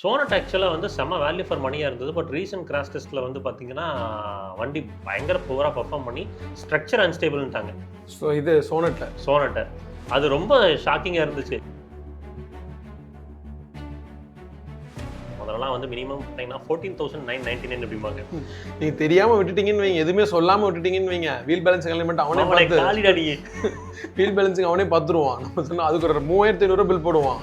Sonnet ஆக்சுவலாக வந்து செம்ம வேல்யூ ஃபார் மணியாக இருந்தது. பட் ரீசன்ட் கிராஷ் டெஸ்ட்டில் வந்து பார்த்தீங்கன்னா, வண்டி பயங்கர புவராக பெர்ஃபார்ம் பண்ணி ஸ்ட்ரக்சர் அன்ஸ்டேபிள்ன்ட்டாங்க. ஸோ இது சோனட்ல சோனட்ட. அது ரொம்ப ஷாக்கிங்காக இருந்துச்சு. முதல்லலாம் வந்து மினிமம் பார்த்தீங்கன்னா 14,999 அப்படிம்பாங்க. நீங்க தெரியாம விட்டுட்டீங்கன்னு வைங்க, எதுவுமே சொல்லாம விட்டுட்டீங்கன்னு வைங்க, வீல் பேலன்ஸ் எலிமெண்ட் அவனே பார்த்து காலிடா நீ வீல் பேலன்ஸிங் அவனே பார்த்துருவான். நம்ம சொன்னா அதுக்கு ஒரு 3500 பில் போடுவான்.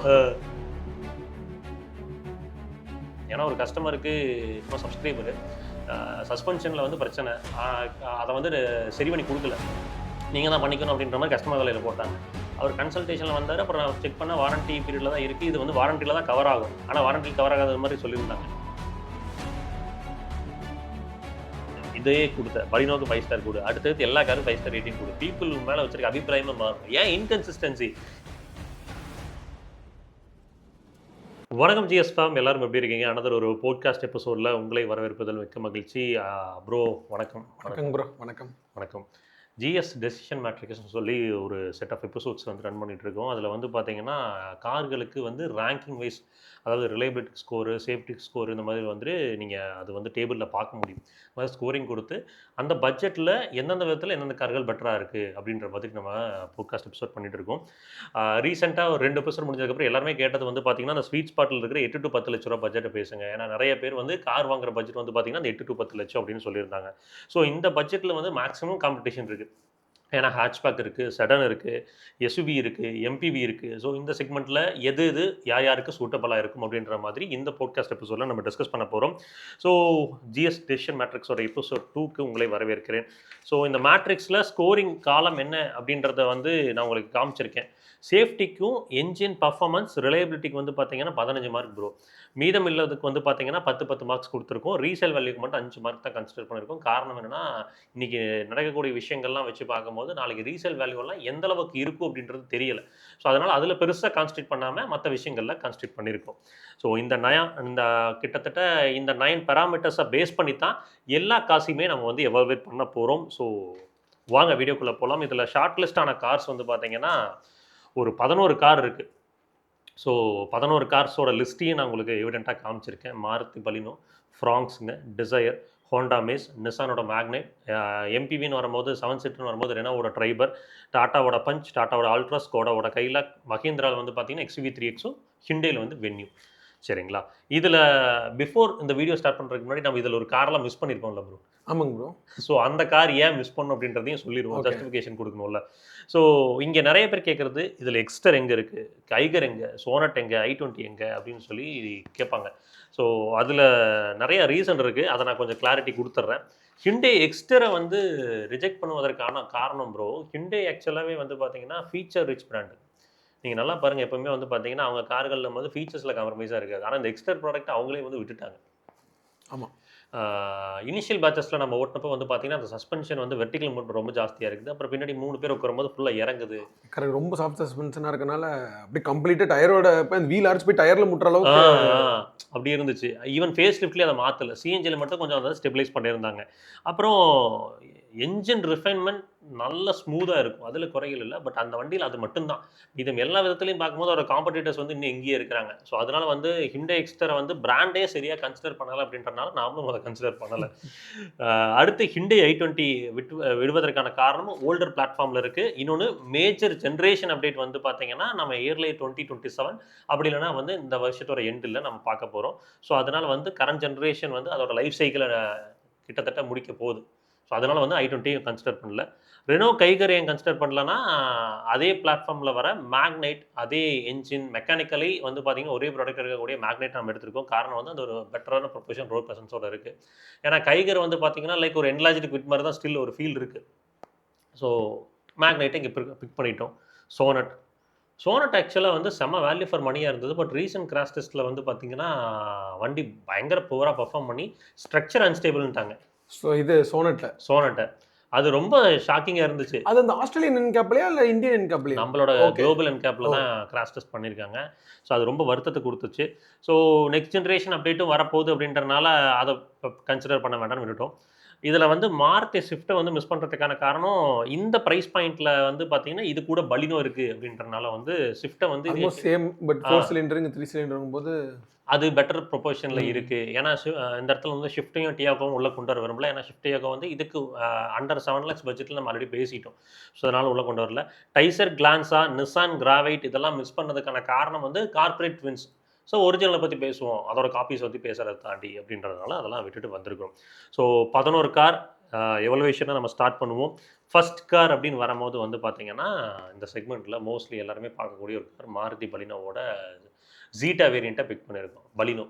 ஏன்னா ஒரு கஸ்டமருக்கு இப்போ சப்ஸ்கிரைபரு சஸ்பென்ஷனில் வந்து பிரச்சனை, அதை வந்து சரி பண்ணி கொடுக்கல, நீங்கள் தான் பண்ணிக்கணும் அப்படின்ற மாதிரி கஸ்டமர் வேலையில் போட்டாங்க. அவர் கன்சல்டேஷனில் வந்தார். அப்புறம் செக் பண்ண வாரண்டி பீரியடில் தான் இருக்குது, இது வந்து வாரண்டியில் தான் கவர் ஆகும், ஆனால் வாரண்டியில் கவர் ஆகாத மாதிரி சொல்லியிருந்தாங்க. இதே கொடுத்த பலினோக்கு 5 ஸ்டார் கொடு, அடுத்தடுத்து எல்லா காரும் 5 ஸ்டார் ரேட்டிங் கொடு. பீப்புள் மேலே வச்சிருக்க அபிப்பிராயமே மாறும். ஏன் இன்கன்சிஸ்டன்சி? வணக்கம் ஜிஎஸ் ஃபேம், எல்லாரும் எப்படி இருக்கீங்க? அனதர் ஒரு போட்காஸ்ட் எபிசோடில் உங்களை வரவேற்பதில் மிக்க மகிழ்ச்சி. ப்ரோ வணக்கம். வணக்கம் ப்ரோ. வணக்கம் வணக்கம். ஜிஎஸ் டெசிஷன் மேட்ரிக்ஸ்னு சொல்லி ஒரு செட் ஆஃப் எபிசோட்ஸ் வந்து ரன் பண்ணிகிட்டு இருக்கோம். அதில் வந்து பார்த்தீங்கன்னா கார்களுக்கு வந்து ரேங்கிங் வைஸ், அதாவது ரிலையபிலிட்டி ஸ்கோரு, சேஃப்டி ஸ்கோர், இந்த மாதிரி வந்து நீங்கள் அது வந்து டேபிளில் பார்க்க முடியும். அது மாதிரி ஸ்கோரிங் கொடுத்து அந்த பட்ஜெட்டில் எந்தெந்த விதத்தில் எந்தெந்த கார்கள் பெட்டராக இருக்குது அப்படின்ற மாதிரி நம்ம போட்காஸ்ட் எபிசோட் பண்ணிகிட்டு இருக்கோம். ரீசெண்டாக ஒரு 2 எபிசோட் முடிஞ்சதுக்கப்புறம் எல்லாருமே கேட்டது வந்து பார்த்தீங்கன்னா அந்த ஸ்வீட் ஸ்பாட்டில் இருக்கிற 8 to 10 லட்ச ரூபா பட்ஜெட்டை பேசுங்க. ஏன்னா நிறைய பேர் வந்து கார் வாங்குற பட்ஜெட் வந்து பார்த்தீங்கன்னா அந்த 8 to 10 லட்சம் அப்படின்னு சொல்லியிருந்தாங்க. ஸோ இந்த பட்ஜெட்டில் வந்து மேக்ஸிமம் காம்படிஷன் இருக்குது. ஏன்னா ஹேட்ச்பேக் இருக்குது, செடன் இருக்குது, எஸ்யூவி இருக்குது, எம்பிவி இருக்குது. ஸோ இந்த செக்மெண்ட்டில் எது யாருக்கு சூட்டபுளாக இருக்கும் அப்படின்ற மாதிரி இந்த போட்காஸ்ட் எபிசோடில் நம்ம டிஸ்கஸ் பண்ண போகிறோம். ஸோ ஜிஎஸ் டெசிஷன் மேட்ரிக்ஸோட எபிசோட் 2க்கு உங்களை வரவேற்கிறேன். ஸோ இந்த மேட்ரிக்ஸில் ஸ்கோரிங் காலம் என்ன அப்படின்றத வந்து நான் உங்களுக்கு காமிச்சிருக்கேன். சேஃப்டிக்கும் என்ஜின் பர்ஃபார்மன்ஸ், ரிலையபிலிட்டிக்கு வந்து பார்த்தீங்கன்னா 15 மார்க் ப்ரோ. மீதம் இல்லதுக்கு வந்து பார்த்தீங்கன்னா 10 மார்க்ஸ் கொடுத்துருக்கோம். ரீசேல் வேல்யூக்கு மட்டும் 5 மார்க் தான் கன்சிடர் பண்ணியிருக்கோம். காரணம் என்னென்னா, இன்றைக்கி நடக்கக்கூடிய விஷயங்கள்லாம் வச்சு பார்க்கும்போது நாளைக்கு ரீசேல் வேல்யூலாம் எந்த அளவுக்கு இருக்கும் அப்படின்றது தெரியலை. ஸோ அதனால் அதில் பெருசாக கான்சன்ட்ரேட் பண்ணாமல் மற்ற விஷயங்களில் கான்சன்ட்ரேட் பண்ணியிருக்கோம். ஸோ இந்த கிட்டத்தட்ட இந்த 9 பேராமீட்டர்ஸை பேஸ் பண்ணி தான் எல்லா காசையுமே நம்ம வந்து எவால்வேட் பண்ண போகிறோம். ஸோ வாங்க வீடியோக்குள்ளே போகலாம். இதில் ஷார்ட் லிஸ்டான கார்ஸ் வந்து பார்த்தீங்கன்னா ஒரு 11 கார் இருக்குது. ஸோ 11 கார்ஸோட லிஸ்ட்டையும் நான் உங்களுக்கு எவிடெண்ட்டாக காமிச்சிருக்கேன். மாருதி பலினோ, ஃப்ராங்ஸுங்க, டிசையர், ஹோண்டா மேஸ், நிசானோட மேக்னைட், எம்பிவின்னு வரும்போது 7 சீட்டர்னு வரும்போது ரெனோவோட ட்ரைபர், டாட்டாவோட பஞ்ச், டாட்டாவோட அல்ட்ரா, ஸ்கோடாவோட கைலாக், மஹிந்திராவில் வந்து பார்த்தீங்கன்னா XUV 3XO, ஹிண்டேயில் வந்து வென்யூ. சரிங்களா? இதில் பிஃபோர் இந்த வீடியோ ஸ்டார்ட் பண்ணுறதுக்கு முன்னாடி நம்ம இதில் ஒரு காரெலாம் மிஸ் பண்ணியிருப்போம்ல ப்ரோ. ஆமாங்க ப்ரோ. ஸோ அந்த கார் ஏன் மிஸ் பண்ணணும் அப்படின்றதையும் சொல்லிடுவோம், ஜஸ்டிஃபிகேஷன் கொடுக்கணும்ல. ஸோ இங்கே நிறைய பேர் கேட்குறது, இதில் எக்ஸ்டர் எங்கே இருக்குது, கைகர் எங்கே, சோனட் எங்கே, i20 எங்கே அப்படின்னு சொல்லி கேட்பாங்க. ஸோ அதில் நிறைய ரீசன் இருக்குது, அதை நான் கொஞ்சம் கிளாரிட்டி கொடுத்துட்றேன். ஹிண்டே எக்ஸ்டரை வந்து ரிஜெக்ட் பண்ணுவதற்கான காரணம் ப்ரோ, ஹிண்டே ஆக்சுவலாகவே வந்து பார்த்தீங்கன்னா ஃபீச்சர் ரிச் பிராண்டு. நீங்கள் நல்லா பாருங்கள், எப்போவுமே வந்து பார்த்தீங்கன்னா அவங்க கார்களில் வந்து ஃபீச்சர்ஸில் காம்ப்ரமைஸாக இருக்காது. ஆனால் இந்த எக்ஸ்டர் ப்ராடக்ட் அவங்களே வந்து விட்டுட்டாங்க. ஆமாம். இனிஷியல் பேச்சஸில் நம்ம ஓட்டினப்போ வந்து பார்த்தீங்கன்னா அந்த சஸ்பென்ஷன் வந்து வெர்டிகல் மூவ்மெண்ட் ரொம்ப ஜாஸ்தியாக இருக்குது. அப்புறம் பின்னாடி 3 பேர் உட்காரும்போது ஃபுல்லாக இறங்குது. கரெக்ட். ரொம்ப சாஃப்ட் சஸ்பென்ஷனாக இருக்கனால அப்படியே கம்ப்ளீட்டாக டயரோட வீல் அரைச்சி போய் டயரில் முட்டுற அளவுக்கு அப்படி இருந்துச்சு. ஈவன் ஃபேஸ் லிஃப்ட்லேயே அதை மாற்றலை, சிஎன்ஜியில் மட்டும் கொஞ்சம் அதை ஸ்டெபிலைஸ் பண்ணியிருந்தாங்க. அப்புறம் என்ஜின் ரிஃபைன்மெண்ட் நல்ல ஸ்மூத்தாக இருக்கும், அதில் குறைகள் இல்லை. பட் அந்த வண்டியில் அது மட்டும்தான். இது எல்லா விதத்துலையும் பார்க்கும்போது ஒரு காம்படிட்டர்ஸ் வந்து இன்னும் எங்கேயே இருக்கிறாங்க. ஸோ அதனால் வந்து ஹிண்டே எக்ஸ்டரை வந்து பிராண்டே சரியாக கன்சிடர் பண்ணலை அப்படின்றனால நாமளும் அதை கன்சிடர் பண்ணலை. அடுத்து ஹிண்டே i20 விடுவதற்கான காரணம் ஓல்டர் பிளாட்ஃபார்மில் இருக்குது. இன்னொன்று மேஜர் ஜென்ரேஷன் அப்டேட் வந்து பார்த்தீங்கன்னா நம்ம இயர்லி 2027 அப்படி இல்லைனா வந்து இந்த வருஷத்தோட எண்டில் நம்ம பார்க்க போகிறோம். ஸோ அதனால் வந்து கரண்ட் ஜென்ரேஷன் வந்து அதோட லைஃப் சைக்கிளை கிட்டத்தட்ட முடிக்க போகுது. ஸோ அதனால் வந்து i20 கன்சிடர் பண்ணல. ரெனோ கைகர் ஏன் கன்சிடர் பண்ணலன்னா, அதே பிளாட்ஃபார்மில் வர மேக்னைட், அதே என்ஜின், மெக்கானிக்கலி வந்து பார்த்தீங்கன்னா ஒரே ப்ராடக்ட் இருக்கக்கூடிய மேக்னைட் நம்ம எடுத்திருக்கோம். காரணம் வந்து அந்த ஒரு பெட்டரான ப்ரொபோஷன் ரோட் ப்ரெசன்ஸோட இருக்குது. ஏன்னா கைகர் வந்து பார்த்தீங்கன்னா லைக் ஒரு என்லார்ஜ்டு குவிட் மாதிரி தான் ஸ்டில் ஒரு ஃபீல் இருக்குது. ஸோ மேக்னைட்டை இங்கே பிக் பண்ணிட்டோம். சோனட் ஆக்சுவலாக வந்து செம்ம வேல்யூ ஃபார் மணியாக இருந்தது. பட் ரீசன்ட் கிராஷ் டெஸ்ட்டில் வந்து பார்த்தீங்கன்னா வண்டி பயங்கர புவராக பர்ஃபார்ம் பண்ணி ஸ்ட்ரக்சர் அன்ஸ்டேபிள்ன்ட்டாங்க. ஸோ இது சோனட்டை அது ரொம்ப ஷாக்கிங்காக இருந்துச்சு. அது அந்த ஆஸ்திரேலியன் என்கேப்லையா இல்லை இந்தியன் என்கேப்லையா? நம்மளோட குளோபல் என்கேப்பில் தான் கிராஷ் டெஸ்ட் பண்ணியிருக்காங்க. ஸோ அது ரொம்ப வருத்தத்தை கொடுத்துச்சு. ஸோ நெக்ஸ்ட் ஜென்ரேஷன் அப்டேட்டும் வரப்போகுது அப்படின்றனால அதை கன்சிடர் பண்ண வேண்டாம்னு விட்டுட்டோம். இதில் வந்து மாருதி ஸ்விஃப்ட்டை வந்து மிஸ் பண்ணுறதுக்கான காரணம், இந்த ப்ரைஸ் பாயிண்ட்டில் வந்து பார்த்தீங்கன்னா இது கூட பலினோ இருக்குது அப்படின்றனால வந்து ஸ்விஃப்ட்டை வந்து சேம் பட் 4 சிலிண்டருங்க 3 சிலிண்டருங்கும் போது அது பெட்டர் ப்ரொபோர்ஷனில் இருக்குது. ஏன்னா இந்த இடத்துல வந்து ஷிஃப்ட்டையும் டியாகோவும் உள்ளே கொண்டு வர விரும்பல. ஏன்னா ஷிஃப்ட் டியாகோ வந்து இதுக்கு அண்டர் 7 lakhs பட்ஜெட்டில் நம்ம ஆல்ரெடி பேசிட்டோம். ஸோ அதனால் உள்ளே கொண்டு வரல. டைசர் கிளான்ஸா, நிசான் கிராவைட் இதெல்லாம் மிஸ் பண்ணதுக்கான காரணம் வந்து கார்ப்பரேட் வின்ஸ். ஸோ ஒரிஜினலை பற்றி பேசுவோம், அதோட காப்பீஸ் பற்றி பேசுகிறத தாண்டி அப்படின்றதுனால அதெல்லாம் விட்டுட்டு வந்திருக்கிறோம். ஸோ 11 கார் எவல்யூஷனை நம்ம ஸ்டார்ட் பண்ணுவோம். ஃபர்ஸ்ட் கார் அப்படின்னு வரும்போது வந்து பார்த்தீங்கன்னா, இந்த செக்மெண்ட்டில் மோஸ்ட்லி எல்லாருமே பார்க்கக்கூடிய ஒரு கார் மாருதி பலினோவோட ஜீட்டா வேரியண்ட்டை பிக் பண்ணியிருக்கோம். Baleno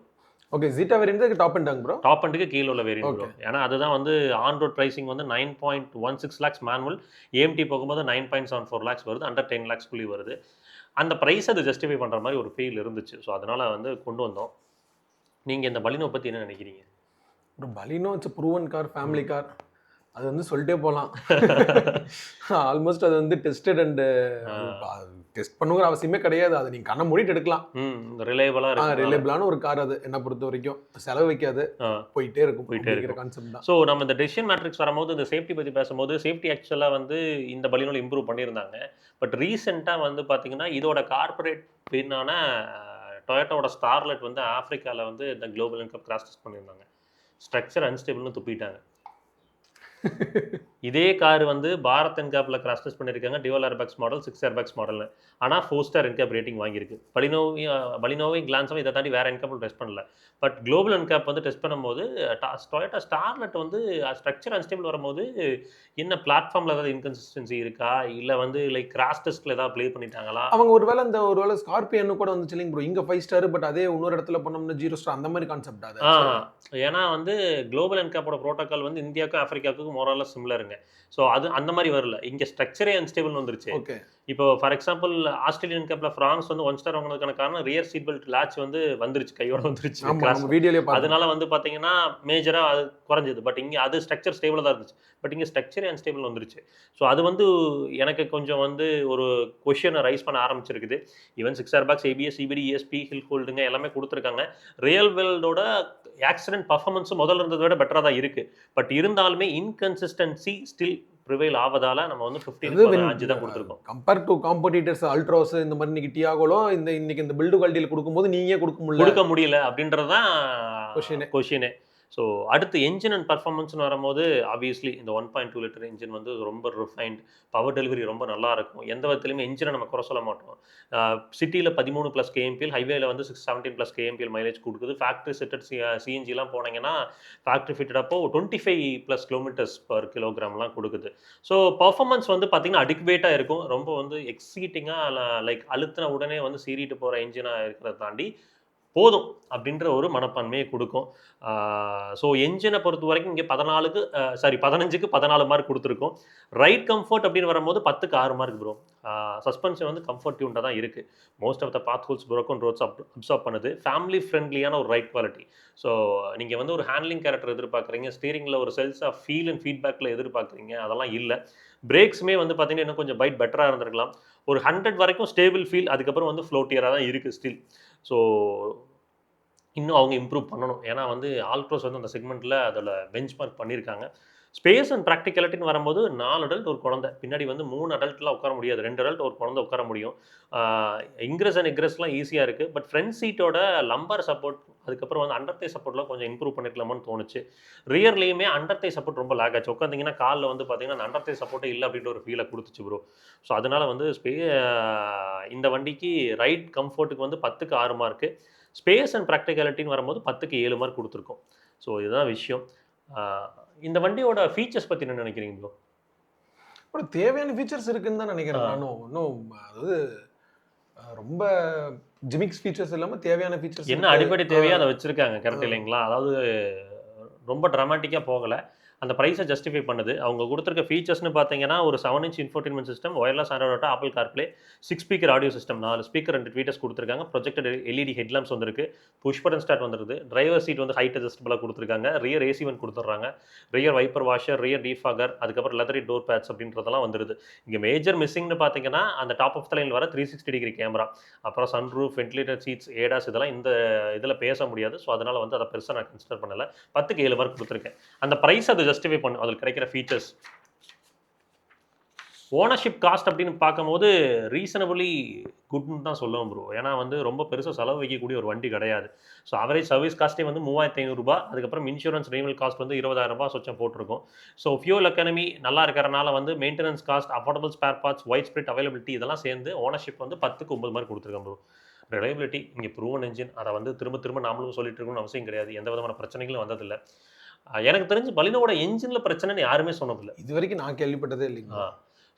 okay, Zeta variant top end bro. Top அண்டுக்கு கீழே உள்ள வேரியன்ட் ப்ரோ. ஏன்னா அதுதான் வந்து ஆன் ரோட் ப்ரைசிங் வந்து 9.16 lakhs மேனுவல், ஏஎம்டி போகும்போது 9.74 lakhs வருது, அண்டர் 10 lakhs குள்ளி வருது. அந்த ப்ரைஸ் அது ஜஸ்டிஃபை பண்ணுற மாதிரி ஒரு ஃபீல் இருந்துச்சு. ஸோ அதனால் வந்து கொண்டு வந்தோம். நீங்கள் இந்த பலினோ பற்றி என்ன நினைக்கிறீங்க? ஒரு Baleno it's proven car, family car. அது வந்து சொல்லிட்டே போகலாம். ஆல்மோஸ்ட் அது வந்து டெஸ்டட் அண்ட் டெஸ்ட் பண்ணுங்கிற அவசியமே கிடையாது. அது நீங்கள் கண்ணை மூடிட்டு எடுக்கலாம். ரிலையபிளாக இருக்கு. ரிலையபிளான ஒரு கார் அது என்னை பொறுத்த வரைக்கும். செலவு வைக்காது, போயிட்டே இருக்கும் கான்செப்ட் தான். ஸோ நம்ம இந்த டெசிஷன் மேட்ரிக்ஸ் வரும்போது இந்த சேஃப்டி பற்றி பேசும்போது சேஃப்டி ஆக்சுவலாக வந்து இந்த பலினோவில் இம்ப்ரூவ் பண்ணியிருந்தாங்க. பட் ரீசெண்டாக வந்து பார்த்தீங்கன்னா இதோட கார்பரேட் பின்னான டொயோட்டாவோட ஸ்டார்லெட் வந்து ஆஃப்ரிக்காவில் வந்து இந்த குளோபல் கப் கிராஸ் டெஸ்ட் பண்ணியிருந்தாங்க. ஸ்ட்ரக்சர் அன்ஸ்டேபிள்னு துப்பிட்டாங்க. இதே கார் வந்து பாரத் என்கேப்பில் கிராஸ் டெஸ்ட் பண்ணியிருக்காங்க. டியூவல் ஏர்பேக்ஸ் மாடல், 6 ஏர்பேக்ஸ் மாடல்னு. ஆனால் 4 ஸ்டார் என்கேப் ரேட்டிங் வாங்கியிருக்கு. பலினோவையும் கிளான்ஸும் இதை தாண்டி வேறு என்கேப்பில் டெஸ்ட் பண்ணல. பட் குளோபல் என்கேப் வந்து டெஸ்ட் பண்ணும்போது டொயோட்டா ஸ்டார்லெட் வந்து ஸ்ட்ரக்சர் அன்ஸ்டேபிள் வரும்போது என்ன பிளாட்ஃபார்மில் ஏதாவது இன்கன்சிஸ்டன்சி இருக்கா, இல்லை வந்து லைக் கிராஸ் டெஸ்ட்டில் ஏதாவது ப்ளே பண்ணிட்டாங்களா? அவங்க ஒருவேளை ஸ்கார்பியன்னு கூட வந்துச்சு இல்லைங்க ப்ரோ, இங்கே 5 ஸ்டார் பட் அதே இன்னொரு இடத்துல பண்ணோம்னா 0 ஸ்டார் அந்த மாதிரி கான்செப்ட் அது. ஏன்னா வந்து குளோபல் என்கேப்போட ப்ரோட்டோக்கால் வந்து இந்தியாவுக்கும் ஆஃப்ரிக்காவுக்கும் மோரலாக சிமிலருங்க. ஸோ அது அந்த மாதிரி வரல. இங்கே ஸ்ட்ரக்சரே அன்ஸ்டேபிள் வந்துருச்சு. ஓகே, இப்போ ஃபார் எக்ஸாம்பிள் ஆஸ்திரேலியன் கப்பில் ஃப்ரான்ஸ் வந்து 1 ஸ்டார் வாங்கினதுக்கான காரணம் ரியர் சீட் பெல்ட் லாட்ச் வந்து வந்துருச்சு, கையோட வந்துருச்சு. அதனால வந்து பார்த்தீங்கன்னா மேஜராக அது குறைஞ்சது. பட் இங்கே அது ஸ்ட்ரக்சர் ஸ்டேபிளாக தான் இருந்துச்சு. பட் இங்கே ஸ்ட்ரக்சரே அன்ஸ்டேபிள் வந்துருச்சு. ஸோ அது வந்து எனக்கு கொஞ்சம் வந்து ஒரு கொஷனை ரைஸ் பண்ண ஆரம்பிச்சிருக்குது. Even 6 airbags, ABS, CBT, ESP, hill ஹோல்டுங்க எல்லாமே கொடுத்துருக்காங்க. ரியல் வேர்ல்டோட ஆக்சிடென்ட் பர்ஃபார்மன்ஸும் முதல்ல இருந்ததை விட பெட்டராக தான் இருக்குது. பட் இருந்தாலுமே இன்கன்சிஸ்டன்சி ஸ்டில் ப்ரிவைல் ஆவதால நம்ம வந்து 15 தான் கொடுத்துருக்கோம். கம்பேர் டு காம்படிட்டர்ஸ் அல்ட்ராஸ் இந்த மாதிரி இன்னைக்கு டியாகோலோ இன்னைக்கு இந்த பில்டு குவாலிட்டியில் கொடுக்கும்போது நீங்க கொடுக்க முடியல அப்படின்றது தான் கொஷினே. ஸோ அடுத்து என்ஜின் அண்ட் பர்ஃபார்மன்ஸ்னு வரும்போது ஆப்வியஸ்லி இந்த 1.2 லிட்டர் என்ஜின் வந்து ரொம்ப ரிஃபைன்ட், பவர் டெலிவரி ரொம்ப நல்லா இருக்கும். எந்த விதத்துலையுமே என்ஜினை நம்ம குறை சொல்ல மாட்டோம். சிட்டியில் 13+ kmpl, ஹைவேல வந்து 17+ kmpl மைலேஜ் கொடுக்குது. ஃபேக்ட்ரி செட்டட் சிஎன்ஜிலாம் போனீங்கன்னா ஃபேக்ட்ரி ஃபிட்டட் அப்போ 25+ km/kgலாம் கொடுக்குது. ஸோ பர்ஃபார்மன்ஸ் வந்து பார்த்தீங்கன்னா அடிக்குவேட்டாக இருக்கும். ரொம்ப வந்து எக்ஸீட்டிங்காக லைக் அழுத்தின உடனே வந்து சீறிட்டு போகிற என்ஜினாக இருக்கிறத தாண்டி போதும் அப்படின்ற ஒரு மனப்பான்மையை கொடுக்கும். ஸோ என்ஜினை பொறுத்த வரைக்கும் இங்கே 15க்கு 14 மார்க் கொடுத்துருக்கோம். ரைட் கம்ஃபர்ட் அப்படின்னு வரும்போது 10க்கு 6 மார்க் ப்ரோ. சஸ்பென்ஷன் வந்து கம்ஃபர்ட் டியூன்டாக தான் இருக்குது. Most of the pot holes broken roads absorb பண்ணுது. ஃபேமிலி ஃப்ரெண்ட்லியான ஒரு ரைட் குவாலிட்டி. ஸோ நீங்கள் வந்து ஒரு ஹேண்ட்லிங் கேரக்டர் எதிர்பார்க்குறீங்க, ஸ்டீரிங்கில் ஒரு செல்ஸ் ஆஃப் ஃபீல் அண்ட் ஃபீட்பேக்கில் எதிர்பார்க்குறீங்க, அதெல்லாம் இல்லை. பிரேக்ஸுமே வந்து பார்த்தீங்கன்னா இன்னும் கொஞ்சம் பைட் பெட்டராக இருந்திருக்கலாம். ஒரு 100 வரைக்கும் ஸ்டேபிள் ஃபீல், அதுக்கப்புறம் வந்து ஃப்ளோட்டியராக தான் இருக்குது ஸ்டில். ஸோ இன்னும் அவங்க இம்ப்ரூவ் பண்ணணும். ஏன்னா வந்து ஆல்ட்ரோஸ் வந்து அந்த செக்மெண்ட்டில் அதில் பெஞ்ச் மார்க் பண்ணியிருக்காங்க. ஸ்பேஸ் அண்ட் ப்ராக்டிகலிட்டின்னு வரும்போது 4 அடல்ட் ஒரு குழந்தை, பின்னாடி வந்து 3 அடல்ட்லாம் உட்கார முடியாது, 2 அடல்ட் ஒரு குழந்தை உட்கார முடியும். இன்க்ரெஸ் அண்ட் எக்ரெஸ்லாம் ஈஸியாக இருக்குது. பட் ஃப்ரண்ட் சீட்டோட லம்பர் சப்போர்ட், அதுக்கப்புறம் வந்து அண்டர்த்தை சப்போர்ட்லாம் கொஞ்சம் இம்ப்ரூவ் பண்ணிருக்கலாமான்னு தோணுச்சு. ரியர்லேயுமே அண்டர்த்தை சப்போர்ட் ரொம்ப லேக் ஆச்சு. உட்காந்திங்கன்னா காலில் வந்து பார்த்தீங்கன்னா அந்த அண்டர்த்தை சப்போர்ட்டே இல்லை அப்படின்ற ஒரு ஃபீலை கொடுத்துச்சு ப்ரோ. ஸோ அதனால் வந்து இந்த வண்டிக்கு ரைட் கம்ஃபர்ட்டுக்கு வந்து 10க்கு 6 மார்க்கு, ஸ்பேஸ் அண்ட் ப்ராக்டிகாலிட்டின்னு வரும்போது 10க்கு 7 மார்க் கொடுத்துருக்கோம். ஸோ இதுதான் விஷயம். இந்த வண்டியோட ஃபீச்சர்ஸ் பற்றி என்ன நினைக்கிறீங்க ப்ரோ? ஒரு தேவையான ஃபீச்சர்ஸ் இருக்குன்னு தான் நினைக்கிறேன் நானும். இன்னும் அதாவது ரொம்ப ஜிமிக்ஸ் ஃபீச்சர்ஸ் இல்லாமல் தேவையான ஃபீச்சர்ஸ் என்ன அடிப்படை தேவையாக அதை வச்சுருக்காங்க. கரெக்ட் இல்லைங்களா? அதாவது ரொம்ப ட்ராமாட்டிக்காக போகலை, அந்த ப்ரைஸை ஜஸ்டிஃபை பண்ணுது. அவங்க கொடுத்துருக்க ஃபீச்சர்ஸ்னு பார்த்தீங்கன்னா ஒரு 7-inch infotainment system, wireless Android auto, Apple CarPlay, 6 speaker audio system, 4 speaker, 2 tweeters கொடுத்துருக்காங்க. ப்ரொஜெக்டட் எல்இடி ஹெட்லாம்ப்ஸ் வந்துருக்கு. புஷ் பட்டன் ஸ்டார்ட் வந்துருது. டிரைவர் சீட் வந்து ஹைட் அட்ஜஸ்டபிளாக கொடுத்துருக்காங்க. ரியர் ஏசி வென்ட் கொடுத்துட்றாங்க. Rear wiper washer, rear defogger, அதுக்கப்புறம் லெதரி டோர் பேட்ஸ் அப்படின்றதெல்லாம் வந்துருது. இங்கே மேஜர் மிஸ்ஸிங்னு பார்த்தீங்கன்னா அந்த டாப் ஆஃப் த லைன் வர 360 டிகிரி கேமரா, அப்புறம் சன்ரூஃப், வென்டிலேட்டர் சீட்ஸ், ஏடாஸ் இதெல்லாம் இந்த இதில் பேச முடியாது. ஸோ அதனால் வந்து அதை பெருசாக நான் கன்சிடர் பண்ணலை. 10க்கு 7 மார்க் கொடுத்துருக்கேன். அந்த ப்ரைஸ் அதை ஜஸ்டிஃபை பண்ணும், அதில் கிடைக்கிற ஃபீச்சர்ஸ். ஓனர்ஷிப் காஸ்ட் அப்படின்னு பார்க்கும்போது ரீசனபிளி குட்னு தான் சொல்லுவோம் ப்ரோ. ஏன்னா வந்து ரொம்ப பெருசாக செலவு வைக்கக்கூடிய ஒரு வண்டி கிடையாது. ஸோ அவரேஜ் சர்வீஸ் காஸ்ட்டே வந்து 3500 அதுக்கப்புறம் இன்சூரன்ஸ் ரினிவல் காஸ்ட் வந்து 20,000 சொச்சம் போட்டிருக்கும். ஸோ ஃபியூல் எக்கானமி நல்லா இருக்கிறனால வந்து maintenance cost, affordable spare parts, white spirit availability இதெல்லாம் சேர்ந்து ஓனர்ஷிப் வந்து 10க்கு 9 மாதிரி கொடுத்துருக்கேன் ப்ரோ. ரிலையபிலிட்டி இங்கே ப்ரூவன் என்ஜின், அதை வந்து திரும்ப திரும்ப நாமளும் சொல்லிட்டு இருக்கணும்னு அவசியம் கிடையாது. எந்த விதமான பிரச்சனைகளும் வந்ததில்லை. எனக்கு தெரிஞ்சு பலினோட என்ஜினில் பிரச்சனைன்னு யாருமே சொன்னதில்லை. இது வரைக்கும் நான் கேள்விப்பட்டதே இல்லைங்க.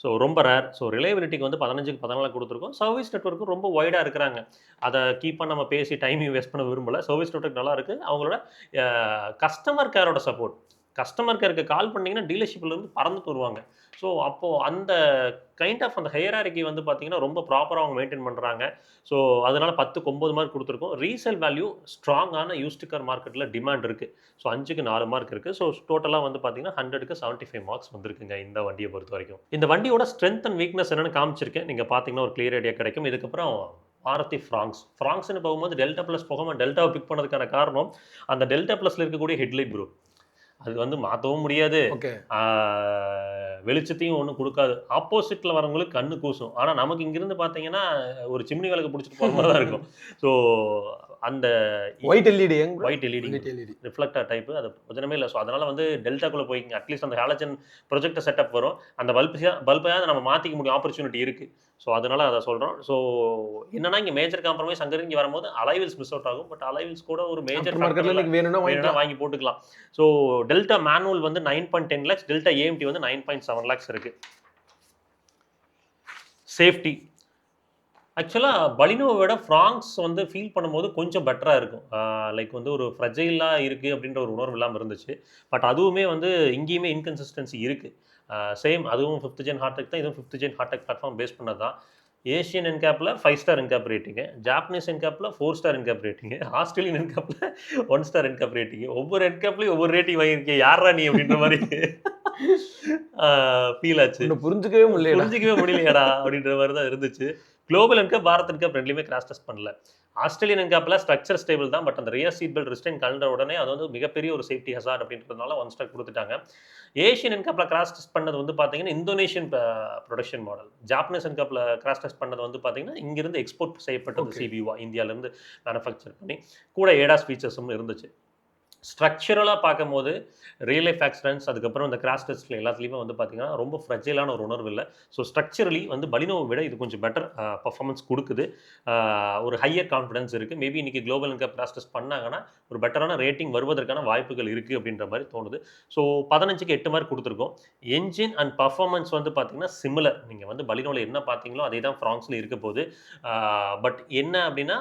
ஸோ ரொம்ப ரேர். ஸோ ரிலையபிலிட்டிக்கு வந்து 15க்கு 14 கொடுத்துருக்கோம். சர்வீஸ் நெட்வொர்க்கும் ரொம்ப வைடாக இருக்கிறாங்க. அதை கீப்பாக நம்ம பேசி டைமிங் வேஸ்ட் பண்ண விரும்பலை. சர்வீஸ் நெட்வொர்க் நல்லா இருக்குது. அவங்களோட கஸ்டமர் கேரோட சப்போர்ட், கஸ்டமர் கேருக்கு கால் பண்ணிங்கன்னா டீலர்ஷிப்லேருந்து பறந்துட்டு வருவாங்க. ஸோ அப்போது அந்த கைண்ட் ஆஃப் அந்த ஹையராரிக்கி வந்து பார்த்தீங்கன்னா ரொம்ப ப்ராப்பராக அவங்க மெயின்டைன் பண்ணுறாங்க. ஸோ அதனால் 10க்கு 9 மார்க் கொடுத்துருக்கோம். ரீசேல் வேல்யூ ஸ்ட்ராங்கான யூஸ்டு கார் மார்க்கெட்டில் டிமாண்ட் இருக்குது. ஸோ 5க்கு 4 மார்க் இருக்குது. ஸோ டோட்டலாக வந்து பார்த்தீங்கன்னா 100க்கு 75 மார்க்ஸ் வந்திருக்குங்க இந்த வண்டியை பொறுத்த வரைக்கும். இந்த வண்டியோட ஸ்ட்ரென்த் அண்ட் வீக்னஸ் என்னென்னு காமிச்சிருக்கேன். நீங்கள் பார்த்தீங்கன்னா ஒரு கிளியர் ஐடியா கிடைக்கும். இதுக்கப்புறம் மாருதி ஃப்ராங்க்ஸ்னு போகும்போது டெல்டா ப்ளஸ் போகாமல் டெல்டாவை பிக் பண்ணதுக்கான காரணம் அந்த டெல்டா ப்ளஸில் இருக்கக்கூடிய ஹெட்லைட் ப்ரோ. அது வந்து மாற்றவும் முடியாது, வெளிச்சத்தையும் ஒன்றும் கொடுக்காது. ஆப்போசிட்டில் வரவங்களுக்கு கண்ணு கூசும். ஆனால் நமக்கு இங்கிருந்து பார்த்தீங்கன்னா ஒரு சிம்னி விளக்கு பிடிச்சிட்டு போகிற மாதிரி தான் இருக்கும். ஸோ அந்த ஒயிட் எல்இடி ரிஃப்ளெக்டர் டைப்பு அது பிரச்சனமே இல்லை. ஸோ அதனால் வந்து டெல்டாக்குள்ளே போய்க்கிங்க. அட்லீஸ்ட் அந்த ஹாலஜன் ப்ரொஜெக்டர் செட்டப் வரும். அந்த பல்பையாவது நம்ம மாற்றிக்க முடியும், ஆப்பர்ச்சுனிட்டி இருக்குது. ஸோ அதனால் அதை சொல்கிறோம். ஸோ என்னன்னா இங்கே மேஜர் காம்ப்ரமைஸ் அங்கே இங்கே வரும்போது அலைவில்ஸ் மிஸ் அவுட் ஆகும். பட் அலைவில்ஸ் கூட ஒரு மேஜர் வேணும்னா வாங்கி போட்டுக்கலாம். ஸோ டெல்டா மேனுவல் வந்து 9.10 lakhs, டெல்டா ஏஎம்டி வந்து 9.7 lakhs இருக்குது. சேஃப்டி ஆக்சுவலாக பலினோவை விட ஃப்ராங்க்ஸ் வந்து ஃபீல் பண்ணும்போது கொஞ்சம் பெட்டராக இருக்கும். லைக் வந்து ஒரு ஃப்ரெஜைலாக இருக்குது அப்படின்ற ஒரு உணர்வு இல்லாமல் இருந்துச்சு. பட் அதுவுமே வந்து இங்கேயுமே இன்கன்சிஸ்டன்சி இருக்குது. சேம் அதுவும் 5th gen ஹார்டெக் தான், இதுவும் 5th gen Heartect platform base பண்ணது தான். ஏஷியன் என்கேப்பில் 5 ஸ்டார் என்கேப் ரேட்டிங்கு, ஜாப்பனீஸ் என்கேப்பில் 4 ஸ்டார் என்கேப் ரேட்டிங்கு, ஆஸ்திரேலியன் என்கேப்பில் 1 ஸ்டார் என்கேப் ரேட்டிங்கு. ஒவ்வொரு என்கேப்லையும் ஒவ்வொரு ரேட்டிங் வாங்கியிருக்கேன். யாரா நீ அப்படின்ற மாதிரி ஃபீல் ஆச்சு. புரிஞ்சிக்கவே முடியலையாடா அப்படின்ற மாதிரி தான் இருந்துச்சு. குளோபல் என்கேப், பாரத் என்கேப் ரெண்டுலேயுமே கிராஷ் டெஸ்ட் பண்ணல. ஆஸ்திரேலியன் என்கேப்பில் ஸ்ட்ரக்சர் ஸ்டேபிள் தான். பட் அந்த ரியர் சீட் பெல்ட் ரிஸ்டைன் கலந்த உடனே அது வந்து மிகப்பெரிய ஒரு சேஃப்டி ஹசார்ட் அப்படின்றதுனால 1 ஸ்டார் கொடுத்துட்டாங்க. ஏஷியன் என்கேப்பில் கிராஷ் டெஸ்ட் பண்ணது வந்து பார்த்தீங்கன்னா இந்தோனேஷியன் ப்ரொடக்ஷன் மாடல். ஜாப்பனீஸ் என்கேப்பில் கிராஷ் டெஸ்ட் பண்ணது வந்து பார்த்தீங்கன்னா இங்கிருந்து எக்ஸ்போர்ட் செய்யப்பட்டது சிபியூவா, இந்தியாவிலேருந்து மேனுஃபேக்சர் பண்ணி. கூட ஏடாஸ் ஃபீச்சர்ஸும் இருந்துச்சு. ஸ்ட்ரக்சரலாக பார்க்கும்போது ரியல் லைஃப் ஆக்சிடென்ட்ஸ், அதுக்கப்புறம் இந்த கிராஷ் டெஸ்ட்டில் எல்லாத்துலேயுமே வந்து பார்த்தீங்கன்னா ரொம்ப ஃப்ரெஜைலான ஒரு உணர்வு இல்லை. ஸோ ஸ்ட்ரக்சரலி வந்து பலினோவை விட இது கொஞ்சம் பெட்டர் பர்ஃபார்மன்ஸ் கொடுக்குது. ஒரு ஹையர் கான்ஃபிடன்ஸ் இருக்குது. மேபி இன்றைக்கி குளோபல் என்கேப் கிராஷ் டெஸ்ட் பண்ணாங்கன்னா ஒரு பெட்டரான ரேட்டிங் வருவதற்கான வாய்ப்புகள் இருக்குது அப்படின்ற மாதிரி தோணுது. ஸோ 15க்கு 8 மார்க் கொடுத்துருக்கோம். என்ஜின் அண்ட் பர்ஃபார்மன்ஸ் வந்து பார்த்தீங்கன்னா சிமிலர். நீங்கள் வந்து பலினோவில் என்ன பார்த்தீங்களோ அதே தான் ஃப்ராங்க்ஸில் இருக்க போகுது. பட் என்ன அப்படின்னா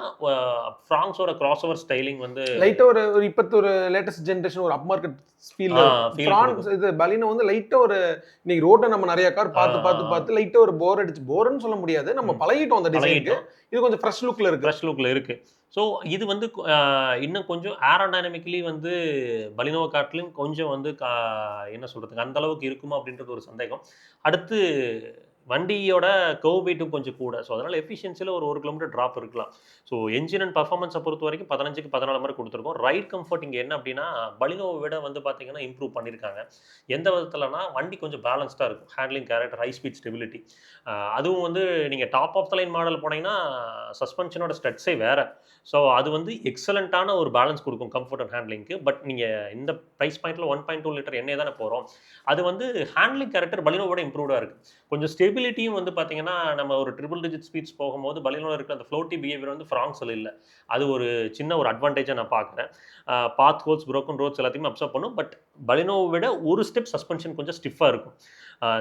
ஃப்ராங்க்ஸோட கிராஸ் ஓவர் ஸ்டைலிங் வந்து லைட்டாக ஒரு இப்போ ஒரு லேட்டஸ்ட் ஜெனரேஷன் ஒரு அப் மார்க்கெட் ஃபீல். ஃப்ரான்ஸ் இது பலினோ வந்து லைட்டா ஒரு இன்னைக்கு ரோட்டை நம்ம நிறைய கார் பார்த்து லைட்டா ஒரு போர்னு சொல்ல முடியாது. நம்ம பழகிட்டோம் அந்த டிசைனுக்கு. இது கொஞ்சம் ஃப்ரெஷ் லுக்ல இருக்கு. ஸோ இது வந்து இன்னும் கொஞ்சம் ஏரோடைனமிக்கலி வந்து பலினோவை காட்டிலும் கொஞ்சம் வந்து என்ன சொல்றதுக்கு அந்த அளவுக்கு இருக்குமா அப்படின்றது ஒரு சந்தேகம். அடுத்து வண்டியோட கர்வ் வெயிட்டும் கொஞ்சம் கூட. ஸோ அதனால் எஃபிஷியன்சியில் ஒரு 1 கிலோமீட்டர் ட்ராப் இருக்கலாம். ஸோ என்ஜின் அண்ட் பர்ஃபார்மன்ஸை பொறுத்த வரைக்கும் 15க்கு 14 மாதிரி கொடுத்துருக்கோம். ரைட் கம்ஃபர்ட் இங்கே என்ன அப்படின்னா பலினோவை விட வந்து பார்த்தீங்கன்னா இம்ப்ரூவ் பண்ணியிருக்காங்க. எந்த விதத்தில்னா வண்டி கொஞ்சம் பேலன்ஸ்டாக இருக்கும். Handling character, high speed stability. அதுவும் வந்து நீங்கள் top of the line model போனீங்கன்னா சஸ்பென்ஷனோட ஸ்டட்ஸே வேறு. ஸோ அது வந்து எக்ஸலண்ட்டான ஒரு பேலன்ஸ் கொடுக்கும் கம்ஃபர்ட் அண்ட் ஹேண்ட்லிங்க்கு. பட் நீங்கள் இந்த ப்ரைஸ் பாயிண்ட்டில் 1.2 லிட்டர் எண்ணெய் தானே போகிறோம். அது வந்து ஹேண்ட்லிங் கேரக்டர் பலினோவோட இம்ப்ரூவ்டாக இருக்குது. கொஞ்சம் ஸ்டெபிலிட்டியும் வந்து பார்த்தீங்கன்னா நம்ம ஒரு ட்ரிபிள் டிஜிட் ஸ்பீட்ஸ் போகும்போது பலினோவில் இருக்கிற அந்த ஃப்ளோட்டி பிஹேவியர் வந்து ஃப்ராங்க்ஸில் இல்லை. அது ஒரு சின்ன ஒரு அட்வான்டேஜாக நான் பார்க்குறேன். பாத் ஹோல்ஸ், ப்ரோக்கன் ரோட்ஸ் எல்லாத்தையுமே அப்சர்வ் பண்ணும். பட் பலினோவை விட ஒரு ஸ்டெப் சஸ்பென்ஷன் கொஞ்சம் ஸ்டிஃபாக இருக்கும்.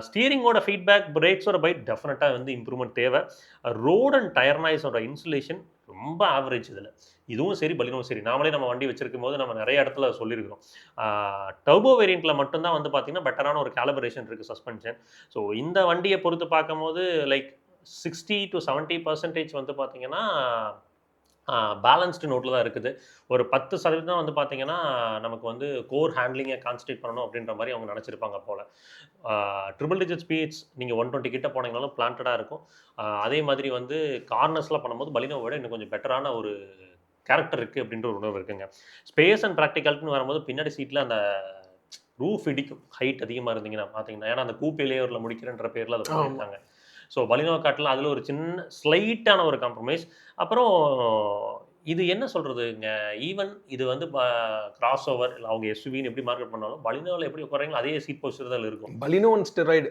ஸ்டீரிங்கோட ஃபீட்பேக், பிரேக்ஸோட பைட் டெஃபினட்டாக வந்து இம்ப்ரூவ்மெண்ட் தேவை. ரோட் அண்ட் டயர் நாய்ஸோட இன்சுலேஷன் ரொம்ப ஆவரேஜ் இதில். இதுவும் சரி, பலினோவும் சரி. நாமளே நம்ம வண்டி வச்சிருக்கும் போது நம்ம நிறைய இடத்துல சொல்லியிருக்கிறோம். டர்போ வேரியண்ட்டில் மட்டும்தான் வந்து பார்த்தீங்கன்னா பெட்டரான ஒரு கேலிபரேஷன் இருக்குது சஸ்பென்ஷன். ஸோ இந்த வண்டியை பொறுத்து பார்க்கும்போது லைக் 60 to 70% வந்து பார்த்தீங்கன்னா பேலன்ஸ்டு நோட்டில் தான் இருக்குது. ஒரு 10% வந்து பார்த்தீங்கன்னா நமக்கு வந்து கோர் ஹேண்ட்லிங்கை கான்சன்ட்ரேட் பண்ணணும் அப்படின்ற மாதிரி அவங்க நினச்சிருப்பாங்க போல். ட்ரிபிள் டிஜிட் ஸ்பீட்ஸ் நீங்கள் 120 கிட்ட போனீங்கனாலும் பிளான்டடாக இருக்கும். அதே மாதிரி வந்து கார்னர்ஸ்லாம் பண்ணும்போது பலினோவை விட இன்னும் கொஞ்சம் பெட்டரான ஒரு கேரக்டர் இருக்குது அப்படின்ற ஒரு உணர்வு இருக்குங்க. ஸ்பேஸ் அண்ட் ப்ராக்டிகல்னு வரும்போது பின்னாடி சீட்டில் அந்த ரூஃப் இடிக்கும் ஹைட் அதிகமாக இருந்தீங்கன்னா பார்த்தீங்கன்னா, ஏன்னா அந்த கூப்பே லேயரில் முடிக்கிறன்ற பேரில் அதை பண்ணியிருக்காங்க. ஸோ பலினோ காட்டில் அதில் ஒரு சின்ன ஸ்லைட்டான ஒரு காம்ப்ரமைஸ். அப்புறம் இது என்ன சொல்கிறதுங்க, ஈவன் இது வந்து கிராஸ் ஓவர் இல்லை அவங்க எஸ்யூவின்னு எப்படி மார்க்கெட் பண்ணாலும் பலினோவில் எப்படி உட்காரீங்களோ அதே சீட் போஸ்டர் தான் இருக்கும். Baleno one steroid.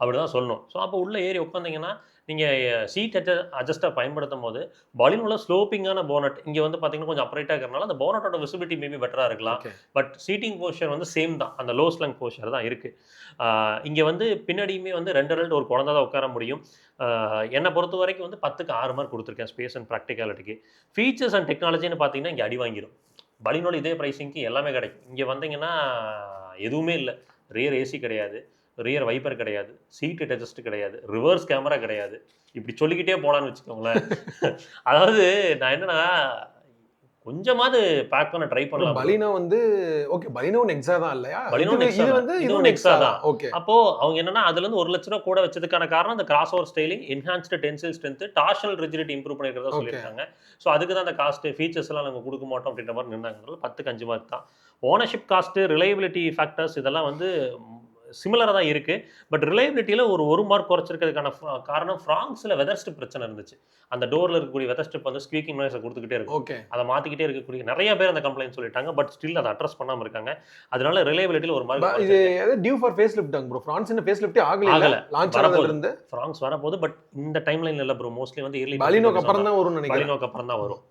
அப்படி தான் சொல்லணும். ஸோ அப்போ உள்ளே ஏறி உட்காந்திங்கன்னா நீங்கள் சீட் அட்ஜஸ்ட்டாக பயன்படுத்தும் போது பலினோவில் ஸ்லோப்பிங்கான போனட் இங்கே வந்து பார்த்தீங்கன்னா கொஞ்சம் அப்ரைட்டாக இருக்கிறனால அந்த போனட்டோட விசிபிலிட்டி மேபி பெட்டராக இருக்கலாம். பட் சீட்டிங் போஸ்டர் வந்து சேம் தான், அந்த லோ ஸ்லங் போஸ்டர் தான் இருக்குது. இங்கே வந்து பின்னாடியுமே வந்து 2 ஒரு குழந்தை தான் உட்கார முடியும். என்னை பொறுத்த வரைக்கும் வந்து 10க்கு 6 மார்க் கொடுத்துருக்கேன் ஸ்பேஸ் அண்ட் ப்ராக்டிகாலிட்டிக்கு. ஃபீச்சர்ஸ் அண்ட் டெக்னாலஜின்னு பார்த்தீங்கன்னா இங்கே அடி வாங்கிடும். பலினோட இதே ப்ரைஸிங்க்கு எல்லாமே கிடைக்கும். இங்கே வந்தீங்கன்னா எதுவுமே இல்லை. ரியர் ஏசி கிடையாது, ரியர் வைப்பர் கிடையாது, சீட் அட்ஜஸ்ட் கிடையாது, ரிவர்ஸ் கேமரா கிடையாது. இப்படி சொல்லிக்கிட்டே போகலான்னு வச்சுக்கோங்களேன். அதாவது நான் என்னன்னா கொஞ்சமாவது பேக் பண்ண ட்ரை பண்ணலாம். பலினோ வந்து ஓகே, பலினோ நெக்ஸா தான் இல்லையா? பலினோ இது வந்து இதுவும் நெக்ஸா தான். ஓகே. அப்போ அவங்க என்னன்னா அதுல இருந்து 1 லட்சம் ரூபாய் கூட வச்சதுக்கான காரணம் அந்த crossover styling, enhanced tensile strength, torsional rigidity improve பண்ணிருக்கிறதா சொல்லியிருக்காங்க. ஸோ அதுக்கு தான் அந்த காஸ்ட் ஃபீச்சர்ஸ் எல்லாம் நாங்கள் கொடுக்க மாட்டோம் அப்படின்ற மாதிரி நின்னாங்க. 10க்கு 5 மார்க் தான். ஓனர்ஷிப் காஸ்ட், ரிலையபிலிட்டி ஃபேக்டர்ஸ் இதெல்லாம் வந்து சிமிலராக தான் இருக்குது. பட் ரிலையபிலிட்டியில் ஒரு மார்க் குறைச்சிருக்கிறதுக்கான காரணம் ஃப்ராங்ஸில் வெதர் ஸ்ட்ரிப் பிரச்சனை இருந்துச்சு. அந்த டோரில் இருக்கக்கூடிய வெதர் ஸ்ட்ரிப் வந்து ஸ்குவீக்கிங் நாய்ஸை கொடுத்துக்கிட்டே இருக்கும். ஓகே. அதை மாற்றிக்கிட்டே இருக்கக்கூடிய நிறைய பேர் அந்த கம்ப்ளைண்ட் சொல்லிட்டாங்க. பட் ஸ்டில் அதை அட்ரஸ் பண்ணாமல் இருக்காங்க. அதனால ரிலையபிலிட்டியில் ஒரு மார்க். இது due for face lift bro. Fronx இன்னும் ஃபேஸ் லிஃப்ட்டே ஆகல. லான்ச் ஆனதுல இருந்து ஃப்ரான்ஸ் வரப்போகுது. பட் இந்த டைம் லைனில் இல்லை ப்ரோ. மோஸ்ட்லி வந்து இயர்லி பலினோக்கு அப்புறம் தான் வரும்னு நினைக்கிறேன். பலினோக்கு அப்புறம் தான் வரும்.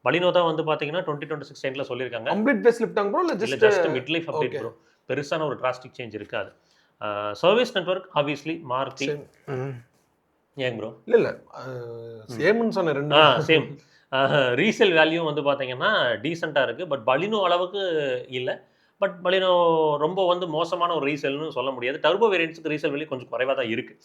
பலினோ தான் வந்து பார்த்தீங்கன்னா 2026 டைம்ல சொல்லியிருக்காங்க. கம்ப்ளீட் ஃபேஸ் லிஃப்ட் ப்ரோ இல்ல just mid life update bro. பெருசான ஒரு டிராஸ்டிக் சேஞ்ச் இருக்காது. Service network obviously Maruti. ஏங்க ப்ரோ? இல்ல சேம்னு சொன்ன ரெண்டு சேம். ரீசேல் வேல்யூ வந்து பார்த்தீங்கன்னா டீசெண்டாக இருக்குது. பட் பலினோ அளவுக்கு இல்லை. பட் பலினோ ரொம்ப வந்து மோசமான ஒரு ரீசேல்னு சொல்ல முடியாது. டர்போ வேரியன்ட்ஸுக்கு ரீசேல் வேல்யூ கொஞ்சம் குறைவாக தான் இருக்குது.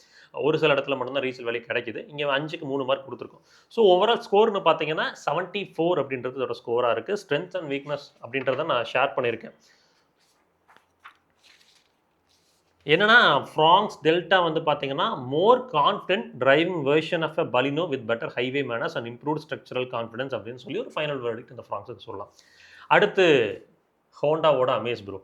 ஒரு சில இடத்துல மட்டும்தான் ரீசேல் வேல்யூ கிடைக்குது. இங்கே 5க்கு 3 மார்க் கொடுத்துருக்கோம். ஸோ ஓவரால் ஸ்கோர்னு பார்த்தீங்கன்னா 74 அப்படின்றது இதோட ஸ்கோராக இருக்குது. ஸ்ட்ரென்த் அண்ட் வீக்னஸ் அப்படின்றத நான் ஷேர் பண்ணியிருக்கேன். என்னன்னா ஃப்ராங்ஸ் டெல்டா வந்து பார்த்தீங்கன்னா more confident driving version of a Baleno with better highway manners and improved structural confidence அப்படின்னு சொல்லி ஒரு ஃபைனல் வேர்டிக்ட் இந்த ஃப்ராங்ஸுக்கு சொல்லலாம். அடுத்து ஹோண்டாவோட அமேஸ் ப்ரோ.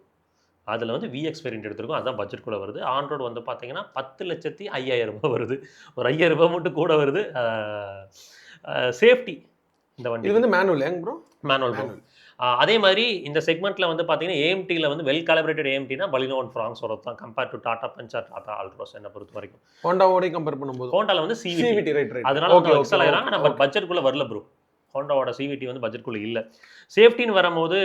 அதில் வந்து விஎக்ஸ் வேரியன்ட் எடுத்திருக்கோம். அதுதான் பட்ஜெட்குள்ளே வருது. ஆன்ரோடு வந்து பார்த்தீங்கன்னா 10,05,000 ரூபாய் வருது. ஒரு 5,000 ரூபாய் மட்டும் கூட வருது. சேஃப்டி இந்த வண்டி இது வந்து மேனுவல் ஏங்க ப்ரோ? Manual bro. அதே மாதிரி இந்த செக்மெண்ட்டில் வந்து பார்த்தீங்கன்னா ஏஎம்டியில் வந்து வெல் காலிபிரேட்டட் ஏஎம்டினா பலினோ அண்ட் ஃப்ராங்ஸ் வரது தான் compare to Tata Punch or Tata Altroz என்னை பொறுத்த வரைக்கும். ஹோண்டாவோட கம்பேர் பண்ணும்போது ஹோண்டாவில் வந்து சிவிடி ரைட். அதனால வந்து எக்ஸல் ஆகிறாங்க. நம்ம பட்ஜெட்டுக்குள்ளே வரல ப்ரோ. ஹோண்டாவோட சிவிடி வந்து பட்ஜெட்குள்ளே இல்லை. சேஃப்டின்னு வரும்போது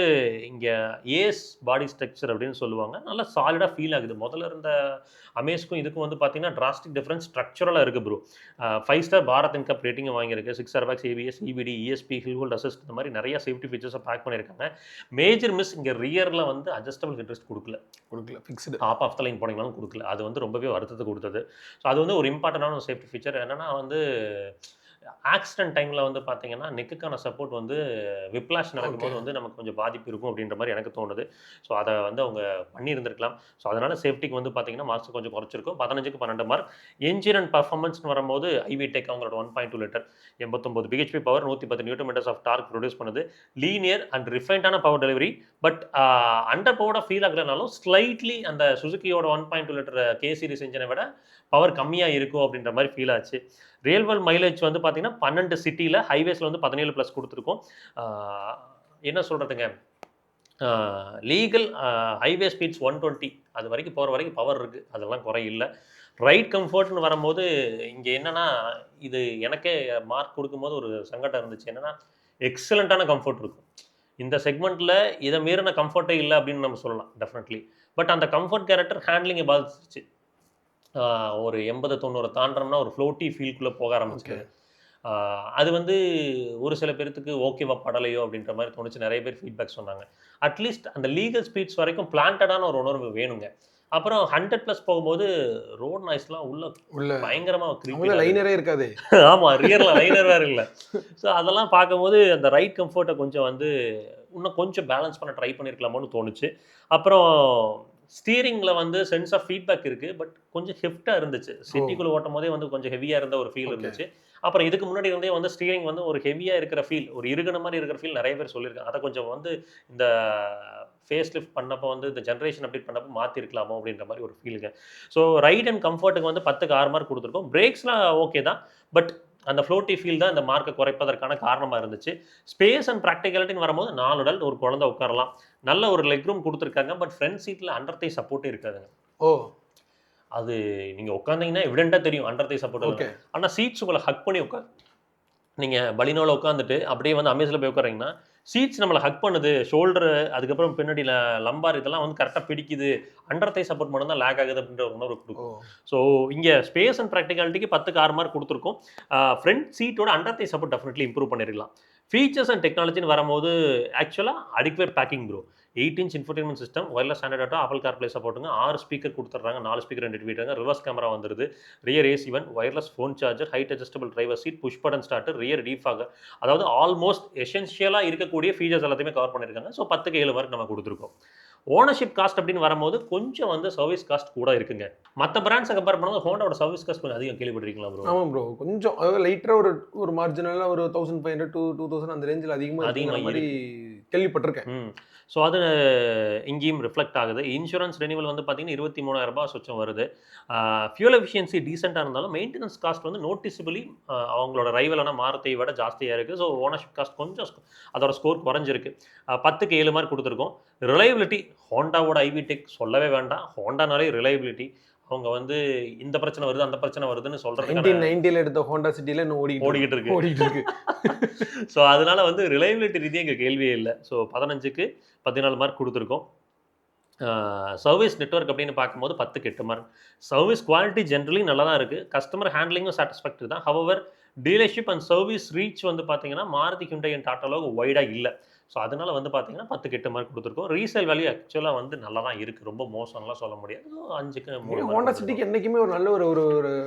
இங்கே ஏஸ் பாடி ஸ்ட்ரக்சர் அப்படின்னு சொல்லுவாங்க. நல்லா சாலிடாக ஃபீல் ஆகுது. முதல்ல இருந்த அமேஸ்க்கும் இதுக்கும் வந்து பார்த்தீங்கன்னா டிராஸ்டிக் டிஃப்ரென்ஸ் ஸ்ட்ரக்சரலாக இருக்குது ப்ரோ. 5 ஸ்டார் பாரத் இன்கப் ரேட்டிங்கும் வாங்கியிருக்கு. 6 airbags, ABS, EBD, ESP, hill hold assist இந்த மாதிரி நிறைய சேஃப்டி ஃபீச்சர்ஸை பேக் பண்ணியிருக்காங்க. மேஜர் மிஸ் இங்கே ரியரில் வந்து அட்ஜஸ்டபிள் ஹெட்ரெஸ்ட் கொடுக்கல. Fixed top of the line போனீங்கனாலும் கொடுக்கல. அது வந்து ரொம்பவே வருத்தத்தை கொடுத்தது. ஸோ அது வந்து ஒரு இம்பார்ட்டண்டான ஒரு சேஃப்டி ஃபீச்சர். என்னென்னா வந்து ஆக்சிடென்ட் டைமில் வந்து பார்த்தீங்கன்னா நெக்குக்கான சப்போர்ட் வந்து விப்ளாஷ் நடக்கும்போது வந்து நமக்கு கொஞ்சம் பாதிப்பு இருக்கும் அப்படின்ற மாதிரி எனக்கு தோணுது. ஸோ அதை வந்து அவங்க பண்ணியிருந்திருக்கலாம். ஸோ அதனால் சேஃப்டிக்கு வந்து பார்த்தீங்கன்னா மார்க்ஸ் கொஞ்சம் குறைச்சிருக்கும். 15க்கு 12 மார்க். என்ஜின் அண்ட் பர்ஃபார்மன்ஸ்னு வரும்போது ஐவி டெக் அவங்களோட 1.2 litre 89 BHP power 110 newton metres of torque produce பண்ணுது. லீனியர் அண்ட் ரிஃபைண்டான பவர் டெலிவரி. பட் அண்டர் பவர்டாக ஃபீல் ஆகலைனாலும் ஸ்லைட்லி அந்த சுசுக்கியோட 1.2 லிட்டர் கே சீரிஸ் இன்ஜினை விட பவர் கம்மியாக இருக்கும் அப்படின்ற மாதிரி ஃபீல் ஆச்சு. ரியல் வேர்ல்ட் மைலேஜ் வந்து பார்த்தீங்கன்னா 12 சிட்டியில், ஹைவேஸில் வந்து 17+ கொடுத்துருக்கோம். என்ன சொல்கிறதுங்க, லீகல் ஹைவே ஸ்பீட்ஸ் 120 அது வரைக்கும் போகிற வரைக்கும் பவர் இருக்குது. அதெல்லாம் குறை இல்லை. ரைட் கம்ஃபர்ட்னு வரும்போது இங்கே என்னென்னா இது எனக்கே மார்க் கொடுக்கும்போது ஒரு சங்கடம் இருந்துச்சு. என்னென்னா எக்ஸலண்ட்டான கம்ஃபர்ட் இருக்கும். இந்த செக்மெண்ட்டில் இதை மீறின கம்ஃபர்ட்டே இல்லை அப்படின்னு நம்ம சொல்லலாம் டெஃபினெட்லி. பட் அந்த கம்ஃபர்ட் கேரக்டர் ஹேண்ட்லிங்கை பாதிச்சிருச்சு. ஒரு 80-90 தாண்டோம்னா ஒரு ஃப்ளோட்டி ஃபீல்குள்ளே போக ஆரம்பிச்சு. அது வந்து ஒரு சில பேர்த்துக்கு ஓகேவா படலையோ அப்படின்ற மாதிரி தோணுச்சு. நிறைய பேர் ஃபீட்பேக் சொன்னாங்க. அட்லீஸ்ட் அந்த லீகல் ஸ்பீட்ஸ் வரைக்கும் பிளான்டடான ஒரு உணர்வு வேணுங்க. அப்புறம் 100+ போகும்போது ரோட் நாய்ஸ்லாம் உள்ள பயங்கரமாக லைனரே இருக்காது. ஆமாம், ரியரில் லைனர் வேறு இல்லை. ஸோ அதெல்லாம் பார்க்கும்போது அந்த ரைட் கம்ஃபர்ட்டை கொஞ்சம் வந்து இன்னும் கொஞ்சம் பேலன்ஸ் பண்ண ட்ரை பண்ணியிருக்கலாமோன்னு தோணுச்சு. அப்புறம் ஸ்டீரிங்ல வந்து சென்ஸ் ஆஃப் ஃபீட்பேக் இருக்கு. பட் கொஞ்சம் ஹெஃப்ட்டா இருந்துச்சு. சிட்டிக்குள்ள ஓட்டும் போதே வந்து கொஞ்சம் ஹெவியா இருந்த ஒரு ஃபீல் இருந்துச்சு. அப்புறம் இதுக்கு முன்னாடி இருந்தே வந்து ஸ்டீரிங் வந்து ஒரு ஹெவியா இருக்கிற ஃபீல், ஒரு இறுகுன மாதிரி இருக்கிற ஃபீல் நிறைய பேர் சொல்லியிருக்காங்க. அதை கொஞ்சம் வந்து இந்த ஃபேஸ் லிஃப்ட் பண்ணப்போ வந்து இந்த ஜென்ரேஷன் அப்டேட் பண்ணப்போ மாற்றிருக்கலாமோ அப்படின்ற மாதிரி ஒரு ஃபீலுங்க. ஸோ ரைட் அண்ட் கம்ஃபர்ட்டுக்கு வந்து 10க்கு 6 மார்க் கொடுத்துருக்கோம். பிரேக்ஸ்லாம் ஓகே தான். பட் அந்த ஃப்ளோட்டி ஃபீல் தான் இந்த மார்க்கை குறைப்பதற்கான காரணமாக இருந்துச்சு. ஸ்பேஸ் அண்ட் ப்ராக்டிகாலிட்டின்னு வரும்போது 4 அடல்ட் ஒரு குழந்தை உட்காரலாம். நல்ல ஒரு லெக் ரூம் கொடுத்துருக்காங்க. பட் ஃப்ரண்ட் சீட்டில் அண்டர் தை சப்போர்ட்டே இருக்காதுங்க. ஓ, அது நீங்கள் உட்காந்தீங்கன்னா எவிடெண்ட்டாக தெரியும் அண்டர் தை சப்போர்ட். ஓகே. ஆனால் சீட்ஸ் உங்களை ஹக் பண்ணி உட்காரு. நீங்கள் பலினோவில் உட்காந்துட்டு அப்படியே வந்து அமேஸில் போய் உட்காரீங்கன்னா சீட்ஸ் நம்மளை ஹக் பண்ணுது, ஷோல்டரு அதுக்கப்புறம் பின்னாடி லம்பார் இதெல்லாம் வந்து கரெக்டாக பிடிக்குது, அண்டர் தை சப்போர்ட் மட்டும் தான் லேக் ஆகுது அப்படின்ற ஒரு உணர்வு கொடுக்கும். ஸோ இங்கே ஸ்பேஸ் அண்ட் ப்ராக்டிகாலிட்டிக்கு 10க்கு 6 மார்க் கொடுத்துருக்கோம். ஃப்ரண்ட் சீட்டோட under thigh support definitely improve பண்ணிருக்கலாம். ஃபீச்சர்ஸ் அண்ட் டெக்னாலஜின்னு வரும்போது ஆக்சுவலாக adequate packing bro. 8 inch infotainment system, wireless standard auto, Apple CarPlay சப்போர்ட்டுங்க. 6 ஸ்பீக்கர் கொடுத்துட்றாங்க. 4 ஸ்பீக்கர் இன்டிகிரேட்டாங்க. ரிவர்ஸ் கேமரா வந்துருது. Rear AC vent, wireless phone charger, height adjustable driver seat, push button starter, rear defogger. அதாவது almost எசென்ஷியலாக இருக்கக்கூடிய features எல்லாத்தையுமே cover பண்ணியிருக்காங்க. So 10க்கு 7 மார்க் நம்ம கொடுத்துருக்கோம். ஓனர்ஷிப் காஸ்ட் அப்படின்னு வரும்போது கொஞ்சம் வந்து சர்வீஸ் காஸ்ட் கூட இருக்குங்க. மற்ற பிராண்ட்ஸை கம்பேர் பண்ணும்போது ஹோண்டாவோட சர்வீஸ் காஸ்ட் கொஞ்சம் அதிகம். கேள்விப்பட்டிருக்கீங்களா ப்ரோ? ஆமாம் ப்ரோ, கொஞ்சம் அதாவது லைட்டராக ஒரு மார்ஜினலாக ஒரு 1500 to 2000 அந்த ரேஞ்சில் அதிகமாக மாதிரி கேள்விப்பட்டிருக்கேன். ஸோ அது இங்கேயும் ரிஃப்ளெக்ட் ஆகுது. இன்சூரன்ஸ் ரெனிவல் வந்து பார்த்தீங்கன்னா 23,000 சொச்சம் வருது. ஃபியூல் எஃபிஷியன்சி டீசெண்டாக இருந்தாலும் மெயின்டெனன்ஸ் காஸ்ட் வந்து நோட்டிசபிளி அவங்களோட ரைவலான மாருதியை விட ஜாஸ்தியாக இருக்குது. ஸோ ஓனர்ஷிப் காஸ்ட் கொஞ்சம் அதோட ஸ்கோர் குறைஞ்சிருக்கு. 10க்கு 7 மார்க் கொடுத்துருக்கோம். ரிலையபிலிட்டி ஹோண்டாவோட ஐவி டெக் சொல்லவே வேண்டாம். ஹோண்டானாலே ரிலையபிலிட்டி. அவங்க வந்து இந்த பிரச்சனை வருது அந்த பிரச்சனை வருதுன்னு சொல்றது 1990ல எடுத்த ஹோண்டா சிட்டில இன்னும் ஓடிக்கிட்டு இருக்கு. ஸோ அதனால வந்து ரிலையபிலிட்டி ரீதியாக இங்கே கேள்வியே இல்லை. ஸோ 15க்கு 14 மார்க் கொடுத்துருக்கோம். சர்வீஸ் நெட்வொர்க் அப்படின்னு பார்க்கும்போது 10க்கு 8 மார்க். சர்வீஸ் குவாலிட்டி ஜென்ரலி நல்லா தான் இருக்குது. கஸ்டமர் ஹேண்ட்லிங்கும் சாட்டிஸ்ஃபேக்டரி தான். However dealership and service reach வந்து பார்த்தீங்கன்னா மாருதி, ஹுண்டாய் அண்ட் டாடா அளவுக்கு வைடாக இல்லை. ஸோ அதனால வந்து பார்த்தீங்கன்னா 10க்கு 8 மார்க் கொடுத்துருக்கோம். ரீசேல் வேல்யூ ஆக்சுவலாக வந்து நல்லா தான் இருக்குது. ரொம்ப மோசம்லாம் சொல்ல முடியாது. 5க்கு 3. ஹோண்டா சிட்டிக்கு என்றைக்குமே ஒரு நல்ல ஒரு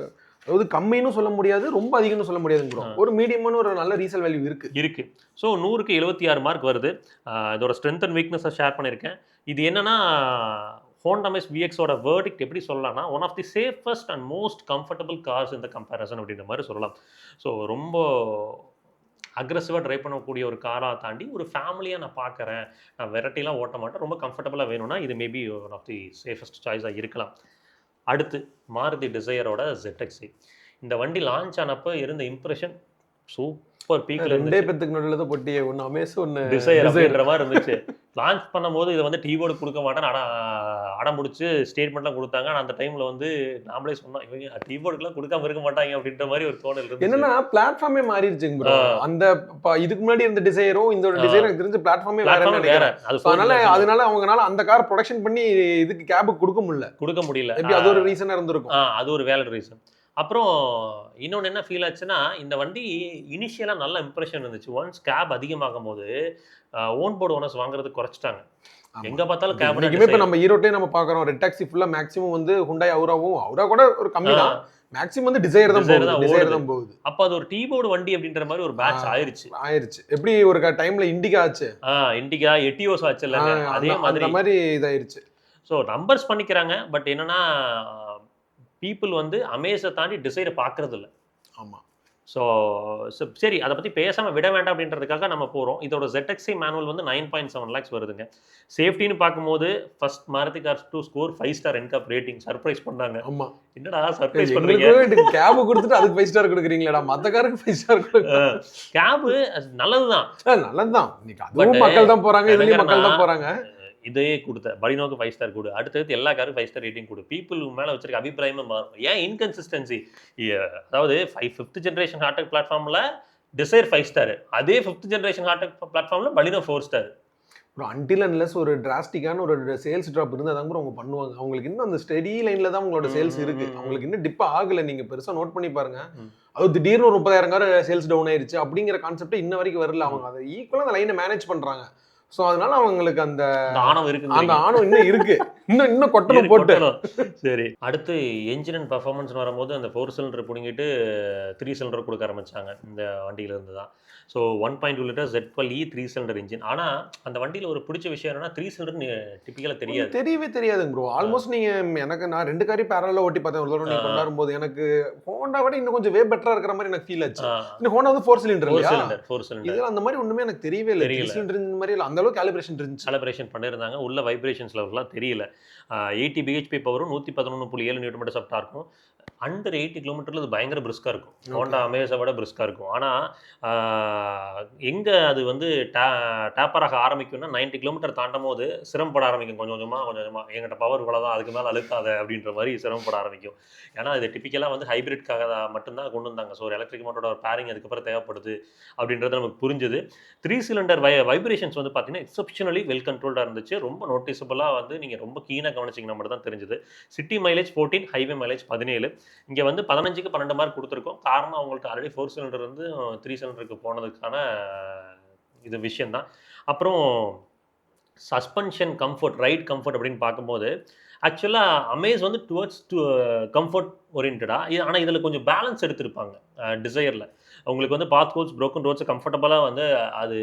அதாவது கம்மின்னு சொல்ல முடியாது, ரொம்ப அதிகம்னு சொல்ல முடியாதுங்க ப்ரோ. ஒரு மீடியமான ஒரு நல்ல ரீசேல் வேல்யூ இருக்கு. ஸோ 100க்கு 76 மார்க் வருது. இதோட ஸ்ட்ரென்த் அண்ட் வீக்னஸை ஷேர் பண்ணியிருக்கேன். இது என்னன்னா ஹோண்டா மெஸ் விஎக்ஸோட வேர்டிக்ட் எப்படி சொல்லலாம்னா one of the safest and most comfortable cars இந்த கம்பேரிசன் அப்படின்ற மாதிரி சொல்லலாம். ஸோ ரொம்ப அக்ரெசிவாக ட்ரைவ் பண்ணக்கூடிய ஒரு காராக தாண்டி ஒரு ஃபேமிலியாக நான் பார்க்குறேன், நான் வெரைட்டிலாம் ஓட்ட மாட்டேன், ரொம்ப கம்ஃபர்டபுளாக வேணும்னா இது maybe one of the safest சாய்ஸாக இருக்கலாம். அடுத்து மாருதி டிசையரோட ZX. இந்த வண்டி லான்ச் ஆனப்போ இருந்த இம்ப்ரெஷன் சூப்பர் பீக்ல ரெண்டே பேத்துக்கு நடுவில் தான் போட்டியே, ஒன்று அமேஸ் ஒன்று டிசையர் அப்படின்ற மாதிரி இருந்துச்சு. லான்ச் பண்ணும்போது இதை வந்து டீபோர்டு கொடுக்க மாட்டேன்னு அடம் முடிச்சு ஸ்டேட்மெண்ட்லாம் கொடுத்தாங்க. ஆனால் அந்த டைமில் வந்து நாமளே சொன்னோம் இவங்க டீபோர்டுக்குலாம் கொடுக்காம இருக்க மாட்டாங்க அப்படின்ற மாதிரி ஒரு தோணல் இருந்துச்சு. என்னன்னா பிளாட்ஃபார்மே மாறிடுச்சுங்க ப்ரோ. அந்த இதுக்கு முன்னாடி இருந்த டிசைரும் இந்த டிசைர் எனக்கு தெரிஞ்ச பிளாட்ஃபார்மே வேற. அதனால அவங்கனால அந்த கார் ப்ரொடக்ஷன் பண்ணி இதுக்கு கேபுக்கு கொடுக்க முடியல. எப்படி அது ஒரு ரீசனா இருந்திருக்கும். அது ஒரு வேலிட் ரீசன். அப்புறம் இன்னொன்று என்ன ஃபீல் ஆச்சுன்னா இந்த வண்டி இனிஷியலாக நல்ல இம்ப்ரெஷன் இருந்துச்சு. ஒன்ஸ் கேப் அதிகமாகும் போது ஓன் போர்டு ஓனர்ஸ் வாங்குறது குறைச்சிட்டாங்க. எங்க பார்த்தாலும் கேப். இப்போ நம்ம ஈரோட்லேயே நம்ம பார்க்குறோம் ரெட் டாக்ஸி ஃபுல்லாக மேக்ஸிமம் வந்து ஹுண்டாய் அவுரா கூட ஒரு கம்மி தான். மேக்ஸிமம் வந்து டிசைர் தான் போகுது. அப்போ அது ஒரு டீபோர்டு வண்டி அப்படின்ற மாதிரி ஒரு பேட்ச் ஆயிருச்சு. எப்படி ஒரு டைம்ல இண்டிகா ஆச்சு, இண்டிகா எட்டியோஸ் ஆச்சு இல்லை, அதே மாதிரி இதாயிருச்சு. ஸோ நம்பர்ஸ் பண்ணிக்கிறாங்க. பட் என்னன்னா பீப்புள் வந்து அமேஸை தாண்டி டிசைரை பார்க்கறது இல்லை. ஆமாம். ஸோ சரி, அதை பற்றி பேசாமல் விட வேண்டாம் அப்படின்றதுக்காக நம்ம போகிறோம். இதோட ZX மேனுவல் வந்து 9.7 lakhs வருதுங்க. சேஃப்டின்னு பார்க்கும்போது first Maruti cars 2 score 5 star NCAP rating surprise பண்ணாங்க. ஆமாம், என்னடா சர்ப்ரைஸ் பண்ணுறீங்க, கேப் கொடுத்துட்டு அதுக்கு 5 ஸ்டார் கொடுக்குறீங்களா, மற்ற காருக்கு 5 ஸ்டார் கொடுங்க. கேபு நல்லதுதான். இன்னைக்கு அதுவும் மக்கள் தான் போகிறாங்க, இதுலேயும் மக்கள் தான் போகிறாங்க. இதே கொடுத்த பலினோக்கு 5 ஸ்டார் கொடு, அடுத்தது எல்லா காரும் 5 ஸ்டார் ரேட்டிங் கொடு. பீப்புள் மேலே வச்சிருக்க அபிப்பிராயமே மாறும். ஏன் இன்கன்சிஸ்டன்சி? அதாவது 5th ஜென்ரேஷன் ஹார்டெக் பிளாட்ஃபார்மில் டிசைர் 5 ஸ்டார், அதே 5th ஜென்ரேஷன் ஹார்டெக் பிளாட்ஃபார்மில் பலினோ 4 ஸ்டார். அன்டில் அன்லெஸ் ஒரு டிராஸ்டிக்கான ஒரு சேல்ஸ் ட்ராப் இருந்தால் தான் கூட அவங்க பண்ணுவாங்க. அவங்களுக்கு இன்னும் அந்த ஸ்டெடி லைனில் தான் அவங்களோட சேல்ஸ் இருக்கு. அவங்களுக்கு இன்னும் டிப் ஆகலை. நீங்கள் பெருசாக நோட் பண்ணி பாருங்க. அது திடீர்னு ஒரு 30,000 கார் சேல்ஸ் டவுன் ஆயிருச்சு அப்படிங்கிற கான்செப்ட் இன்ன வரைக்கும் வரல. அவங்க அதை ஈக்குவலாக அந்த லைனை மேனேஜ் பண்ணுறாங்க. ஸோ அதனால அவங்களுக்கு அந்த ஆணவம் இருக்கு, அந்த ஆணவம் இன்னும் இருக்கு, இன்னும் கொட்டணும் போட்டு. சரி, அடுத்து என்ஜின் அண்ட் பர்ஃபார்மன்ஸ் வரும்போது அந்த 4 சிலிண்டர் பிடிங்கிட்டு 3 சிலிண்டர் கொடுக்க ஆரம்பிச்சாங்க இந்த வண்டியில இருந்து தான். So 1.2 litre Z12E 3 cylinder engine. ஆனால் அந்த வண்டியில் ஒரு பிடிச்ச விஷயம் என்னன்னா 3 சிலிண்டர் டிப்பிக்கலாக தெரியாது. தெரியவே தெரியாதுங்க ப்ரோ. ஆல்மோஸ்ட் நீங்க எனக்கு நான் 2 காரையும் பேரலா ஓட்டி பார்த்தேன் ஒரு தடவை நீங்க கொண்டாடும் போது. எனக்கு ஹோண்டா விட இன்னும் கொஞ்சம் வே பெட்டரா இருக்கிற மாதிரி எனக்கு ஃபீல் ஆச்சு. இந்த ஹோண்டா வந்து 4 சிலிண்டர் இல்லையா? 4 சிலிண்டர். இதுல அந்த மாதிரி ஒண்ணுமே எனக்கு தெரியவே இல்லை. 3 சிலிண்டர் இந்த மாதிரி அந்த அளவுக்கு காலிபிரேஷன் இருந்துச்சு. காலிபிரேஷன் பண்ணியிருந்தாங்க. உள்ள வைப்ரேஷன்ஸ் லெவல்லாம் தெரியல. 80 பிஹெச்பி பவரும் 111.7 நியூட்டன் மீட்டர்ஸ் ஆஃப் டார்க்கும். அண்டர் 80 கிலோமீட்டர்ல அது பயங்கர பிரிஸ்கா இருக்கும். ஹோண்டா அமேஸை விட பிரிஸ்கா இருக்கும். ஆனால் எங்க அது வந்து டேப்பராக ஆரம்பிக்கும்னா 90 கிலோமீட்டர் தாண்டும் போது சிரமப்பட ஆரம்பிக்கும். கொஞ்சம் கொஞ்சமாக எங்கிட்ட பவர் இவ்வளோதான், அதுக்கு மேலே அழுத்தாத அப்படின்ற மாதிரி சிரமப்பட ஆரம்பிக்கும். ஏன்னா இது டிப்பிக்கலாக வந்து ஹைபிரிட்காக மட்டும்தான் கொண்டு வந்தாங்க. ஸோ ஒரு எலக்ட்ரிக் மோட்டரோட ஒரு பேரிங் அதுக்கப்புறம் தேவைப்படுது அப்படின்றது நமக்கு புரிஞ்சுது. 3 சிலிண்டர் வைப்ரேஷன்ஸ் வந்து பார்த்தீங்கன்னா எக்ஸப்ஷனலி வெல் கண்ட்ரோல்டாக இருந்துச்சு. ரொம்ப நோட்டிசபிளாக வந்து நீங்கள் ரொம்ப கீனாக கவனிச்சிங்கன்னா மட்டும் தான் தெரிஞ்சுது. City mileage 14, highway mileage 17. இங்கே வந்து 15க்கு 12 மார்க் கொடுத்துருக்கோம். காரணம் அவங்களுக்கு ஆல்ரெடி 4 சிலிண்டர் வந்து 3 சிலிண்டருக்கு போனதுக்கான இது விஷயந்தான். அப்புறம் சஸ்பென்ஷன் கம்ஃபர்ட், ரைட் கம்ஃபர்ட் அப்படின்னு பார்க்கும்போது ஆக்சுவலாக அமேஸ் வந்து டுவர்ட்ஸ் கம்ஃபர்ட் ஓரியன்டாக. ஆனால் இதில் கொஞ்சம் பேலன்ஸ் எடுத்திருப்பாங்க டிசையரில். உங்களுக்கு வந்து பாத் ரோட்ஸ், ப்ரோக்கன் ரோட்ஸ் கம்ஃபர்டபுளாக வந்து அது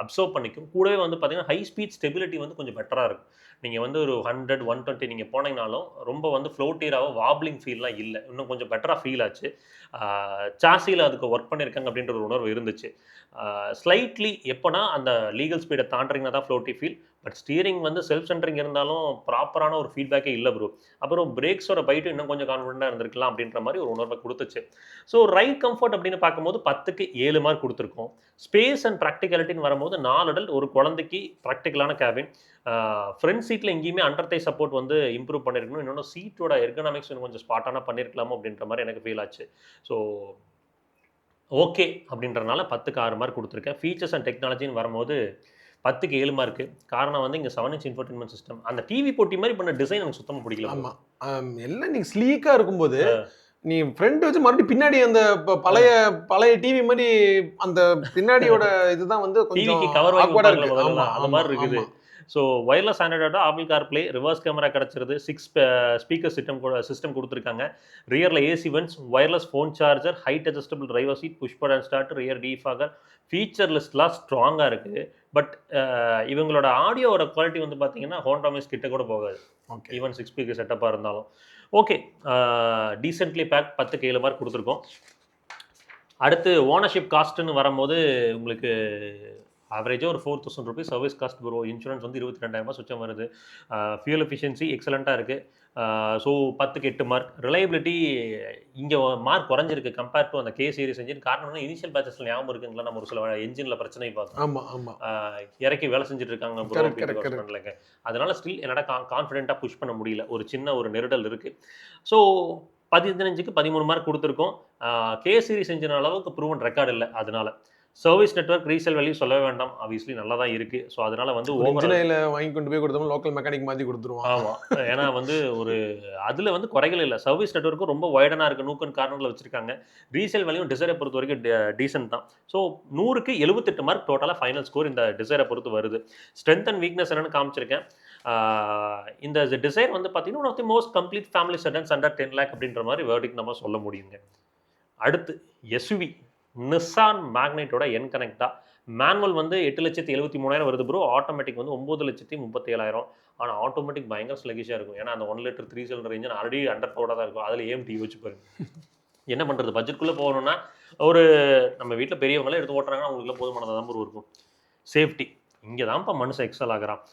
அப்சர்வ் பண்ணிக்கும். கூடவே வந்து பார்த்தீங்கன்னா ஹை ஸ்பீட் ஸ்டெபிலிட்டி வந்து கொஞ்சம் பெட்டராக இருக்கும். நீங்கள் வந்து ஒரு 100, 120 நீங்கள் போனீங்கனாலும் ரொம்ப வந்து ஃப்ளோட்டியராகவோ வாப்ளிங் ஃபீல்லாம் இல்லை. இன்னும் கொஞ்சம் பெட்டராக ஃபீல் ஆச்சு. சாசியில் அதுக்கு ஒர்க் பண்ணியிருக்காங்க அப்படின்ற ஒரு உணர்வு இருந்துச்சு. ஸ்லைட்லி எப்போனா அந்த லீகல் ஸ்பீடை தாண்டிங்கன்னா தான் ஃப்ளோட்டி ஃபீல். பட் ஸ்டீரிங் வந்து செல்ஃப் சென்டரிங் இருந்தாலும் ப்ராப்பரான ஒரு ஃபீட்பேக்கே இல்லை ப்ரோ. அப்புறம் பிரேக்ஸோட பைட்டு இன்னும் கொஞ்சம் கான்ஃபிடென்ட்டாக இருந்திருக்கலாம் அப்படின்ற மாதிரி ஒரு உணர்வை கொடுத்துச்சு. ஸோ ரைட் கம்ஃபர்ட் அப்படின்னு பார்க்கும்போது 10க்கு 7 மார்க் கொடுத்துருக்கோம். ஸ்பேஸ் அண்ட் ப்ராக்டிகாலிட்டின்னு வரும்போது 4 அடல்ட், ஒரு குழந்தைக்கு ப்ராக்டிக்கலான கேபின். ஃப்ரண்ட் சீட்டில் எங்கேயுமே அண்டர் தை சப்போர்ட் வந்து இம்ப்ரூவ் பண்ணியிருக்கணும். இன்னொன்று சீட்டோட எர்கனாமிக்ஸ் கொஞ்சம் ஸ்பாட்டான பண்ணியிருக்கலாமோ அப்படின்ற மாதிரி எனக்கு ஃபீல் ஆச்சு. ஸோ ஓகே அப்படின்றனால 10க்கு 6 மார்க் கொடுத்துருக்கேன். ஃபீச்சர்ஸ் அண்ட் டெக்னாலஜின்னு வரும்போது 10க்கு 7 மார்க்கு. காரணம் வந்து இங்கே 7 இன்ச் இன்ஃபோர்டைன்மெண்ட் சிஸ்டம். அந்த டிவி போட்டி மாதிரி பண்ண டிசைன் எனக்கு சுத்தமாக பிடிக்கல. ஆமாம், எல்லாம் நீங்கள் ஸ்லீக்காக இருக்கும்போது நீ ஃப்ரெண்ட் வச்சு மறுபடியும் பின்னாடி அந்த பழைய டிவி மாதிரி அந்த பின்னாடியோட இதுதான் வந்து கொஞ்சம் கவர் அந்த மாதிரி இருக்குது. ஸோ ஒயர்லெஸ் ஆண்ட்ராய்டோட ஆப்பிள் கார்ப்ளே, ரிவர்ஸ் கேமரா கிடச்சிருது. 6 ஸ்பீக்கர் சிஸ்டம் கொடுத்துருக்காங்க. ரியரில் AC vents, wireless phone charger, height adjustable driver seat, push button start, rear defogger. Feature லிஸ்ட்லாம் ஸ்ட்ராங்காக இருக்குது. பட் இவங்களோட ஆடியோவோட குவாலிட்டி வந்து பார்த்தீங்கன்னா ஹோண்டா மிஸ் கிட்ட கூட போகாது. ஈவன் 6 ஸ்பீக்கர் செட்டப்பாக இருந்தாலும் ஓகே. டீசென்ட்லி பேக் 10க்கு 7 மார்க் கொடுத்துருக்கோம். அடுத்து ஓனர்ஷிப் காஸ்ட்டுன்னு வரும்போது உங்களுக்கு ஆவரேஜாக ஒரு 4,000 ருபீஸ் சர்வீஸ் காஸ்ட் வரும். இன்சூரன்ஸ் வந்து 22,000 சுச்சம் வருது. ஃபியூல் எஃபிஷியன்சி எக்ஸலண்ட்டாக இருக்குது. ஸோ 10க்கு 8 மார்க். ரிலையபிலிட்டி இங்கே மார்க் குறைஞ்சிருக்கு கம்பேர் டு அந்த கே சீரிஸ் என்ஜின். காரணம் இனிஷியல் பேச்சஸில் ஞாபகம் இருக்குங்களா, நம்ம ஒரு சில என்ஜினில் பிரச்சனை பார்த்தோம். இறக்கி வேலை செஞ்சுட்டு இருக்காங்க. அதனால ஸ்டில் என்னடா கான்ஃபிடென்ட்டாக புஷ் பண்ண முடியல. ஒரு சின்ன ஒரு நெருடல் இருக்குது. ஸோ 15க்கு 13 மார்க் கொடுத்துருக்கோம். கே சீரிஸ் என்ஜின் அளவுக்கு ப்ரூவன் ரெக்கார்டு இல்லை. அதனால சர்வீஸ் நெட்வொர்க் ரீசேல் வேல்யூ சொல்லவே வேண்டாம், ஆப்வியஸ்லி நல்லா தான் இருக்குது. ஸோ அதனால் வந்து இன்ஜினில் வாங்கி கொண்டு போய் கொடுத்தோம், லோக்கல் மெக்கானிக் மாற்றி கொடுத்துருவோம். ஆமாம், ஏன்னா வந்து ஒரு அதில் வந்து குறைகள் இல்லை. சர்வீஸ் நெட்வொர்க்கும் ரொம்ப வைடனாக இருக்குது. நூக்கன் கார்னரில் வச்சுருக்காங்க. ரீசேல் வேல்யூ டிசைரை பொறுத்த வரைக்கும் டீசென்ட் தான். ஸோ 100க்கு 78 மார்க் டோட்டலாக ஃபைனல் ஸ்கோர் இந்த டிசைரை பொறுத்து வருது. ஸ்ட்ரென்த் அண்ட் வீக்னஸ் என்னென்னு காமிச்சிருக்கேன். இந்த டிசைர் வந்து பார்த்தீங்கன்னா one of the most complete family sedans under 10 lakh அப்படின்ற மாதிரி வேர்டிக் நம்ம சொல்ல முடியுங்க. அடுத்து எஸ்யூவி நிசான் மேக்னைட்டோட என் கனெக்டா. மேனுவல் வந்து 8,73,000 வருது ப்ரோ. ஆட்டோமேட்டிக் வந்து 9,37,000. ஆனால் ஆட்டோமேட்டிக் பயங்கர ஸ்லகிஷாக இருக்கும். ஏன்னா அந்த 1 litre 3 cylinder engine already under பவர்டாக தான் இருக்கும். அதில் ஏஎம்டி வச்சு பாருங்க. என்ன பண்ணுறது, பட்ஜெட்குள்ளே போகணுன்னா ஒரு நம்ம வீட்டில் பெரியவங்களே எடுத்து ஓட்டுறாங்கன்னா அவங்களுக்குள்ள போதுமானதாக தான் இருக்கும். சேஃப்டி இங்கே தான்ப்பா மனுஷன் எக்ஸல் ஆகிறான்.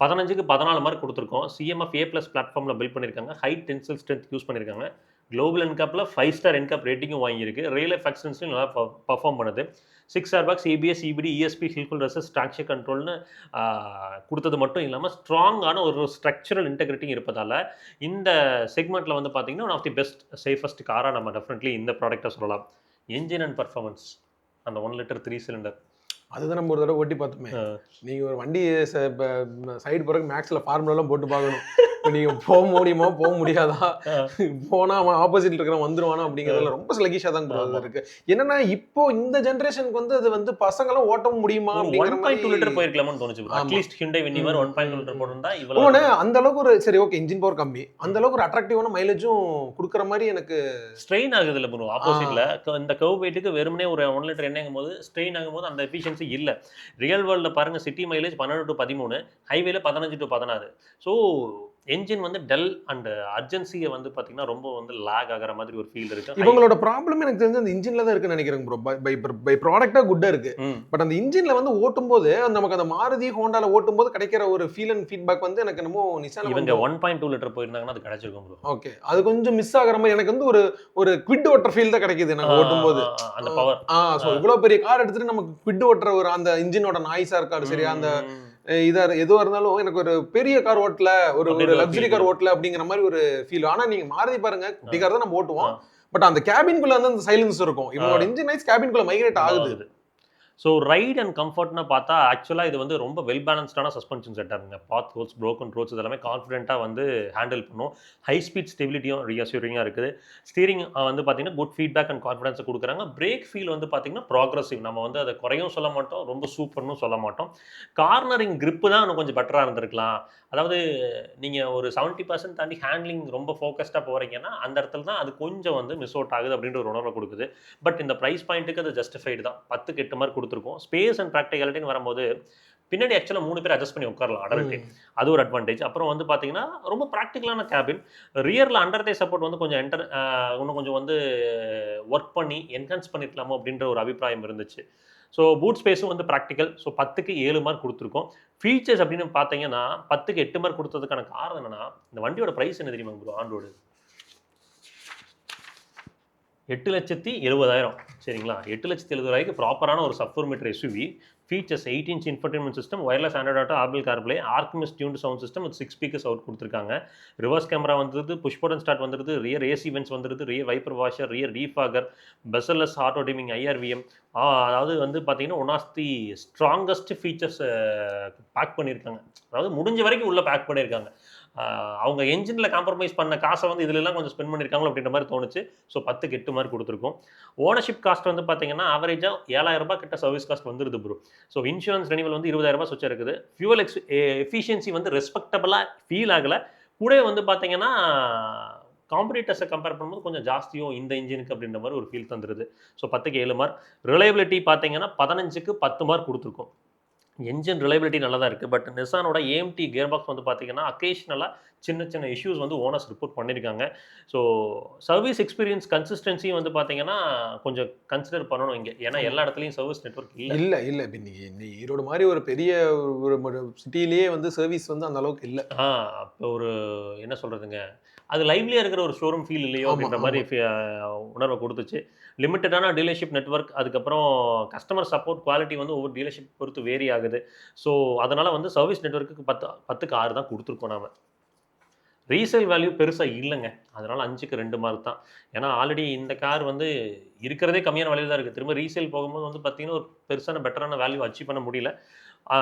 15க்கு 14 மார்க் கொடுத்துருக்கோம். சிஎம்எஃப் A+ பிளாட்ஃபார்மில் பில்ட் பண்ணியிருக்காங்க. ஹை டென்சில் ஸ்ட்ரென்த் யூஸ் பண்ணியிருக்காங்க. குளோபல் என்கேப்பில் 5 ஸ்டார் என்கேப் ரேட்டிங்கும் வாங்கியிருக்கு. ரியல் லைஃப் ஆக்சிடென்ட்ஸ்லையும் நல்லா பர்ஃபார்ம் பண்ணுது. 6 airbags, ABS, EBD, ESP, hill resist, traction கண்ட்ரோல்னு கொடுத்தது மட்டும் இல்லாமல் ஸ்ட்ராங்கான ஒரு ஸ்ட்ரக்சரல் இன்டெகிரிட்டியும் இருப்பதால் இந்த செக்மெண்ட்டில் வந்து பார்த்தீங்கன்னா one of the best safest காராக நம்ம டெஃபினெட்லி இந்த ப்ராடக்ட்டை சொல்லலாம். என்ஜின் அண்ட் பர்ஃபார்மன்ஸ் அந்த 1 லிட்டர் 3 சிலிண்டர் அதுதான் நம்ம ஒரு தடவை ஓட்டி பார்த்துமே. நீங்கள் ஒரு வண்டி சைடு போகிறதுக்கு மேக்ஸில் ஃபார்முலாலாம் போட்டு பார்க்கணும். நீங்க போக முடியுமா போக முடியாதா, போனா அவன் ஆப்போசிட்ல இருக்கிறவன் வந்துருவானா அப்படிங்கறதுல ரொம்ப ஸ்லகிஷா தான் bro அது இருக்கு. என்னன்னா இப்போ இந்த ஜெனரேஷனுக்கு வந்து அது வந்து பசங்களும் ஓட்டவும் முடியுமா ஒரு அப்படிங்கிற 1.2 மாதிரி. லிட்டர் போயிருக்கலாம்னு தோணுச்சு bro. ஆமா. அட்லீஸ்ட் ஹிண்டை வென்யூவர் 1.2 லிட்டர் போட்டிருந்தா இவ்வளவு இன்னொன்னு அந்த அளவுக்கு ஒரு சரி ஓகே இன்ஜின் பவர் கம்மி, அந்த அளவுக்கு ஒரு அட்ராக்டிவான மைலேஜும் குடுக்குற மாதிரி எனக்கு ஸ்ட்ரெயின் ஆகுது இல்ல ப்ரோ ஆப்போசிட்ல. இந்த கர்வ் வெயிட்டுக்கு வெறுமனே ஒரு 1 லிட்டர் எண்ணெய்ங்கும் போது ஸ்ட்ரெயின் ஆகும்போது அந்த எஃபிஷியன்சி இல்ல. ரியல் வேர்ல்ட்ல பாருங்க சிட்டி மைலேஜ் 12 to 13, ஹைவேல 15 to 16. ஸோ என்ஜின் வந்து டல் அண்ட் அர்ஜென்சியை வந்து பாத்தீங்கன்னா ரொம்ப வந்து லாக் ஆகிற மாதிரி ஒரு ஃபீல் இருக்கு. இவங்களோட ப்ராப்ளம் எனக்கு தெரிஞ்சு அந்த இன்ஜின்ல தான் இருக்குன்னு நினைக்கிறேன் ப்ரோ. பை ப்ராடக்ட்டா குட்டா இருக்கு. பட் அந்த இன்ஜின்ல வந்து ஓட்டும்போது நமக்கு அந்த மாருதி ஹோண்டால ஓட்டும்போது கிடைக்கிற ஒரு ஃபீல் அண்ட் ஃபீட்பேக் வந்து எனக்கு என்னமோ நிசான்ல இவங்க 1.2 லிட்டர் போயிருந்தாங்கன்னா அது கிடைச்சிருக்கும் ப்ரோ. ஓகே. அது கொஞ்சம் மிஸ் ஆகுற மாதிரி எனக்கு வந்து ஒரு குவிட் ஓட்டுற ஃபீல் தான் கிடைக்குது எனக்கு ஓட்டும்போது. அந்த பவர். சோ இவ்வளவு பெரிய கார் எடுத்துட்டு நமக்கு குவிட் ஓட்டுற ஒரு அந்த இன்ஜினோட நாய்ஸா இருக்காது சரியா, அந்த இதா எதுவா இருந்தாலும் எனக்கு ஒரு பெரிய கார் ஓட்டல, ஒரு லக்ஸரி கார் ஓட்டல அப்படிங்கிற மாதிரி ஒரு ஃபீல். ஆனா நீங்க மாருதி பாருங்க, குட்டி கார் தான் நம்ம ஓட்டுவோம். பட் அந்த கேபின்குள்ள வந்து அந்த சைலன்ஸ் இருக்கும். இவனோட இன்ஜின் நாய்ஸ் கேபின்குள்ள மைக்ரேட் ஆகுது. ஸோ ரைட் அண்ட் கம்ஃபர்ட்னு பார்த்தா ஆக்சுவலாக இது வந்து ரொம்ப வெல் பேலன்ஸ்டான சஸ்பென்ஷன் செட்டப்ங்க. பாத் ஹோல்ஸ், ப்ரோக்கன் ரோட்ஸ் இதெல்லாமே கான்ஃபிடென்ட்டாக வந்து ஹேண்டில் பண்ணும். ஹை ஸ்பீட் ஸ்டெபிலிட்டியும் ரீஅஷ்யூரிங்காக இருக்குது. ஸ்டீரிங் வந்து பார்த்தீங்கன்னா குட் ஃபீட்பேக் அண்ட் கான்ஃபிடன்ஸை கொடுக்குறாங்க. பிரேக் ஃபீல் வந்து பார்த்தீங்கன்னா ப்ராக்ரஸிவ். நம்ம வந்து அதை குறையும் சொல்ல மாட்டோம், ரொம்ப சூப்பர்னு சொல்ல மாட்டோம். கார்னரிங் கிரிப்பு தான் இன்னும் கொஞ்சம் பெட்டராக இருந்திருக்கலாம். அதாவது நீங்கள் ஒரு 70% தாண்டி ஹேண்ட்லிங் ரொம்ப ஃபோக்கஸ்டாக போகிறீங்கன்னா அந்த இடத்துல தான் அது கொஞ்சம் வந்து மிஸ் அவுட் ஆகுது அப்படின்ற ஒரு உணர்வை கொடுக்குது. பட் இந்த ப்ரைஸ் பாயிண்ட்டுக்கு அது ஜஸ்டிஃபைடு தான். 10க்கு 8 மார்க் கொடுத்துருக்கோம். ஸ்பேஸ் அண்ட் ப்ராக்டிகாலிட்டின்னு வரும்போது பின்னாடி ஆக்சுவலாக 3 பேர் அட்ஜஸ்ட் பண்ணி உட்காரலாம் அடல்ட்டு. அது ஒரு அட்வான்டேஜ். அப்புறம் வந்து பார்த்தீங்கன்னா ரொம்ப ப்ராக்டிக்கலான கேபின். ரியரில் அண்டர் டே சப்போர்ட் வந்து கொஞ்சம் இன்னும் கொஞ்சம் வந்து ஒர்க் பண்ணி என்ஹான்ஸ் பண்ணிருக்கலாமோ அப்படின்ற ஒரு அபிப்பிராயம் இருந்துச்சு. ஸோ பூட் ஸ்பேஸும் வந்து ப்ராக்டிக்கல். ஸோ 10க்கு 7 மார்க் கொடுத்துருக்கோம். ஃபீச்சர்ஸ் அப்படின்னு பார்த்தீங்கன்னா 10க்கு 8 மார்க் கொடுத்ததுக்கான காரணம் என்னன்னா, இந்த வண்டியோட ப்ரைஸ் என்ன தெரியுமா ப்ரோ? ஆன் ரோடு 8,70,000 சரிங்களா? 8,70,000 ப்ராப்பரான ஒரு sub 4 metre SUV. Features 8 inch infotainment system, wireless Android auto, Apple CarPlay, Arkamys tuned sound system with 6 speakers out கொடுத்துருக்காங்க. ரிவர்ஸ் கேமரா வந்துருது, புஷ் பட்டன் ஸ்டார்ட் வந்துருது, ரியர் ஏசி வென்ட்ஸ் வந்துருது, rear wiper washer, rear defogger, bezelless auto dimming, IRVM. அதாவது வந்து பார்த்தீங்கன்னா one of the strongest features pack பண்ணியிருக்காங்க. அதாவது முடிஞ்ச வரைக்கும் உள்ள பேக் பண்ணியிருக்காங்க. அவங்க என்ஜினில் காம்ப்ரமைஸ் பண்ண காசை வந்து இதுலலாம் கொஞ்சம் ஸ்பெண்ட் பண்ணியிருக்காங்களோ அப்படின்ற மாதிரி தோணுச்சு. ஸோ 10க்கு 8 மார்க் கொடுத்துருக்கோம். ஓனர்ஷிப் காஸ்ட் வந்து பார்த்தீங்கன்னா ஆவரேஜாக ₹7,000 கிட்ட சர்வீஸ் காஸ்ட் வந்துருது ப்ரோ. ஸோ இன்சூரன்ஸ் ரெனிவல் வந்து ₹20,000 சொச்சா இருக்குது. ஃபியூவல் எஃபிஷியன்சி வந்து ரெஸ்பெக்டபுளாக ஃபீல் ஆகலை. கூட வந்து பார்த்தீங்கன்னா காம்படிட்டர்ஸை கம்பேர் பண்ணும்போது கொஞ்சம் ஜாஸ்தியும் இந்த இன்ஜினுக்கு அப்படின்ற மாதிரி ஒரு ஃபீல் தந்துருது. ஸோ 10க்கு 7 மார்க். ரிலையபிலிட்டி பார்த்தீங்கன்னா 15க்கு 10 மார்க் கொடுத்துருக்கோம். என்ஜின் ரிலையபிலிட்டி நல்லா தான் இருக்குது. பட் நிசானோட ஏஎம்டி கியர் பாக்ஸ் வந்து பார்த்தீங்கன்னா அக்கேஷனலாக சின்ன சின்ன இஷ்யூஸ் வந்து ஓனர்ஸ் ரிப்போர்ட் பண்ணியிருக்காங்க. ஸோ சர்வீஸ் எக்ஸ்பீரியன்ஸ் கன்சிஸ்டன்சியும் வந்து பார்த்தீங்கன்னா கொஞ்சம் கன்சிடர் பண்ணணும் இங்கே. ஏன்னா எல்லா இடத்துலையும் சர்வீஸ் நெட்வொர்க் இல்லை. இப்போ நீங்கள் ஈரோடு மாதிரி ஒரு பெரிய ஒரு சிட்டிலேயே வந்து சர்வீஸ் வந்து அந்த அளவுக்கு இல்லை. அப்போ ஒரு என்ன சொல்கிறதுங்க, அது லைவ்லியாக இருக்கிற ஒரு ஷோரூம் ஃபீல் இல்லையோ அப்படின்ற மாதிரி உணர்வை கொடுத்துச்சு. லிமிட்டடான டீலர்ஷிப் நெட்வொர்க், அதுக்கப்புறம் கஸ்டமர் சப்போர்ட் குவாலிட்டி வந்து ஒவ்வொரு டீலர்ஷிப் பொறுத்து வேரி ஆகுது. ஸோ அதனால் வந்து சர்வீஸ் நெட்வொர்க்குக்கு 10க்கு 6 தான் கொடுத்துருக்கோம் நாம். ரீசேல் வேல்யூ பெருசாக இல்லைங்க. அதனால் 5க்கு 2 மார்க் தான். ஏன்னா ஆல்ரெடி இந்த கார் வந்து இருக்கிறதே கம்மியான விலையில் தான் இருக்குது. திரும்ப ரீசேல் போகும்போது வந்து பார்த்திங்கன்னா ஒரு பெருசான பெட்டரான வேல்யூ அச்சீவ் பண்ண முடியல.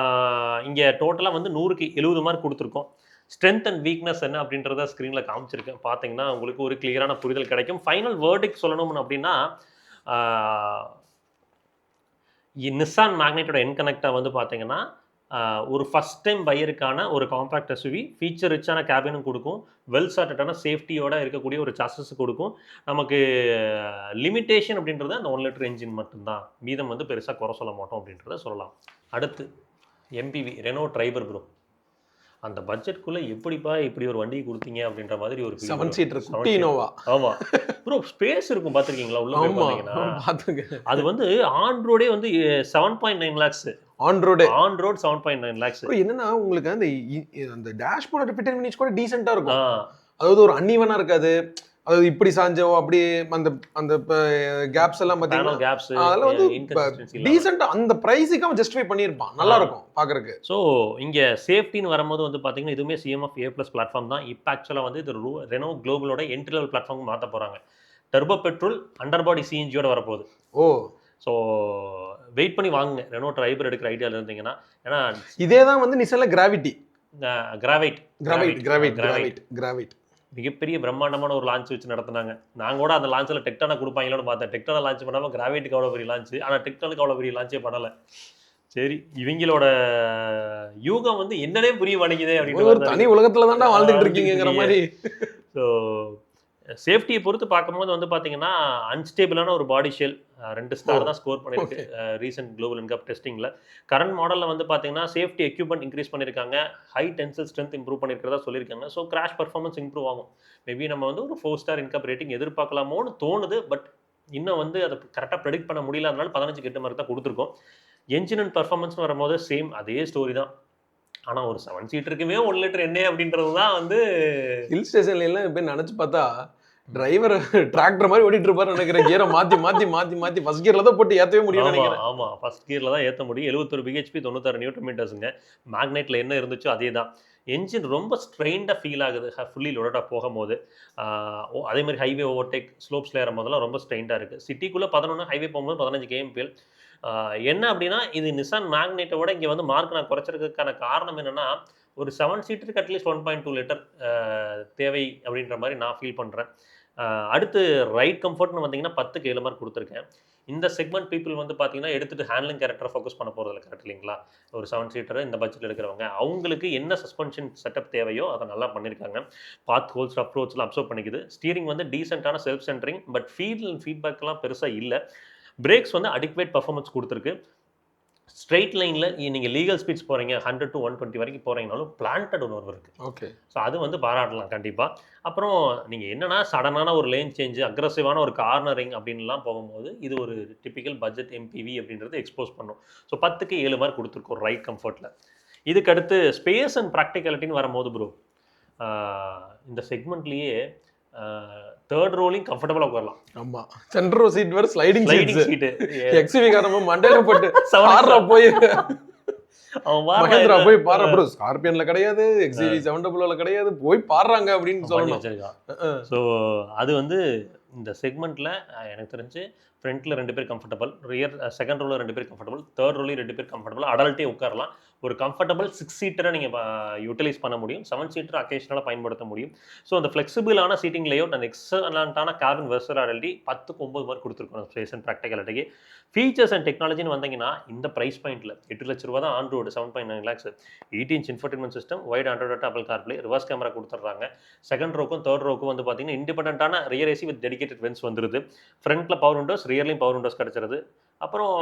இங்கே டோட்டலாக வந்து 100க்கு 70 மார்க் கொடுத்துருக்கோம். ஸ்ட்ரென்த் அண்ட் வீக்னஸ் என்ன அப்படின்றத ஸ்க்ரீனில் காமிச்சிருக்கேன். பார்த்தீங்கன்னா உங்களுக்கு ஒரு கிளியரான புரிதல் கிடைக்கும். ஃபைனல் வேர்டிக் சொல்லணும் அப்படின்னா நிசான் மேக்னெட்டோட என் கனெக்டாக வந்து பார்த்தீங்கன்னா ஒரு ஃபஸ்ட் டைம் பையருக்கான ஒரு காம்பேக்ட் எஸ்யூவி, ஃபீச்சர் ரிச்சான கேபினும் கொடுக்கும், வெல் சார்ட்டடான சேஃப்டியோட இருக்கக்கூடிய ஒரு சாசஸ் கொடுக்கும். நமக்கு லிமிட்டேஷன் அப்படின்றது அந்த 1 லிட்டர் என்ஜின் மட்டும்தான். மீதம் வந்து பெருசாக குறை சொல்ல மாட்டோம் அப்படின்றத சொல்லலாம். அடுத்து எம்பிவி ரெனோ ட்ரைபர் ப்ரோ. அந்த பட்ஜெட்குள்ளே எப்படிப்பா இப்படி ஒரு வண்டி கொடுத்தீங்க அப்படின்ற மாதிரி ஒரு 7 சீட்டர் குட்டி இனோவா. ஆமாம் ப்ரோ, ஸ்பேஸ் இருக்கும் பார்த்துருக்கீங்களா உள்ள போய் பார்த்தீங்கன்னா? அது வந்து ஆன் ரோடே வந்து 7.9 lakhs. On road 7.9 lakhs. என்னன்னா உங்களுக்கு அந்த டேஷ்போர்டோட ஃபிட் அண்ட் ஃபினிஷ் கூட டீசென்ட்டா இருக்கும். அதாவது ஒரு அன்ஈவனா இருக்காது. அதாவது இப்படி சாஞ்சோ அப்படி அந்த அந்த கேப்ஸ் எல்லாம் பாத்தீங்கன்னா கேப்ஸ் அதெல்லாம் வந்து டீசென்ட்டா அந்த பிரைஸுக்கு அவன் ஜஸ்டிஃபை பண்ணியிருப்பான். நல்லா இருக்கும் பார்க்கறதுக்கு. ஸோ இங்கே சேஃப்டின்னு வரும்போது வந்து பார்த்தீங்கன்னா இதுவுமே சிஎம்எஃப் A+ பிளாட்ஃபார்ம் தான். இப்போ ஆக்சுவலாக வந்து இது ரெனோ குளோபலோட என்ட்ரி லெவல் பிளாட்ஃபார்முக்கு மாற்ற போகிறாங்க. டர்போ பெட்ரோல் அண்டர்பாடி சிஎன்ஜியோட வரப்போகுது. ஸோ வெயிட் பண்ணி வாங்குங்க ரெனோ ட்ரைபர் எடுக்கிற ஐடியாவில் இருந்தீங்கன்னா. ஏன்னா இதே தான் வந்து நிசான்ல gravity Gravite Gravite Gravite Gravite Gravite மிகப்பெரிய பிரம்மாண்டமான ஒரு லான்ச் வச்சு நடத்துனாங்க. நான் கூட அந்த லான்ச்சில் டெக்டானா கொடுப்பாங்களோன்னு பார்த்தேன். டெக்டானா லான்ச் பண்ணாமல் கிராவைட்டுக்கு அவ்வளோ பெரிய லான்ச். ஆனால் டெக்டானுக்கு அவ்வளோ பெரிய லான்ச்சே பண்ணலை. சரி, இவங்களோட யூகம் வந்து என்னன்னே புரிய மாட்டேங்குதே அப்படின்னு ஒரு தனி உலகத்துல தான்டா வாழ்ந்துகிட்டு இருக்கீங்கிற மாதிரி. ஸோ சேஃப்டியை பொறுத்து பார்க்கும்போது வந்து பார்த்தீங்கன்னா அன்ஸ்டேபிளான ஒரு பாடி ஷெல் 2 ஸ்டார் தான் ஸ்கோர் பண்ணியிருக்கு ரீசெண்ட் குளோபல் இன்கப் டெஸ்டிங்கில். கரண்ட் மாடலில் வந்து பார்த்தீங்கன்னா சேஃப்டி எக்யூப்மெண்ட் இன்க்ரீஸ் பண்ணியிருக்காங்க, ஹை டென்சல் ஸ்ட்ரென்த் இம்ப்ரூவ் பண்ணியிருக்கிறதா சொல்லியிருக்காங்க. ஸோ கிராஷ் பர்ஃபார்மன்ஸ் இம்ப்ரூவ் ஆகும். மேபி நம்ம வந்து ஒரு 4 ஸ்டார் இன்கப் ரேட்டிங் எதிர்பார்க்கலாமோன்னு தோணுது. பட் இன்னும் வந்து அதை கரெக்டாக ப்ரெடிக்ட் பண்ண முடியல. அதனால 15 கிட்ட மாதிரி தான் கொடுத்துருக்கோம். என்ஜின் அண்ட் பர்ஃபார்மன்ஸ் வரும்போது சேம் அதே ஸ்டோரி தான். ஆனால் ஒரு 7 சீட்டருக்குமே 1 லிட்டர் என்ன அப்படின்றது தான் வந்து ஹில் ஸ்டேஷன்ல எல்லாம் இப்போ நினச்சி பார்த்தா டிரைவர் டிராக்டர் மாதிரி ஓடிட்டு இருப்பாரு நினைக்கிறேன். கியரை மாற்றி மாற்றி மாற்றி மாற்றி ஃபர்ஸ்ட் கியரில் தான் போட்டு ஏற்றவே முடியும் நினைக்கிறேன். ஆமாம், ஃபர்ஸ்ட் கியரில் தான் ஏற்ற முடியும். 71 பிஹெச்பி 96 நியூட்டன் மீட்டர்ஸுங்க. மேக்னெட்டில் என்ன இருந்துச்சோ அதே தான். என்ஜின் ரொம்ப ஸ்ட்ரெயின்டாக ஃபீல் ஆகுது ஃபுல்லி லோடடாக போகும்போது. அதே மாதிரி ஹைவே ஓவர்டேக் ஸ்லோப்ஸில் ஏறும் போதெல்லாம் ரொம்ப ஸ்ட்ரெயின்டாக இருக்குது. சிட்டிக்குள்ளே 11, ஹைவே போகும்போது 15 kmpl. என்ன அப்படின்னா இது நிசான் மேக்னெட்டோட இங்கே வந்து மார்க் நான் குறைச்சிருக்கிறதுக்கான காரணம் என்னென்னா ஒரு 7 சீட்டருக்கு அட்லீஸ்ட் 1.2 லிட்டர் தேவை அப்படின்ற மாதிரி நான் ஃபீல் பண்ணுறேன். அடுத்து ரைட் கம்ஃபர்ட்னு வந்தீங்கன்னா 10க்கு 7 மார்க் கொடுத்துருக்கேன். இந்த செக்மெண்ட் பீப்புள் வந்து பார்த்தீங்கன்னா எடுத்துகிட்டு ஹேண்ட்லிங் கேரக்டரை ஃபோக்கஸ் பண்ண போகிறதில்ல, கரெக்ட் இல்லைங்களா? ஒரு 7 சீட்டர் இந்த பட்ஜெட்டில் எடுக்கிறவங்க அவங்களுக்கு என்ன சஸ்பென்ஷன் செட்டப் தேவையோ அதை நல்லா பண்ணியிருக்காங்க. பாத் ஹோல்ஸ் அப்ரோச்லாம் அப்சர்வ் பண்ணிக்குது. ஸ்டீரிங் வந்து டீசென்ட்டான செல்ஃப் சென்டரிங், பட் ஃபீட்பேக்லாம் பெருசாக இல்லை. பிரேக்ஸ் வந்து அடிக்வேட் பர்ஃபார்மன்ஸ் கொடுத்துருக்கு. ஸ்ட்ரெயிட் லைனில் நீங்கள் லீகல் ஸ்பீட்ஸ் போகிறீங்க 100 to 120 வரைக்கும் போகிறீங்கனாலும் பிளான்டட் உணர்வு இருக்குது. ஓகே, ஸோ அது வந்து பாராட்டலாம் கண்டிப்பாக. அப்புறம் நீங்கள் என்னென்னா சடனான ஒரு லேன் சேஞ்சு, அக்ரஸிவான ஒரு கார்னரிங் அப்படின்லாம் போகும்போது இது ஒரு டிப்பிக்கல் பட்ஜெட் எம்பிவி அப்படின்றது எக்ஸ்போஸ் பண்ணும். ஸோ 10க்கு 7 மார்க் கொடுத்துருக்கோம் ரைட் கம்ஃபர்ட்டில். இதுக்கு அடுத்து ஸ்பேஸ் அண்ட் ப்ராக்டிகாலிட்டின்னு வரும்போது ப்ரோ இந்த செக்மெண்ட்லேயே தேர்ட் ரோலையும் கம்ஃபர்டபுளாக உட்காரலாம். ஆமா, சென்டர் ரோ சீட் வேற ஸ்லைடிங் சீட்டு எக்ஸ்வி காரமா மண்டையில போட்டு சார்ரா போய் மகேந்திரா போய் பாரு ப்ரோ. ஸ்கார்பியன்ல கிடையாது, எக்ஸ்வி 700ல கிடையாது, போய் பாடுறாங்க அப்படின்னு சொல்லணும். ஸோ அது வந்து இந்த செக்மெண்ட்டில் எனக்கு தெரிஞ்சு ஃப்ரண்ட்டில் 2 பேர் கம்ஃபர்டபுள், ரியர் செகண்ட் ரோவில் 2 பேர் கம்ஃபர்டபுள், தேர்ட் ரோலையும் 2 பேர் கம்ஃபர்டபுள், அடல்ட்டே உட்காரலாம். ஒரு கம்ஃபர்டபுள் 6 சீட்டரை நீங்கள் யூட்டிலைஸ் பண்ண முடியும். 7 சீட்டர் அக்கேஷனலாக பயன்படுத்த முடியும். ஸோ அந்த ஃப்ளெக்சிபிளான சீட்டிங் லேஅவுட் அண்ட் எக்ஸலண்டான கேபின் வெர்சடாலிட்டி 10க்கு 9 மார்க் கொடுத்துருக்கோம் ஸ்பேஸ் அண்ட் ப்ராக்டிகாலிட்டிக்கு. ஃபீச்சர்ஸ் அண்ட் டெக்னாலஜின்னு வந்தீங்கன்னா இந்த ப்ரைஸ் பாயிண்ட்டில் 8 லட்ச ரூபா தான் on road, 7.9 lakhs, 18 inch infotainment system, with Android Apple CarPlay, reverse camera கொடுத்துட்றாங்க. செகண்ட் ரோக்கும் தேர்ட் ரோக்கும் வந்து பார்த்தீங்கன்னா இண்டிபெண்டன்டான rear AC with dedicated vents வந்துருது. ஃப்ரண்ட்டில் பவர் விண்டோஸ், ரியர்லையும் பவர் விண்டோஸ் கிடச்சிருது. அப்புறம்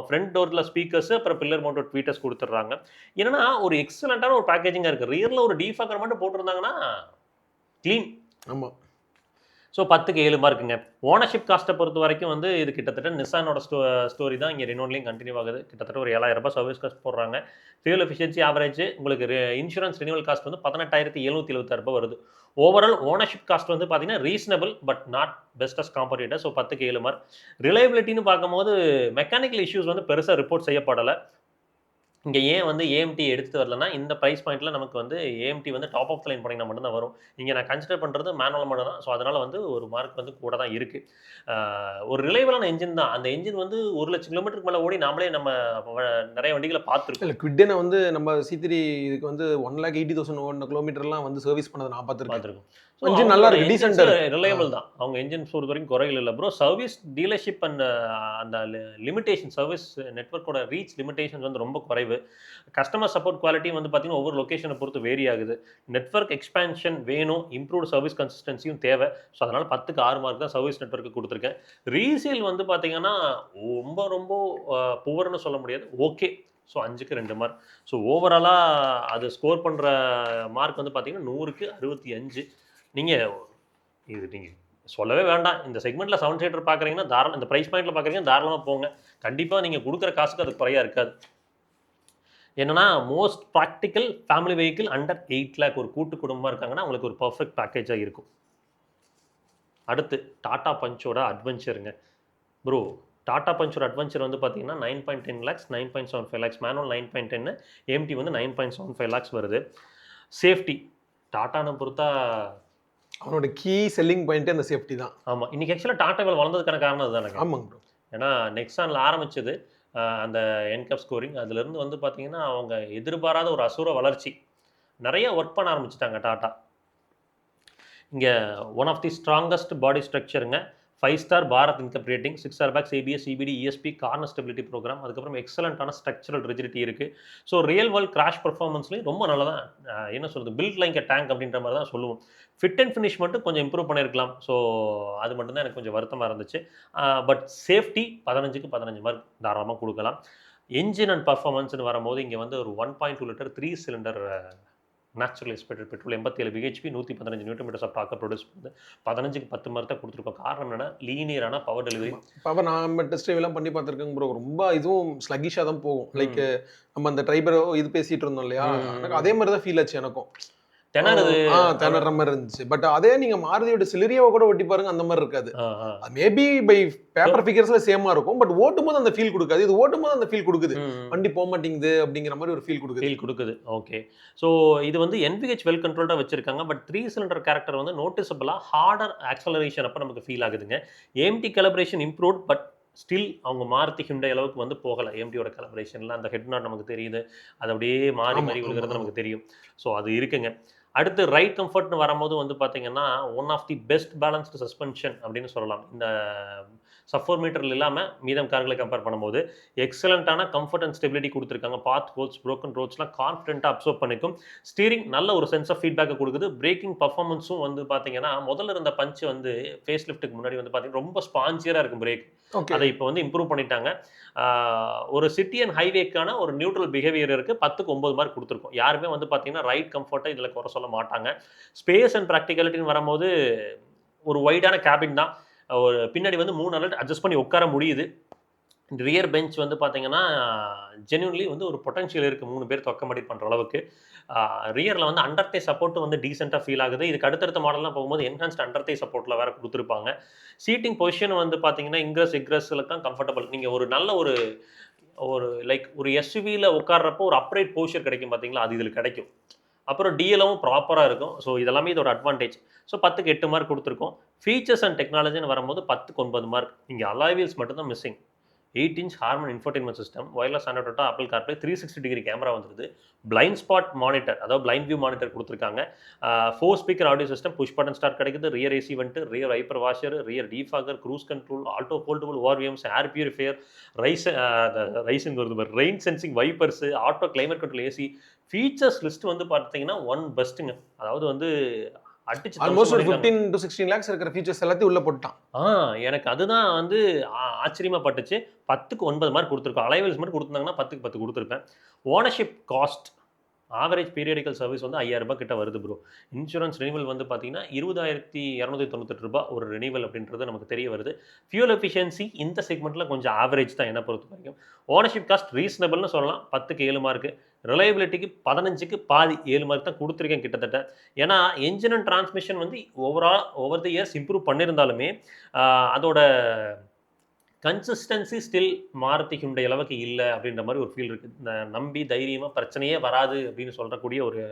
ஃப்ரண்ட் டோரில் ஸ்பீக்கர்ஸ், அப்புறம் பில்லர் மவுண்டட் ட்வீட்டர்ஸ் கொடுத்துட்றாங்க. என்னன்னா ஒரு எக்ஸலண்ட்டான ஒரு பேக்கேஜிங்காக இருக்குது. ரியரில் ஒரு டீஃபாக்கர் மட்டும் போட்டிருந்தாங்கன்னா க்ளீன். ஆமாம். ஸோ 10க்கு 7 மார்க்குங்க. ஓனர்ஷிப் காஸ்ட்டை பொறுத்த வரைக்கும் வந்து இது கிட்டத்தட்ட நிசானோட ஸ்டோரி தான் இங்கே ரெனோன்லையும் கண்டினியூ ஆகுது. கிட்டத்தட்ட ஒரு 7,000 ரூபாய் சர்வீஸ் காஸ்ட் போடுறாங்க. ஃபியூல் எஃபிஷியன்சி ஆவரேஜ் உங்களுக்கு இன்சூரன்ஸ் ரினிவல் காஸ்ட் வந்து 18,776 ரூபாய் வருது. ஓவரால் ஓனர்ஷிப் காஸ்ட் வந்து பார்த்தீங்கன்னா reasonable but not bestest competitor. So 10க்கு 7 மார்க். ரிலையபிலிட்டின்னு பார்க்கும்போது மெக்கானிக்கல் இஷ்யூஸ் வந்து பெருசாக ரிப்போர்ட் செய்யப்படலை. இங்கே ஏன் வந்து ஏஎம்டி எடுத்துகிட்டு வரலன்னா இந்த ப்ரைஸ் பாயிண்ட்டில் நமக்கு வந்து ஏஎம்டி வந்து டாப் ஆஃப் லைன் பண்ணிங்கன்னா மட்டும்தான் வரும். இங்கே நான் கன்சிடர் பண்ணுறது மேனுவல் மட்டும் தான். ஸோ அதனால் வந்து ஒரு மார்க் வந்து கூட தான் இருக்குது. ஒரு ரிலையபிளான என்ஜின் தான். அந்த என்ஜின் வந்து 1 லட்சம் கிலோமீட்டருக்கு மேலே ஓடி நாமளே நம்ம நிறைய வண்டிகளை பார்த்துருக்கோம். இல்லை, குவிட்டனை வந்து நம்ம C3 இதுக்கு வந்து 1,80,000 கிலோமீட்டர்லாம் வந்து சர்வீஸ் பண்ணதை நான் பார்த்துருக்கோம். என்ஜின் நல்லா இருக்கு, டீசென்ட், ரிலையபிள் தான். அவங்க என்ஜின் பொறுத்த வரைக்கும் குறைகள் இல்லை ப்ரோ. சர்வீஸ் டீலர்ஷிப் அண்ட் அந்த லிமிடேஷன், சர்வீஸ் நெட்வொர்க்கோட ரீச் லிமிடேஷன்ஸ் வந்து ரொம்ப குறைவு. கஸ்டமர் சப்போர்ட் குவாலிட்டி வந்து பார்த்தீங்கன்னா ஒவ்வொரு லொக்கேஷனை பொறுத்து வேரி ஆகுது. நெட்வொர்க் எக்ஸ்பேன்ஷன் வேணும், இம்ப்ரூவ்டு சர்வீஸ் கன்சிஸ்டன்சியும் தேவை. ஸோ அதனால் 10க்கு 6 மார்க் தான் சர்வீஸ் நெட்வொர்க்கு கொடுத்துருக்கேன். ரீசேல் வந்து பார்த்தீங்கன்னா ரொம்ப ரொம்ப புவர்னு சொல்ல முடியாது, ஓகே. ஸோ 5க்கு 2 மார்க். ஸோ ஓவராலாக அது ஸ்கோர் பண்ணுற மார்க் வந்து பார்த்தீங்கன்னா 100க்கு 65. நீங்கள் சொல்லவே வேண்டாம். இந்த செக்மெண்ட்டில் 7 சீட்டர் பார்க்குறீங்கன்னா தாராளம், இந்த ப்ரைஸ் பாயிண்ட்டில் பார்க்குறீங்கன்னா தாராளமாக போங்க. கண்டிப்பாக நீங்கள் கொடுக்குற காசுக்கு அது குறையாக இருக்காது. என்னன்னா most practical family vehicle under 8 lakh ஒரு கூட்டு குடும்பமாக இருக்காங்கன்னா உங்களுக்கு ஒரு பர்ஃபெக்ட் பேக்கேஜாக இருக்கும். அடுத்து டாடா பஞ்சோட அட்வென்ச்சருங்க ப்ரோ. டாடா பஞ்சோட அட்வென்ச்சர் வந்து பார்த்தீங்கன்னா 9.10 lakhs, 9.75 lakhs, மேனுவல் 9.10, ஏஎம்டி வந்து 9.75 lakhs வருது. சேஃப்டி டாட்டானை பொறுத்தா அவனோட கீ செல்லிங் பாயிண்ட்டே அந்த சேஃப்டி தான். ஆமாம், இன்றைக்கி ஆக்சுவலாக டாட்டா வேல் வளர்ந்ததுக்கான காரணம் அதுதானே. ஆமாங்க ப்ரோ. ஏன்னா நெக்ஸானில் ஆரம்பித்தது அந்த என்கப் ஸ்கோரிங், அதுலேருந்து வந்து பார்த்திங்கன்னா அவங்க எதிர்பாராத ஒரு அசுர வளர்ச்சி. நிறைய ஒர்க் பண்ண ஆரம்பிச்சிட்டாங்க டாட்டா. இங்கே one of the strongest body ஸ்ட்ரக்சருங்க. 5 ஸ்டார் பாரத் இன்கம் rating, 6 star bags, ABS, CBT, ESP, corner stability programme, அதுக்கப்புறம் எக்ஸலண்ட்டான ஸ்ட்ரக்சரல் ரிஜிடிட்டி இருக்குது. ஸோ ரியல் வேர்ல்ட் கிராஷ் பர்ஃபார்மன்ஸ்லையும் ரொம்ப நல்லா தான் என்ன சொல்கிறது, பில்ட் லைக் எ டேங்க் அப்படின்ற மாதிரி தான் சொல்லுவோம். ஃபிட் அண்ட் ஃபினிஷ் மட்டும் கொஞ்சம் இம்ப்ரூவ் பண்ணியிருக்கலாம். ஸோ அது மட்டும்தான் எனக்கு கொஞ்சம் வருத்தமாக இருந்துச்சு. பட் சேஃப்டி 15க்கு 15 மார்க் தாராளமாக கொடுக்கலாம். என்ஜின் அண்ட் பர்ஃபார்மன்ஸ்னு வரும்போது இங்கே வந்து ஒரு 1.2 litre 3 cylinder natural expected petrol 87 BHP 115 newton metres of டார்க்கை ப்ரொடியூஸ் பண்ணுது. 15க்கு 10 மார்க் தான் கொடுத்துருக்கோம். காரணம் என்னன்னா லீனியரான பவர் டெலிவரி. பவர் நம்ம டெஸ்ட் ட்ரைவ்லாம் பண்ணி பார்த்துருக்கேன் ப்ரோ. ரொம்ப இதுவும் ஸ்லகிஷாக தான் போகும். லைக் நம்ம அந்த ட்ரைபரோ இது பேசிட்டு இருந்தோம் இல்லையா, எனக்கு அதே மாதிரி தான் ஃபீல் ஆச்சு எனக்கும். திணற மாதிரி இருந்துச்சு. பட் அதே நீங்க மாருதியோட சிலிரியாவை கூட ஒட்டி பாருங்க, அந்த மாதிரி இருக்காது. மேபி பை பேப்பர் ஃபிகர்ஸ்ல சேமா இருக்கும், பட் ஓட்டும் போது அந்த ஃபீல் கொடுக்காது. இது ஓட்டும் போது அந்த ஃபீல் கொடுக்குது, வண்டி போக மாட்டேங்குது அப்படிங்கிற மாதிரி ஒரு ஃபீல் கொடுக்குது. ஓகே, ஸோ இது வந்து NVH வெல் கண்ட்ரோல்டா வச்சிருக்காங்க. பட் 3 சிலிண்டர் கேரக்டர் வந்து நோட்டிசபிளா ஹார்டர் ஆக்சலரேஷன் அப்போ நமக்கு ஃபீல் ஆகுதுங்க. AMT கலிபரேஷன் இம்ப்ரூவ்ட், பட் ஸ்டில் அவங்க மாருதி ஹிண்டை அளவுக்கு வந்து போகலை. AMTயோட கலிபரேஷன்ல அந்த ஹெட் நாட் நமக்கு தெரியுது, அது அப்படியே மாறி மாறி விழுகிறது நமக்கு தெரியும். ஸோ அது இருக்குங்க. அடுத்து ரைட் கம்ஃபர்ட்னு வரும்போது வந்து பார்த்தீங்கன்னா one of the best balanced suspension அப்படின்னு சொல்லலாம். இந்த சப்-4 மீட்டரில் இல்லாமல் மீதம் கார்களை கம்பேர் பண்ணும்போது எக்ஸலண்ட்டான கம்ஃபர்ட் அண்ட் ஸ்டெபிலிட்டி கொடுத்துருக்காங்க. பாத் ஹோல்ஸ், ப்ரோக்கன் ரோட்ஸ்லாம் கான்ஃபிடென்ட்டாக அப்சர்வ் பண்ணிக்கும். ஸ்டீரிங் நல்ல ஒரு சென்ஸ் ஆஃப் ஃபீட்பேக்கை கொடுக்குது. பிரேக்கிங் பர்ஃபார்மன்ஸும் வந்து பார்த்தீங்கன்னா முதல்ல இருந்த பஞ்ச் வந்து ஃபேஸ் லிஃப்ட்டுக்கு முன்னாடி வந்து பார்த்தீங்கன்னா ரொம்ப ஸ்பான்சியராக இருக்கும் பிரேக். அதை இப்போ வந்து இம்ப்ரூவ் பண்ணிட்டாங்க. ஒரு சிட்டி அண்ட் ஹைவேக்கான ஒரு நியூட்ரல் பிஹேவியர் இருக்குது. 10க்கு 9 மார்க் கொடுத்துருக்கோம். யாருமே வந்து பார்த்தீங்கன்னா ரைட் கம்ஃபர்ட்டை இதில் குறை சொல்ல மாட்டாங்க. ஸ்பேஸ் அண்ட் ப்ராக்டிகலிட்டின்னு வரும்போது ஒரு வைடான கேபின் தான். ஒரு பின்னாடி வந்து 3 அலர்ட் அட்ஜஸ்ட் பண்ணி உட்கார முடியுது. ரியர் பெஞ்ச் வந்து பார்த்தீங்கன்னா ஜென்யூன்லி வந்து ஒரு பொட்டன்ஷியல் இருக்குது 3 பேர் அக்கமடேட் பண்ணுற அளவுக்கு. ரியரில் வந்து அண்டர்டே சப்போர்ட் வந்து டீசெண்டாக ஃபீல் ஆகுது. இதுக்கு அடுத்தடுத்த மாடல்லாம் போகும்போது என்ஹான்ஸ்ட் அண்டர்டே சப்போர்ட்டில் வேறு கொடுத்துருப்பாங்க. சீட்டிங் பொசிஷன் வந்து பார்த்தீங்கன்னா இங்கிரஸ் எக்ரஸ்லாம் கம்ஃபர்டபுள். நீங்கள் ஒரு நல்ல ஒரு லைக் ஒரு எஸ்யூவியில் உட்கார்றப்போ ஒரு அப்ரைட் போஸ்டர் கிடைக்கும் பார்த்தீங்களா, அது இதில் கிடைக்கும். அப்புறம் டிஎலும் ப்ராப்பராக இருக்கும். ஸோ இதெல்லாமே இதோட அட்வான்டேஜ். ஸோ 10க்கு 8 மார்க் கொடுத்துருக்கோம். ஃபீச்சர்ஸ் அண்ட் டெக்னாலஜின்னு வரும்போது 10க்கு 9 மார்க். இங்கே அலாய் வீல்ஸ் மட்டும் தான் missing. 8-inch Harman infotainment system, wireless Android, Apple CarPlay, 360 degree camera வந்துருது. பிளைண்ட் ஸ்பாட் மானிட்டர், அதாவது பிளைண்ட் வியூ மானிட்டர் கொடுத்துருக்காங்க. 4 speaker audio system, push button start கிடைக்குது. ரியர் ஏசி வந்துட்டு, rear wiper washer, rear defogger, cruise control, auto foldable ORVMs, air purifier, rising வருது, rain sensing wipers, auto climate control AC. Features list வந்து பார்த்தீங்கன்னா one பெஸ்ட்டுங்க. அதாவது வந்து almost 15 to 16 lakhs இருக்கிற features எல்லாத்தையும் உள்ள போட்டான். எனக்கு அதுதான் வந்து ஆச்சரியமா பட்டுச்சு. 10க்கு 9 மார்க் கொடுத்துருக்கோம். அலைவல்ஸ் மட்டும் கொடுத்துருந்தாங்கன்னா 10க்கு 10 கொடுத்துருப்பேன். Ownership cost average periodical service வந்து 5000 ரூபாய் கிட்ட வருது ப்ரோ. இன்சூரன்ஸ் ரெனிவல் வந்து பார்த்தீங்கன்னா 20,298 ரூபாய் ஒரு ரெனிவல் அப்படின்றது நமக்கு தெரிய வருது. ஃபியூல் எஃபிஷியன்சி இந்த செக்மெண்ட்டில் கொஞ்சம் ஆவரேஜ் தான் என்ன பொறுத்த வரைக்கும். ஓனர்ஷிப் காஸ்ட் ரீசனபிள்னு சொல்லலாம். 10க்கு 7 மார்க்கு. ரிலையபிலிட்டிக்கு 15க்கு பாதி 7 மார்க் தான் கொடுத்துருக்கேன் கிட்டத்தட்ட. ஏன்னா என்ஜின் அண்ட் டிரான்ஸ்மிஷன் வந்து ஓவர் தி இயர்ஸ் இம்ப்ரூவ் பண்ணியிருந்தாலுமே அதோட கன்சிஸ்டன்சி ஸ்டில் மாருதி ஹிண்டை அளவுக்கு இல்லை அப்படின்ற மாதிரி ஒரு ஃபீல் இருக்குது. இந்த நம்பி தைரியமாக பிரச்சனையே வராது அப்படின்னு சொல்கிறக்கூடிய ஒரு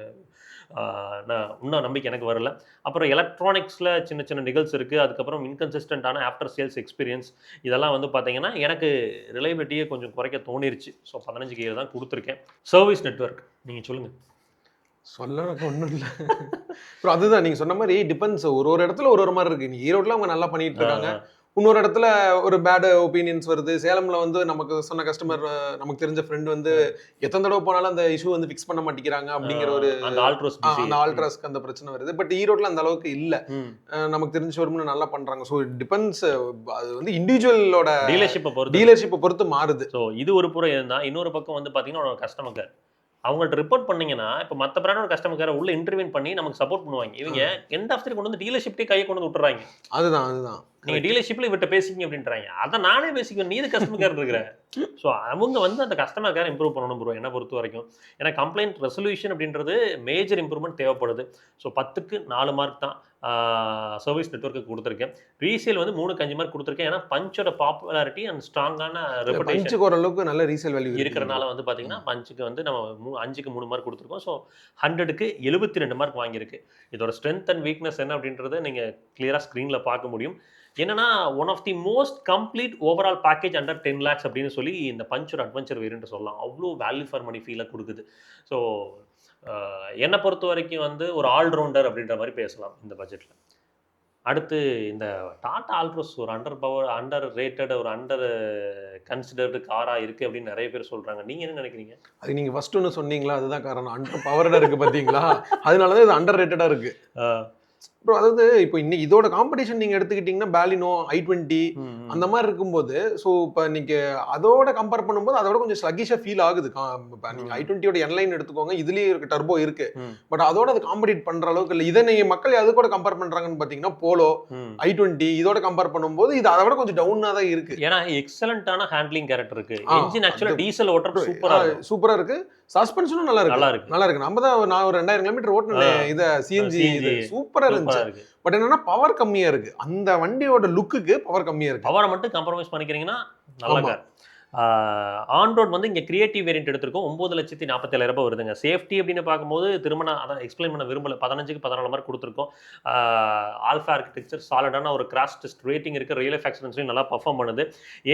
இன்னும் நம்பிக்கை எனக்கு வரல. அப்புறம் எலக்ட்ரானிக்ஸில் சின்ன சின்ன நிகழ்ச்சி இருக்குது. அதுக்கப்புறம் இன்கன்சிஸ்டண்ட்டான ஆஃப்டர் சேல்ஸ் எக்ஸ்பீரியன்ஸ் இதெல்லாம் வந்து பார்த்தீங்கன்னா எனக்கு ரிலையபிலிட்டியை கொஞ்சம் குறைக்க தோணிருச்சு. ஸோ 15க்கு 7 தான் கொடுத்துருக்கேன். சர்வீஸ் நெட்வொர்க் நீங்கள் சொல்லுங்கள். சொல்லறதுக்கு ஒன்றும் இல்லை ப்ரோ. அதுதான் நீங்கள் சொன்ன மாதிரி டிபெண்ட்ஸ். ஒரு இடத்துல ஒரு மாதிரி இருக்குது. நீ ஈரோட்டில் அவங்க நல்லா பண்ணிட்டு இருக்காங்க, இன்னொரு இடத்துல ஒரு பேட் ஒப்பீனியன்ஸ் வருது. சேலம்ல வந்து நமக்கு சொன்ன கஸ்டமர், நமக்கு தெரிஞ்ச ஃப்ரெண்ட் வந்து எத்தனை தடவை போனாலும் அந்த இஷ்யூ வந்து ஃபிக்ஸ் பண்ண மாட்டேங்கிறாங்க அப்படிங்கிற ஒரு அந்த ஆல்ட்ராஸ்க்கு அந்த பிரச்சனை வருது. பட் ஈரோட்ல அந்த அளவுக்கு இல்லை. நமக்கு தெரிஞ்ச ஷோரூம்ல நல்லா பண்றாங்க. So depends. அது வந்து இண்டிவிஜுவலோட டீலர்ஷிப்பை பொறுத்து மாறுது. ஸோ இது ஒரு புறம் இருந்தால், இன்னொரு பக்கம் வந்து பார்த்தீங்கன்னா கஸ்டமர் கேர் அவங்கள்ட்ட ரிப்போர்ட் பண்ணீங்கன்னா, இப்போ மற்ற பிராண்டோட கஸ்டமர் கேர் உள்ள இன்டர்வியூ பண்ணி நமக்கு சப்போர்ட் பண்ணுவாங்க. இவங்க எண்ட் ஆஃப் தி கொண்டு வந்து டீலர்ஷிப்டே கையை கொண்டு வந்து விட்டுறாங்க. அதுதான் நீங்க டீலர்ஷிப்ல இவர்கிட்ட பேசிக்கிங்க அப்படின்றாங்க. அதை நானே பேசிக்குவேன், நீ இது கஸ்டமர் கேர் இருக்கிற. ஸோ அவங்க வந்து அந்த கஸ்டமர் கேர் இம்ப்ரூவ் பண்ணணும் ப்ரோ என்னை பொறுத்த வரைக்கும். ஏன்னா கம்ப்ளைண்ட் ரெசல்யூஷன் அப்படின்றது மேஜர் இம்ப்ரூவ்மெண்ட் தேவைப்படுது. ஸோ 10க்கு 4 மார்க் தான் சர்வீஸ் நெட்வொர்க்கு கொடுத்துருக்கேன். ரீசேல் வந்து 3க்கு 5 மார்க் கொடுத்துருக்கேன். ஏன்னா பஞ்சோட பாப்புலாரிட்டி அண்ட் ஸ்ட்ராங்கான ரெபுடேஷன் ஓரளவுக்கு நல்ல ரீசேல் வேல்யூ இருக்கிறனால வந்து பார்த்தீங்கன்னா பஞ்சுக்கு வந்து நம்ம 5க்கு 3 மார்க் கொடுத்துருக்கோம். ஸோ 100க்கு 72 மார்க் வாங்கியிருக்கு. இதோட ஸ்ட்ரென்த் அண்ட் வீக்னஸ் என்ன அப்படின்றத நீங்கள் கிளியராக ஸ்க்ரீனில் பார்க்க முடியும். என்னன்னா one of the most complete overall package under 10 lakhs அப்படின்னு சொல்லி இந்த பஞ்சோட அட்வென்ச்சர் வேரியன்ட் சொல்லலாம். அவ்வளோ வேல்யூ ஃபார் மணி ஃபீலை கொடுக்குது. ஸோ என்னை பொறுத்த வரைக்கும் வந்து ஒரு ஆல்ரவுண்டர் அப்படின்ற மாதிரி பேசலாம் இந்த பட்ஜெட்டில். அடுத்து இந்த டாடா ஆல்ட்ரோஸ் ஒரு அண்டர் ரேட்டட் ஒரு அண்டர் கன்சிடர்டு காராக இருக்குது அப்படின்னு நிறைய பேர் சொல்கிறாங்க. நீங்கள் என்ன நினைக்கிறீங்க? அது நீங்கள் ஃபர்ஸ்ட் ஒன்று சொன்னீங்களா, அதுதான் காரணம். அண்டர் பவர்டாக இருக்குது பார்த்தீங்களா, அதனால தான் இது அண்டர் ரேட்டடாக இருக்குது. ப்ரோ அதாவது இப்போ இன்னைக்கு இதோட காம்படிஷன் நீங்கள் எடுத்துக்கிட்டிங்கன்னா பேலினோ i20 அந்த மாதிரி இருக்கும்போது, ஸோ இப்போ நீங்கள் அதோட கம்பேர் பண்ணும்போது அதோட கொஞ்சம் ஸ்லக்கிஷாக ஃபீல் ஆகுது. இப்போ நீங்கள் i20யோட என்லைன் எடுத்துக்கோங்க, இதுலேயே இருக்கு டர்போ இருக்கு, பட் அதோட அது காம்படிட் பண்ணுற அளவுக்கு இல்லை. இதை நீங்கள் மக்கள் அது கூட கம்பேர் பண்ணுறாங்கன்னு பார்த்தீங்கன்னா போலோ i20 இதோட கம்பேர் பண்ணும்போது இது அதை விட கொஞ்சம் டவுனாக தான் இருக்கு. ஏன்னா எக்ஸலண்டான ஹேண்ட்லிங் கேரக்டர் இருக்கு. என்ஜின் ஆக்சுவலாக டீசல் ஓட்டுறது சூப்பராக இருக்கு. சஸ்பென்ஷனும் நல்லா இருக்கு. நல்லா இருக்கு. நம்ம தான் நான் ஒரு 2000 கிலோமீட்டர் ஓட்டினேன் இதை சிஎன்ஜி, இது சூப்பரா இருந்துச்சு. பட் என்னன்னா பவர் கம்மியா இருக்கு. அந்த வண்டியோட லுக்குக்கு பவர் கம்மியா இருக்கு. பவரை மட்டும் காம்ப்ரமைஸ் பண்ணிக்கிறீங்கன்னா நல்லா. ஆன் ரோட் வந்து இங்கே கிரியேட்டிவ் வேரியன்ட் எடுத்திருக்கோம். 9,47,000 வருதுங்க. சேஃப்டி அப்படின்னு பார்க்கும்போது திரும்ப அதான் எக்ஸ்பிளைன் பண்ண விரும்பல. 15க்கு 14 மாதிரி கொடுத்துருக்கோம். ஆல்ஃபா ஆர்கிடெக்சர் சாலிடான ஒரு கிராஷ் டெஸ்ட் ரேட்டிங் இருக்குது. ரியல் எஃப் ஆக்சிடென்ட்ஸ்லையும் நல்லா பர்ஃபார்ம் பண்ணுது.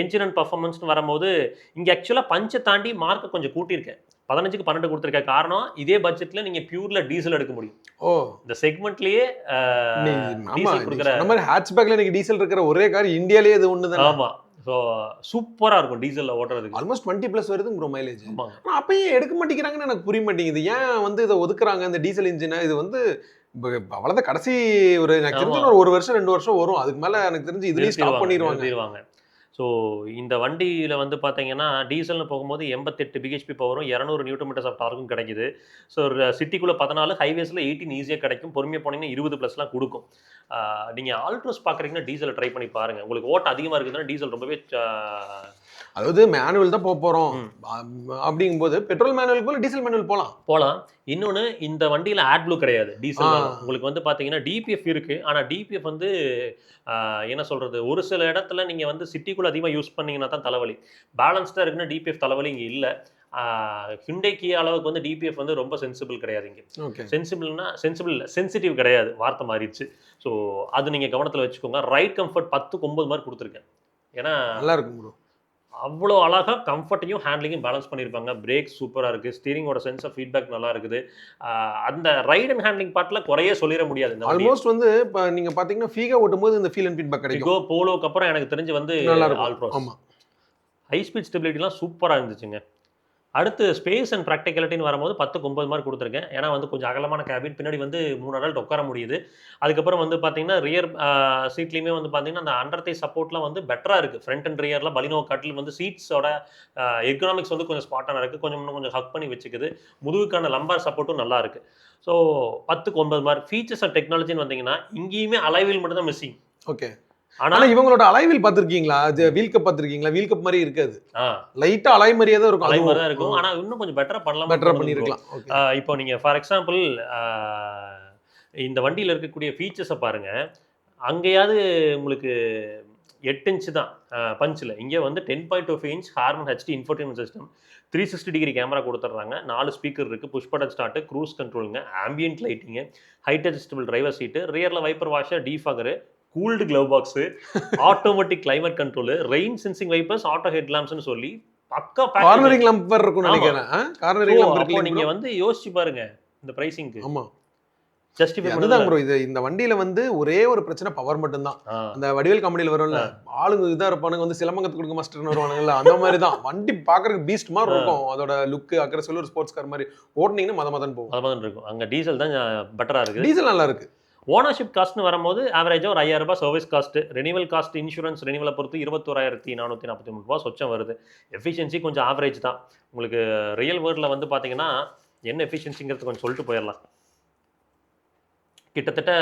என்ஜின் அண்ட் பர்ஃபார்மன்ஸ்னு வரும்போது இங்கே ஆக்சுவலாக பஞ்சை தாண்டி மார்க்கை கொஞ்சம் கூட்டியிருக்கேன். 15க்கு 12 கொடுத்துருக்க காரணம் இதே பட்ஜெட்ல நீங்க பியூர்ல டீசல் எடுக்க முடியும். இந்த செக்மெண்ட்லயே டீசல் கொடுக்குற மாதிரி ஹேட்ச்பேக்ல எனக்கு டீசல் இருக்கிற ஒரே கார் இந்தியாலயே இது ஒன்று தான். ஆமா, ஸோ சூப்பராக இருக்கும் டீசலில் ஓட்டுறதுக்கு. ஆல்மோஸ்ட் 20+ வருதுங்க ப்ரோ மைலேஜ். ஆனால் அப்பயே எடுக்க மாட்டேங்கிறாங்கன்னு எனக்கு புரிய மாட்டேங்குது. ஏன் வந்து இதை ஒதுக்குறாங்க இந்த டீசல் இன்ஜினை? இது வந்து அவ்வளோதான் கடைசி ஒரு எனக்கு தெரிஞ்சு ஒரு வருஷம் 2 வருஷம் வரும். அதுக்கு மேலே எனக்கு தெரிஞ்சு இதுலேயும் ஸ்டாப் பண்ணிடுவாங்க. ஸோ இந்த வண்டியில் வந்து பார்த்தீங்கன்னா டீசல்னு போகும்போது 88 பிஹெச்பி பவரும் 200 நியூட்டன் ஆஃப் டார்க்கும் கிடைக்குது. ஸோ சிட்டிக்குள்ளே 14, ஹைவேஸில் 18 ஈஸியாக கிடைக்கும். பொறுமையாக போனீங்கன்னா 20+ கொடுக்கும். நீங்கள் ஆல்ட்ரோஸ் பார்க்குறீங்கன்னா டீசலை ட்ரை பண்ணி பாருங்கள். உங்களுக்கு ஓட்ட அதிகமாக இருக்குதுன்னா டீசல் ரொம்பவே அதாவது மேனுவல் தான் போக போகிறோம் அப்படிங்கும்போது பெட்ரோல் மேனுவல் போல டீசல் மேனுவல் போகலாம். இன்னொன்று இந்த வண்டியில் ஆட் ப்ளூ கிடையாது. டீசல் உங்களுக்கு வந்து பார்த்தீங்கன்னா டிபிஎஃப் இருக்குது. ஆனால் டிபிஎஃப் வந்து என்ன சொல்கிறது, ஒரு சில இடத்துல நீங்கள் வந்து சிட்டிக்குள்ளே அதிகமாக யூஸ் பண்ணிங்கன்னா தான் தலைவலி. பேலன்ஸ்டாக இருக்குன்னா டிபிஎஃப் தலைவலி இங்கே இல்லை. ஹிண்டே கியா அளவுக்கு வந்து டிபிஎஃப் வந்து ரொம்ப சென்சிபிள் கிடையாது இங்கே. சென்சிட்டிவ் கிடையாது, வார்த்தை மாறிடுச்சு. ஸோ அது நீங்கள் கவனத்தில் வச்சுக்கோங்க. ரைட் கம்ஃபர்ட் 10க்கு 9 மாதிரி கொடுத்துருக்கேன். ஏன்னா நல்லா இருக்கும் ப்ரோ. அவ்வளோ அழகாக கம்ஃபர்ட்டையும் ஹேண்ட்லிங்கும் பேலன்ஸ் பண்ணியிருப்பாங்க. பிரேக் சூப்பராக இருக்குது. ஸ்டீரிங்கோட சென்ஸ் ஆஃப் ஃபீட்பேக் நல்லா இருக்குது. அந்த ரைட் அண்ட் ஹேண்ட்லிங் பார்ட்டில் குறைய சொல்லிட முடியாது. ஆல்மோஸ்ட் வந்து இப்போ நீங்கள் பார்த்தீங்கன்னா ஃபீகா ஓட்டும்போது இந்த ஃபீல் அண்ட் ஃபீட்பேக் கிடைக்கும். போலோக்கு அப்புறம் எனக்கு தெரிஞ்சு வந்து ஆல்ட்ரோஸ். ஆமாம், ஹை ஸ்பீட் ஸ்டெபிலிட்டிலாம் சூப்பராக இருந்துச்சுங்க. அடுத்து ஸ்பேஸ் அண்ட் ப்ராக்டிகலிட்டின்னு வரும்போது 10க்கு 9 மார்க் கொடுத்துருக்கேன். ஏன்னா வந்து கொஞ்சம் அகலமான கேபின், பின்னாடி வந்து 3 அடல்ட் உட்கார முடியுது. அதுக்கப்புறம் வந்து பார்த்தீங்கன்னா ரியர் சீட்லேயுமே வந்து பார்த்தீங்கன்னா அந்த அண்டர் தை சப்போர்ட்லாம் வந்து பெட்டராக இருக்குது. ஃப்ரண்ட் அண்ட் ரியரில் பலினோ காட்டில் வந்து சீட்ஸோட எக்கனாமிக்ஸ் வந்து கொஞ்சம் ஸ்பாட்டாக இருக்குது. கொஞ்சம் ஹக் பண்ணி வச்சுக்குது. முதுகுக்கான லம்பார் சப்போர்ட்டும் நல்லா இருக்குது. ஸோ 10க்கு 9 மார்க். ஃபீச்சர்ஸ் அண்ட் டெக்னாலஜின்னு வந்தீங்கன்னா இங்கேயுமே அலைவில் மட்டும் தான் மிஸ்ஸிங். ஓகே. ஆனா இவங்களோட அலைவில் பாத்திருக்கீங்களா? வீல் கப் பாத்திருக்கீங்களா? வீல் கப் மாதிரி இருக்காது. லைட்டா அலை மாதிரியே தான் இருக்கும். அலை மாதிரி தான் இருக்கும். ஆனா இன்னும் கொஞ்சம் பெட்டரா பண்ணிருக்கலாம். இப்போ நீங்க ஃபார் எக்ஸாம்பிள் இந்த வண்டியில இருக்கக்கூடிய ஃபீச்சர்ஸை பாருங்க. அங்கேயாவது உங்களுக்கு 8 இன்ச் தான் பஞ்சில். இங்கே வந்து 10.25 inch Harman HD infotainment system, 360 degree camera கொடுத்துட்றாங்க. 4 ஸ்பீக்கர் இருக்குது, புஷ் பட்டன் ஸ்டார்ட்டு, க்ரூஸ் கண்ட்ரோலுங்க, ambient lighting, height adjustable driver seat, ரியரில் wiper washer, defogger, cooled glove box, automatic climate control, rain sensing wipers, auto head லாம்ப்ஸ்னு சொல்லி பக்கா cornering lamp இருக்கும்னு நினைக்கிறேன். Cornering lamp இருக்கு. நீங்க வந்து யோசிச்சு பாருங்க இந்த பிரைசிங்க்கு. ஆமா, ஜஸ்டிஃபை அதுதான் ப்ரோ. இது இந்த வண்டியில வந்து ஒரே ஒரு பிரச்சனை, பவர் மட்டும் தான். அந்த வடிவேல் காமெடியில வரும்ல, ஆளுங்க இதா இருப்பானுங்க வந்து சிலம்பங்கத்து கொடுக்க மாஸ்டர்னு வருவானுங்கல்ல, அந்த மாதிரி தான். வண்டி பாக்குறதுக்கு பீஸ்ட் மாதிரி இருக்கும். அதோட லுக் அக்ரெசிவ் ஒரு ஸ்போர்ட்ஸ் கார் மாதிரி ஓட்டுனீங்கன்னா மதமதன் போகும். மதமதன் இருக்கும். அங்க டீசல் தான் பெட்டரா இருக்கு. டீசல் நல்லா இருக்கு. ஓனர்ஷிப் காஸ்ட்னு வரும்போது ஆவரேஜாக ஒரு 5,000 ரூபாய் service cost. Renewal cost, insurance ரெனிவலை பொறுத்து 21,443 ரூபா சொச்சம் வருது. எஃபிஷியன்சி கொஞ்சம் ஆவரேஜ் தான். உங்களுக்கு ரியல் வேர்ல்டில் வந்து பார்த்தீங்கன்னா என்ன எஃபிஷியன்சிங்கிறது கொஞ்சம் சொல்லிட்டு போயிடலாம். கிட்டத்தட்ட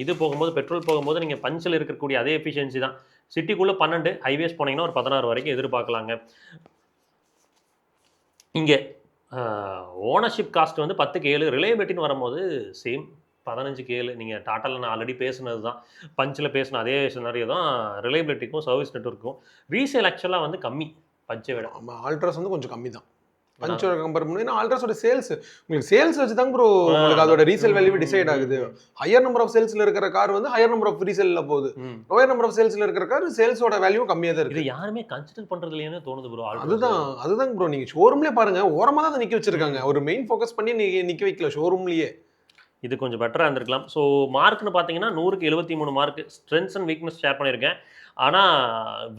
இது போகும்போது, பெட்ரோல் போகும்போது நீங்கள் பஞ்சில் இருக்கக்கூடிய அதே எஃபிஷியன்சி தான். சிட்டிக்குள்ளே 12, ஹைவேஸ் போனீங்கன்னா ஒரு 16 வரைக்கும் எதிர்பார்க்கலாங்க. இங்கே ஓனர்ஷிப் காஸ்ட் வந்து 10க்கு 7. ரிலையபிலிட்டின்னு வரும்போது சேம் 15க்கு 7. நீங்கள் டாட்டாவில் நான் ஆல்ரெடி பேசுனது தான், பஞ்சில் பேசின அதே சினாரியோ தான் ரிலையபிலிட்டிக்கும் சர்வீஸ் நெட்வொர்க்கும். ரீசேல் ஆக்சுவலாக வந்து கம்மி பஞ்சை விட. ஆல்ட்ராஸ் வந்து கொஞ்சம் கம்மி தான். பஞ்சோட கம்பேர் பண்ணி ஆல்ட்ராஸோட சேல்ஸ் உங்களுக்கு சேல்ஸ் வச்சு தான் ப்ரோ உங்களுக்கு அதோட ரீசேல் வேல்யூ டிசைட் ஆகுது. ஹையர் நம்பர் ஆஃப் சேல்ஸ்ல இருக்கிற கார் வந்து ஹையர் நம்பர் ஆஃப் ரீசேல்ல போகுது, லோயர் நம்பர் ஆஃப் சேல்ஸ்ல இருக்கிற கார் சேல்ஸோட வேல்யூ கம்மியா தான் இருக்கு. இது யாருமே கன்சிடர் பண்றது இல்லையானே தோணுது ப்ரோ. அதுதான் ப்ரோ, நீங்க ஷோரூம்லயே பாருங்க ஓரமா தான் நிக்க வச்சிருக்காங்க, ஒரு மெயின் ஃபோக்கஸ் பண்ணி நிக்க வைக்கல ஷோரூம்லயே. இது கொஞ்சம் பெட்டராக இருந்திருக்கலாம். ஸோ மார்க்னு பார்த்தீங்கன்னா 100க்கு 73 mark. Strengths and weakness share பண்ணியிருக்கேன். ஆனால்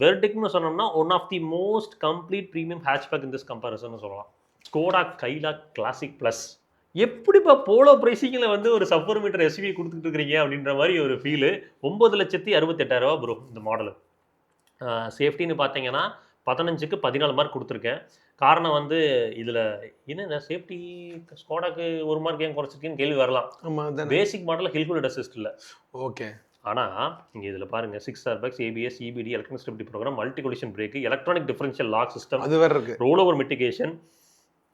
வெர்டிக்னு சொன்னோம்னா one of the most complete premium hatchback in this comparison சொல்லலாம். Skoda Kylaq classic plus. எப்படிப்பா போலோ ப்ரைஸிங்கில் வந்து ஒரு சப் மீட்டர் எஸ்யூவி கொடுத்துட்டு இருக்கிறீங்க அப்படின்ற மாதிரி ஒரு ஃபீலு. 9,68,000 ப்ரோ இந்த மாடலு. சேஃப்டின்னு பார்த்தீங்கன்னா 15க்கு 14 மார்க் கொடுத்துருக்கேன். காரணம் வந்து இதில் என்ன சேஃப்டி ஸ்கோடாக்கு 1 மார்க் ஏன் குறைச்சிருக்கேன்னு கேள்வி வரலாம். பேசிக் மாடலில் ஹில் ஹோல்ட் அசிஸ்ட் இல்லை. ஓகே. ஆனால் இங்கே இதில் பாருங்கள் 6 airbags, ABS, EBD, electronic stability program, multi collision brake, electronic differential lock system, அது வேறு இருக்குது, ரோல் ஓவர் மிட்டிகேஷன்.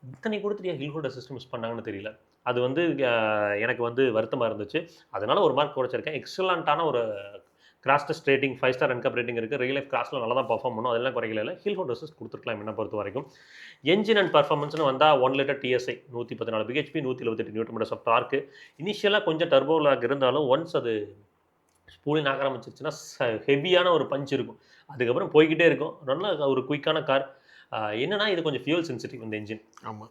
இத்தனை கொடுத்துட்டு ஹில் ஹோல்ட் அசிஸ்ட் மிஸ் பண்ணாங்கன்னு தெரியல. அது வந்து எனக்கு வந்து வருத்தமாக இருந்துச்சு. அதனால 1 மார்க் குறைச்சிருக்கேன். எக்ஸலண்ட்டான ஒரு crash test rating 5 star NCAP rating இருக்குது. ரியல் லைஃப் கிராஸில் நல்லா தான் பர்ஃபார்ம் பண்ணும், அதெல்லாம் குறைக்கல. ஹில் ஹோல்ட் அசிஸ்ட் கொடுத்துருக்கலாம் என்ன பொறுத்த வரைக்கும். என்ஜின் அண்ட் பர்ஃபார்மன்ஸ்னு வந்தால் 1 litre TSI 114 BHP 178 newton of torque. இனிஷியலாக கொஞ்சம் டர்போ லாக் இருந்தாலும் ஒன்ஸ் அது ஸ்பூலிங் ஆக ஆரம்பிச்சிருச்சுன்னா ஹெவியான ஒரு பஞ்ச் இருக்கும், அதுக்கப்புறம் போய்கிட்டே இருக்கும். நல்ல ஒரு குயிக்கான கார். என்னன்னா இது கொஞ்சம் ஃபியூல் சென்சிட்டிவ் இந்த என்ஜின். ஆமாம்,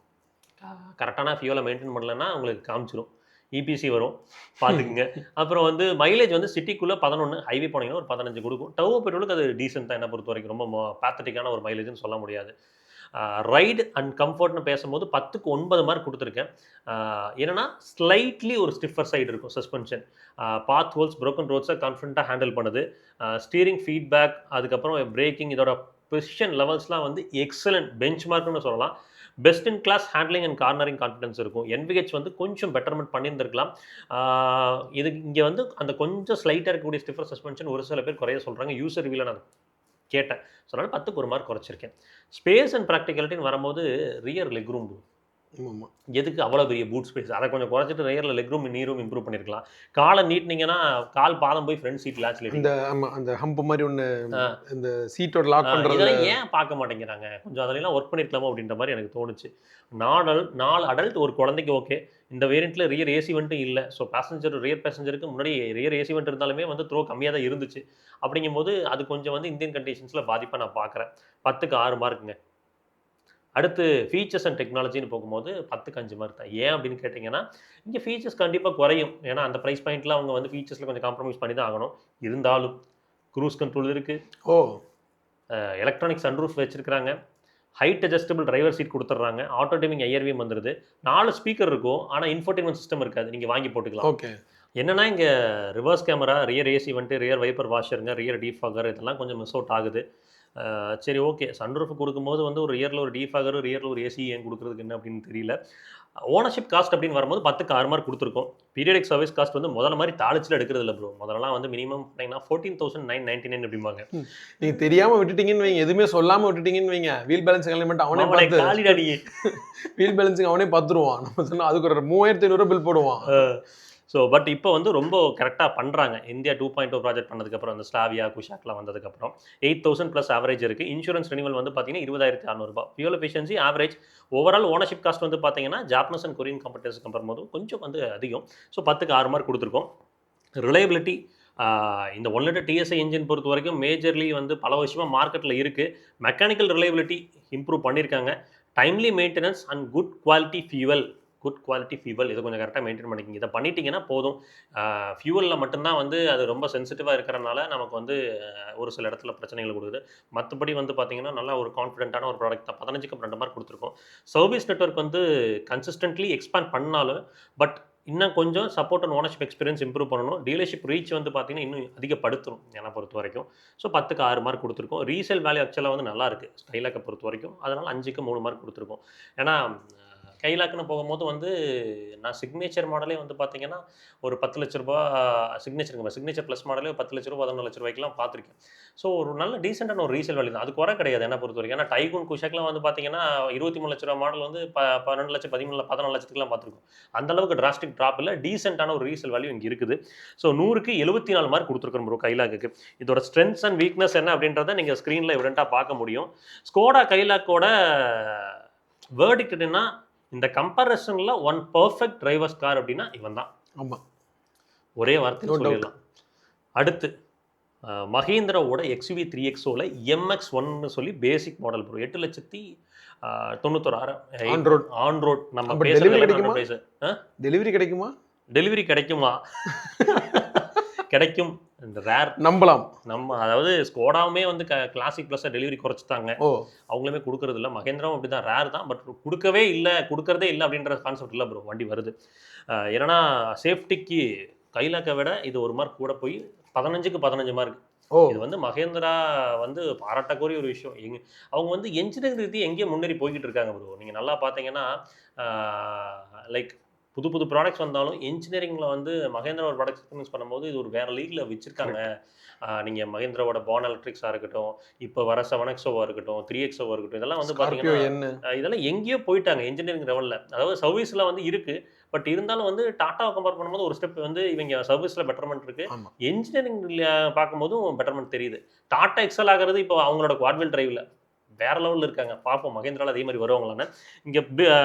கரெக்டான ஃபியூலை மெயின்டைன் பண்ணலன்னா உங்களுக்கு காமிச்சிடும், EPC வரும் பார்த்துக்குங்க. அப்புறம் வந்து மைலேஜ் வந்து சிட்டிக்குள்ளே 11, ஹைவே போனீங்கன்னா ஒரு 15 கொடுக்கும். டர்போ பெட்ரோலுக்கு அது டீசென்ட் தான் என்ன பொறுத்த வரைக்கும். ரொம்ப பேத்தட்டிக்கான ஒரு மைலேஜ்னு சொல்ல முடியாது. ரைடு அண்ட் கம்ஃபர்ட்னு பேசும்போது 10க்கு 9 மார்க் கொடுத்துருக்கேன். என்னன்னா ஸ்லைட்லி ஒரு ஸ்டிஃபர் சைடு இருக்கும் சஸ்பென்ஷன். பாத் ஹோல்ஸ், ப்ரோக்கன் ரோட்ஸை கான்ஃபிடண்ட்டாக ஹேண்டில் பண்ணுது. ஸ்டீரிங் ஃபீட்பேக், அதுக்கப்புறம் பிரேக்கிங், இதோட பொசிஷன் லெவல்ஸ்லாம் வந்து எக்ஸலண்ட் பெஞ்ச் மார்க்னு சொல்லலாம். Best in class handling and cornering confidence இருக்கும். NVH வந்து கொஞ்சம் பெட்டர்மெண்ட் பண்ணியிருந்திருக்கலாம். இது இங்கே வந்து அந்த கொஞ்சம் ஸ்லைட்டாக இருக்கக்கூடிய ஸ்டிஃபர் சஸ்பென்ஷன் ஒரு சில பேர் குறைய சொல்கிறாங்க. யூசர் ரிவ்யூவில் நான் கேட்டேன், சொன்னாலும் 10க்கு 1 மார்க் குறைச்சிருக்கேன். ஸ்பேஸ் அண்ட் ப்ராக்டிகாலிட்டின்னு வரும்போது ரியர் லெக் ரூம் எதுக்கு அவ்வளோ பெரிய பூட் ஸ்பேஸ், அதை கொஞ்சம் குறைச்சிட்டு ரியரில் லெக் ரூம், நீ ரூம் இம்ப்ரூவ் பண்ணியிருக்கலாம். காலை நீட்டினீங்கன்னா கால் பாதம் போய் ஃப்ரண்ட் சீட் லாச்சில் அந்த ஹம்ப் மாதிரி ஒன்று, இந்த சீட்டோட லாக் பண்ணுறது ஏன் பார்க்க மாட்டேங்கிறாங்க, கொஞ்சம் அதெல்லாம் ஒர்க் பண்ணியிருக்கலாமோ அப்படின்ற மாதிரி எனக்கு தோணுச்சு. 4 அடல்ட் ஒரு குழந்தைக்கு ஓகே. இந்த வேரியண்ட்டில் ரியர் ஏசி வந்துட்டு இல்லை. ஸோ பேசஞ்சர் ரியர் பேசஞ்சருக்கு முன்னாடி ரியர் ஏசி வந்துட்டு இருந்தாலுமே வந்து த்ரோ கம்மியாக தான் இருந்துச்சு. அப்படிங்கும்போது அது கொஞ்சம் வந்து இந்தியன் கண்டிஷன்ஸில் பாதிப்பாக நான் பார்க்குறேன். 10க்கு 6 மார்க்குங்க. அடுத்து ஃபீச்சர்ஸ் அண்ட் டெக்னாலஜின்னு போகும்போது 10க்கு 5 மார்க் தான். ஏன் அப்படின்னு கேட்டிங்கன்னா இங்கே ஃபீச்சர்ஸ் கண்டிப்பாக குறையும். ஏன்னா அந்த ப்ரைஸ் பாயிண்ட்டில் அவங்க வந்து ஃபீச்சர்ஸில் கொஞ்சம் காம்ப்ரமைஸ் பண்ணி தான் ஆகணும். இருந்தாலும் க்ரூஸ் கண்ட்ரோல் இருக்குது, எலக்ட்ரானிக் சன்ரூஃப் வச்சுருக்கிறாங்க, ஹைட் அட்ஜஸ்டபிள் டிரைவர் சீட் கொடுத்துட்றாங்க, ஆட்டோ டிமிங் IRVM வந்துடுது, 4 ஸ்பீக்கர் இருக்கும். ஆனால் இன்ஃபோர்டைன்மெண்ட் சிஸ்டம் இருக்காது, நீங்கள் வாங்கி போட்டுக்கலாம். ஓகே. என்னன்னா இங்கே ரிவர்ஸ் கேமரா, ரியர் ஏசி வந்துட்டு, ரியர் வைப்பர் வாஷருங்க, ரியர் டீஃபாகர், இதெல்லாம் கொஞ்சம் மிஸ் அவுட் ஆகுது. சரி ஓகே, சன்ரூஃப் கொடுக்கும்போது வந்து ஒரு ரியரில் ஒரு டீஃபாகர், ரியரில் ஒரு ஏசி ஏன் கொடுக்குறதுக்கு என்ன அப்படின்னு தெரியல. ஓனர்ஷிப் காஸ்ட் அப்படின்னு வரும்போது 10க்கு 6 மார்க் கொடுத்துருக்கோம். பீரியடிக் சர்வீஸ் காஸ்ட் வந்து முதல்ல மாதிரி தாளிச்சில் எடுக்கிறது இல்லை ப்ரோ. முதல்லாம் வந்து மினிமம் பார்த்தீங்கன்னா 14,999 அப்படிம்பாங்க. நீங்கள் தெரியாமல் விட்டுட்டீங்கன்னு வைங்க, எதுவுமே சொல்லாமல் விட்டுட்டீங்கன்னு வைங்க, வீல் பேலன்சிங் எலிமெண்ட் அவனே பார்த்து வீல் பேலன்சிங் அவனே பார்த்துருவான். நம்ம சொன்னால் அதுக்கு ஒரு 3,500 பில் போடுவான். ஸோ பட் இப்போ வந்து ரொம்ப கரெக்டாக பண்ணுறாங்க. இந்தியா 2.0 ப்ராஜெக்ட் பண்ணதுக்கப்புறம், அந்த ஸ்லாவியா குஷாக்லாம் வந்ததுக்கப்புறம் 8,000 ப்ளஸ் ஆவரேஜ் இருக்குது. இன்சூரன்ஸ் ரெனிவல் வந்து பார்த்தீங்கன்னா 20,600 ரூபாய். Fuel efficiency average. Overall ownership cost வந்து பார்த்தீங்கன்னா Japanese and Korean companies compare போது கொஞ்சம் வந்து அதிகம். ஸோ 10க்கு 6 மார்க் கொடுத்துருக்கோம். ரிலையபிலிட்டி, இந்த 1 லிட்டர் TSI என்ஜின் பொறுத்த வரைக்கும் மேஜர்லி வந்து பல வருஷமாக மார்க்கெட்டில் இருக்குது. மெக்கானிக்கல் ரிலையபிலிட்டி இம்ப்ரூவ் பண்ணியிருக்காங்க. Timely maintenance and good quality fuel இதை கொஞ்சம் கரெக்டாக மெயின்டைன் பண்ணிக்கிங்க. இதை பண்ணிட்டீங்கன்னா போதும். ஃபியூவலில் மட்டும்தான் வந்து அது ரொம்ப சென்சிட்டிவாக இருக்கிறனால நமக்கு வந்து ஒரு சில இடத்துல பிரச்சனைகள் கொடுக்குது. மற்றபடி வந்து பார்த்தீங்கன்னா நல்லா ஒரு கான்ஃபிடென்ட்டான ஒரு ப்ராடக்ட் தான். 15க்கு 2 மார்க் கொடுத்துருக்கோம். சர்வீஸ் நெட்வொர்க் வந்து கன்சிஸ்டன்ட்லி எக்ஸ்பேண்ட் பண்ணாலும் பட் இன்னும் கொஞ்சம் support and ownership experience improve பண்ணணும். டீலர்ஷிப் ரீச் வந்து பார்த்தீங்கன்னா இன்னும் அதிகப்படுத்தணும் என்னை பொறுத்த வரைக்கும். ஸோ 10க்கு 6 மார்க் கொடுத்துருக்கோம். ரீசேல் வேல்யூ ஆக்சுவலாக வந்து நல்லா இருக்குது ஸ்கைலாக்கை பொறுத்த வரைக்கும். அதனால் 5க்கு 3 மார்க் கொடுத்துருக்கோம். ஏன்னா கைலாக்குன்னு போகும்போது வந்து நான் சிக்னேச்சர் மாடலே வந்து பார்த்தீங்கன்னா ஒரு 10 லட்ச ரூபா சிக்னேச்சர் ப்ளஸ் மாடலே 10 லட்ச ரூபா 11 லட்ச ரூபாய்க்குலாம் பார்த்துருக்கேன். ஸோ ஒரு நல்ல டீசெண்டான ஒரு ரீசேல் வேல்யூ தான். அது குறை கிடையாது என்ன பொறுத்த வரைக்கும். ஏன்னா டைகூன் குஷாக்லாம் வந்து பார்த்தீங்கன்னா 23 லட்ச ரூபா மாடல் வந்து 12 லட்சம் 14 லட்சத்துக்குலாம் பார்த்துருக்கோம். அந்தளவுக்கு டிராஸ்டிக் ட்ராப் இல்லை, டீசெண்டான ஒரு ரீசேல் வேல்யூ இங்கே இருக்குது. ஸோ 100க்கு 74 மார்க் கொடுத்துருக்கோம் ப்ரோ கைலாக்கு. இதோட ஸ்ட்ரென்த்ஸ் அண்ட் வீக்னஸ் என்ன அப்படின்றத நீங்கள் ஸ்க்ரீனில் எவிடென்ட்டாக பார்க்க முடியும். ஸ்கோடா கைலாக்கோட வேர்டிக்ட் என்னன்னா, இந்த கம்பேரிசன்ல ஒன் பெர்ஃபெக்ட் டிரைவர்ஸ் கார் அப்படின்னா இவன் தான். ஆமா, ஒரே வார்த்தையில் No doubt. சொல்லிடலாம். அடுத்து மஹேந்திராவோட XUV 3XOல MX1ன்னு சொல்லி basic model bro, 8,91,000 On road. On road. நம்ம அப்ப பேசுறது delivery 1100 கிடைக்குமா? price. டெலிவரி கிடைக்குமா? டெலிவரி கிடைக்குமா? கிடைக்கும். இந்த ரேர் நம்பலாம். நம்ம அதாவது ஸ்கோடாவுமே வந்து கிளாசிக் ப்ளஸ் டெலிவரி குறைச்சிட்டாங்க. ஓ, அவங்களுமே கொடுக்கறது இல்லை. மகேந்திராவும் அப்படி தான், ரேர் தான். பட் கொடுக்கவே இல்லை, கொடுக்கறதே இல்லை அப்படின்ற கான்செப்ட் இல்லை ப்ரோ. வண்டி வருது. ஏன்னா சேஃப்டிக்கு கைலாக்க விட இது ஒரு மார்க் கூட போய் 15க்கு 15 மார்க். ஓ, இது வந்து மகேந்திரா வந்து பாராட்டக்கூடிய ஒரு விஷயம். அவங்க வந்து என்ஜினியரிங் ரீதியாக எங்கேயும் முன்னேறி போய்கிட்டு இருக்காங்க ப்ரோ. நீங்கள் நல்லா பார்த்தீங்கன்னா லைக் புது புது ப்ராடக்ட்ஸ் வந்தாலும் என்ஜினியரிங்கில் வந்து மகேந்திரா ஒரு ப்ராடக்ட் எக்ஸ்பீரியன்ஸ் பண்ணும்போது இது ஒரு வேறு லீகில் வச்சுருக்காங்க. நீங்கள் மகேந்திராவோட பான் எலக்ட்ரிக்ஸாக இருக்கட்டும், இப்போ வர 7XOவாக இருக்கட்டும், 3XOவாக இருக்கட்டும், இதெல்லாம் வந்து ஸ்கார்பியோ பார்த்தீங்கன்னா என்ன? இதெல்லாம் எங்கேயோ போயிட்டாங்க என்ஜினியரிங் லெவலில். அதாவது சர்வீஸில் வந்து இருக்குது. பட் இருந்தாலும் வந்து டாட்டாவை கம்பேர் பண்ணும்போது ஒரு ஸ்டெப் வந்து இவங்க சர்வீஸில் பெட்டர்மெண்ட் இருக்குது. ஆமா, என்ஜினியரிங் பார்க்கும்போதும் பெட்டர்மெண்ட் தெரியுது. டாட்டா எக்ஸல் ஆகிறது இப்போ அவங்களோட குவாட்வில் டிரைவில் வேற லெவலில் இருக்காங்க. பார்ப்போம் மகேந்திராவில் அதே மாதிரி வருவாங்களான்னு. இங்கே